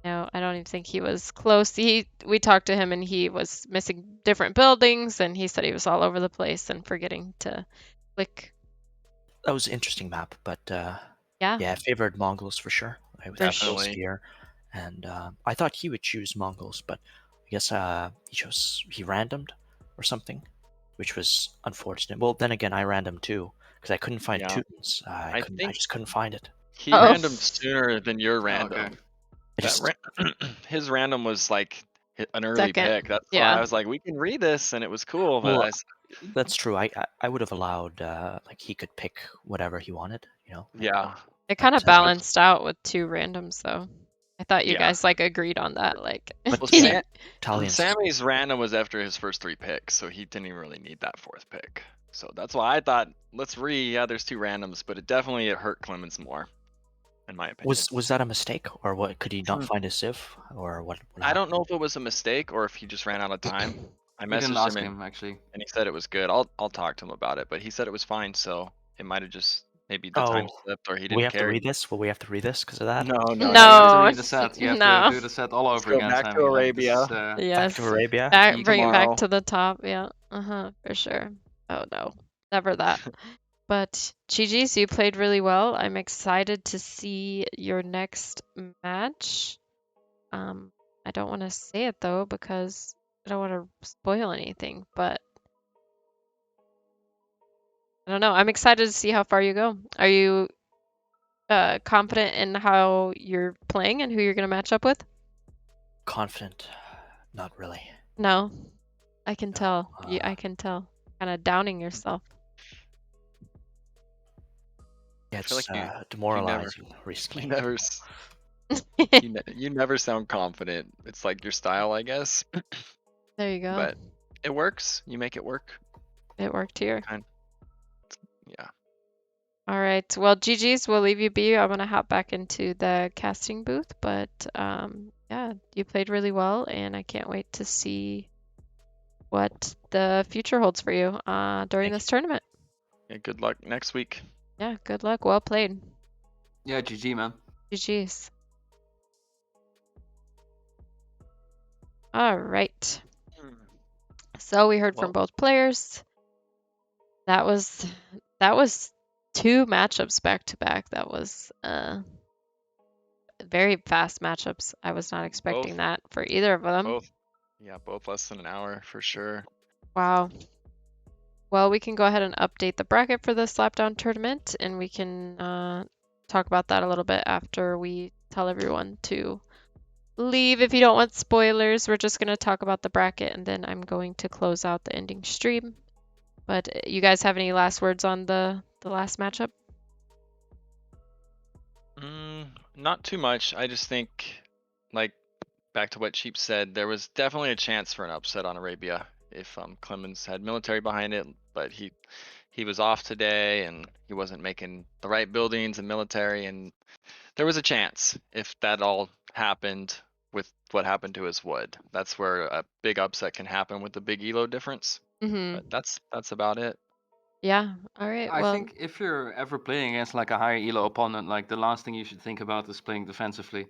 no, I don't even think he was close. We talked to him and he was missing different buildings and he said he was all over the place and forgetting to click. That was an interesting map, but Yeah. yeah, I favored Mongols for sure. I was Definitely. Spear, and I thought he would choose Mongols, but I guess he randomed or something, which was unfortunate. Well, then again, I randomed too because I couldn't find Yeah. Teutons. I think- just couldn't find it. He Oh. random sooner than your Oh, random. okay. I just, His random was like an early Second. pick. That's Yeah. why I was like, we can read this, and it was cool. But Well, that's true. I would have allowed like he could pick whatever he wanted, you know. yeah, It kind of But, balanced out with 2 randoms though. I thought you Yeah. guys like agreed on that. Like, But Well, yeah, Italians. Sammy's random was after his first 3 picks, so he didn't even really need that 4th pick. So that's why I thought, yeah, there's 2 randoms, but it hurt Klemens more, in my opinion. Was that a mistake, or what? Could he not find his civ, or what? I don't know if it was a mistake or if he just ran out of time. I We didn't messaged ask him him actually. and he said it was good. I'll talk to him about it, but he said it was fine, so it might have just maybe the time Oh, slipped or he we didn't have to care. read this. Will we have to read this because of that? No, no, You have No, to read the set. You have no. to do the set all Let's over go again. back to Sammy. Like, this Arabia. is, Back Yes. to Arabia. Bring it back tomorrow. to the top. Yeah. For sure. Oh no, never that. But GG's, you played really well. I'm excited to see your next match. I don't want to say it though because I don't want to spoil anything, but I don't know. I'm excited to see how far you go. Are you confident in how you're playing and who you're going to match up with? Confident, not really. No, I can No, tell. I can tell. Kind of downing yourself. Yeah, I feel it's like you demoralizing You recently. never, you never sound confident. It's like your style, I guess. There you go. But it works. You make it work. It worked here. Yeah. All right. Well, GG's, we'll leave you be. I'm going to hop back into the casting booth. But yeah, you played really well, and I can't wait to see what the future holds for you during this tournament. Yeah. Good luck next week. Yeah, good luck. Well played. Yeah, GG, man. GG's. All right. So we heard from both players. That was 2 matchups back to back. That was very fast matchups. I was not expecting that for either of them. Both less than an hour for sure. Wow. Well, we can go ahead and update the bracket for the Slapdown tournament, and we can talk about that a little bit after we tell everyone to leave. If you don't want spoilers, we're just going to talk about the bracket, and then I'm going to close out the ending stream. But you guys have any last words on the last matchup? Not too much. I just think, like, back to what Cheap said, there was definitely a chance for an upset on Arabia if Klemens had military behind it, but he was off today and he wasn't making the right buildings and military, and there was a chance if that all happened with what happened to his wood. That's where a big upset can happen with the big elo difference. Mm-hmm. But that's about it. Yeah. All right. I Well, think if you're ever playing against like a higher elo opponent, like the last thing you should think about is playing defensively.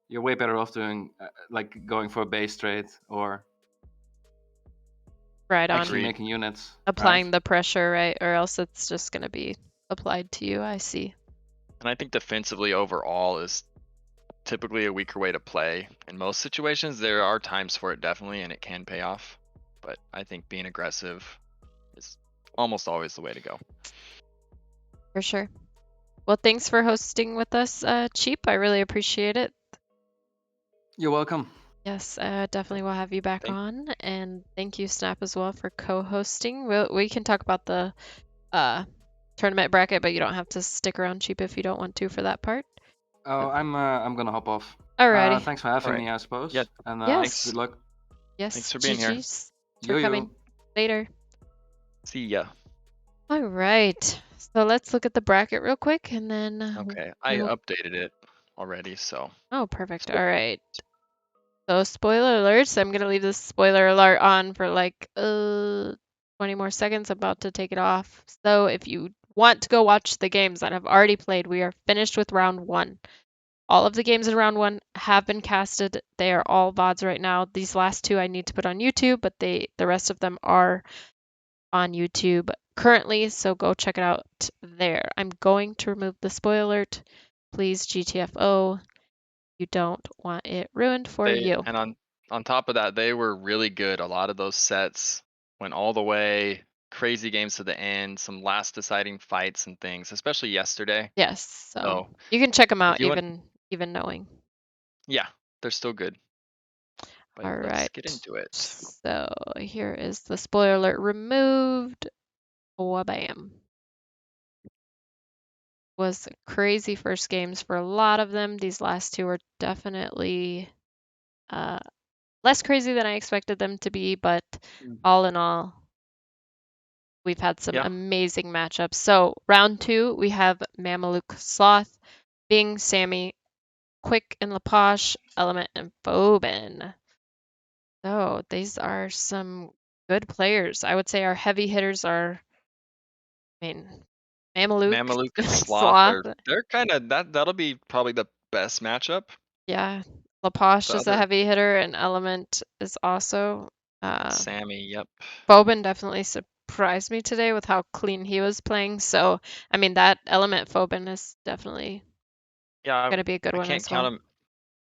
You're way better off doing like going for a base trade or right on. actually making units. Applying right? the pressure, right? Or else it's just going to be applied to you. I see. And I think defensively overall is typically a weaker way to play. In most situations, there are times for it definitely, and it can pay off. But I think being aggressive is almost always the way to go. For sure. Well, thanks for hosting with us, Cheap. I really appreciate it. You're welcome. Yes, definitely will have you back Thank- on. And thank you, Snap, as well, for co-hosting. We can talk about the tournament bracket, but you don't have to stick around cheap if you don't want to for that part. Oh, I'm gonna hop off. Alrighty. Thanks for having Alright. me, I suppose. Yeah, And Yes. good luck. Yes. Thanks for being here. GG's for Yo-yo. coming. Later. See ya. All right. So let's look at the bracket real quick and then Okay, I we'll- updated it already, so. Oh, perfect. Spo- All right. So spoiler alerts. I'm gonna leave this spoiler alert on for like 20 more seconds. I'm about to take it off. So if you want to go watch the games that have already played, we are finished with round 1. All of the games in round 1 have been casted. They are all VODs right now. These last 2 I need to put on YouTube, but the rest of them are on YouTube currently, so go check it out there. I'm going to remove the spoiler alert. Please, GTFO, you don't want it ruined for you. And on top of that, they were really good. A lot of those sets went all the way, crazy games to the end, some last deciding fights and things, especially yesterday. Yes, so So you can check them out if you want, even knowing. yeah, they're still good. But All let's right. get into it. So here is the spoiler alert removed. Wabam. Was crazy first games for a lot of them. These last 2 are definitely less crazy than I expected them to be, but all in all, we've had some Yeah. amazing matchups. So round 2, we have Mameluke Sloth, Bing, Sammy, Quick and Laposh, Element, and Fobin. So these are some good players. I would say our heavy hitters are, I mean, Mameluke, Mameluke and Sloth Sloth. they're kind of that'll be probably the best matchup. Yeah, Laposh The is a other heavy hitter, and Element is also. Sammy, yep. Fobin definitely surprised me today with how clean he was playing. So, I mean, that Element Fobin is definitely Yeah, going to be a good I one can't as count well. him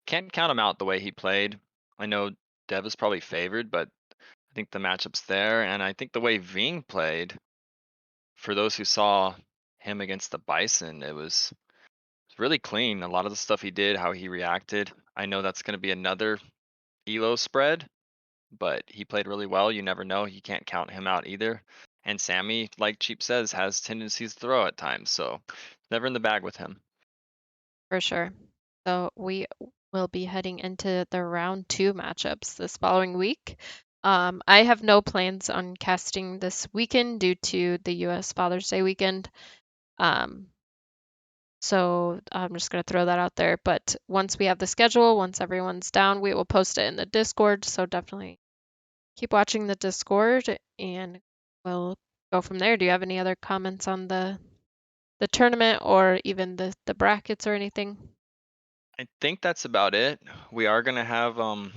can't count him out the way he played. I know Dev is probably favored, but I think the matchup's there, and I think the way Ving played, for those who saw him against the Bison, it was really clean. A lot of the stuff he did, how he reacted. I know that's going to be another elo spread, but he played really well. You never know. You can't count him out either. And Sammy, like Cheap says, has tendencies to throw at times, so never in the bag with him. For sure. So, we will be heading into the round 2 matchups this following week. I have no plans on casting this weekend due to the US Father's Day weekend. So I'm just going to throw that out there. But once we have the schedule, once everyone's down, we will post it in the Discord. So definitely keep watching the Discord and we'll go from there. Do you have any other comments on the tournament or even the brackets or anything? I think that's about it. We are gonna have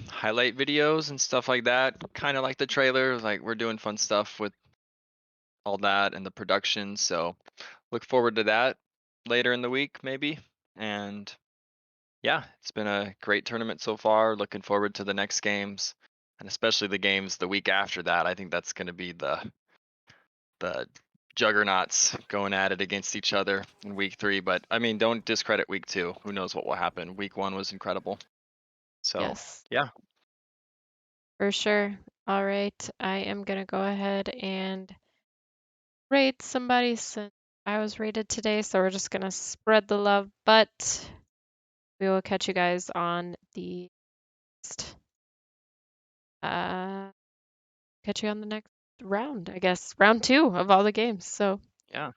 highlight videos and stuff like that, kind of like the trailer. Like we're doing fun stuff with all that and the production. So look forward to that later in the week, maybe. And yeah, it's been a great tournament so far. Looking forward to the next games, and especially the games the week after that. I think that's gonna be the juggernauts going at it against each other in week 3. But I mean, don't discredit week 2. Who knows what will happen? Week 1 was incredible. So Yes, yeah. for sure. All right. I am going to go ahead and rate somebody since I was rated today. So we're just going to spread the love. But we will catch you guys on the next. Catch you on the next round, I guess. Round 2 of all the games. So Yeah.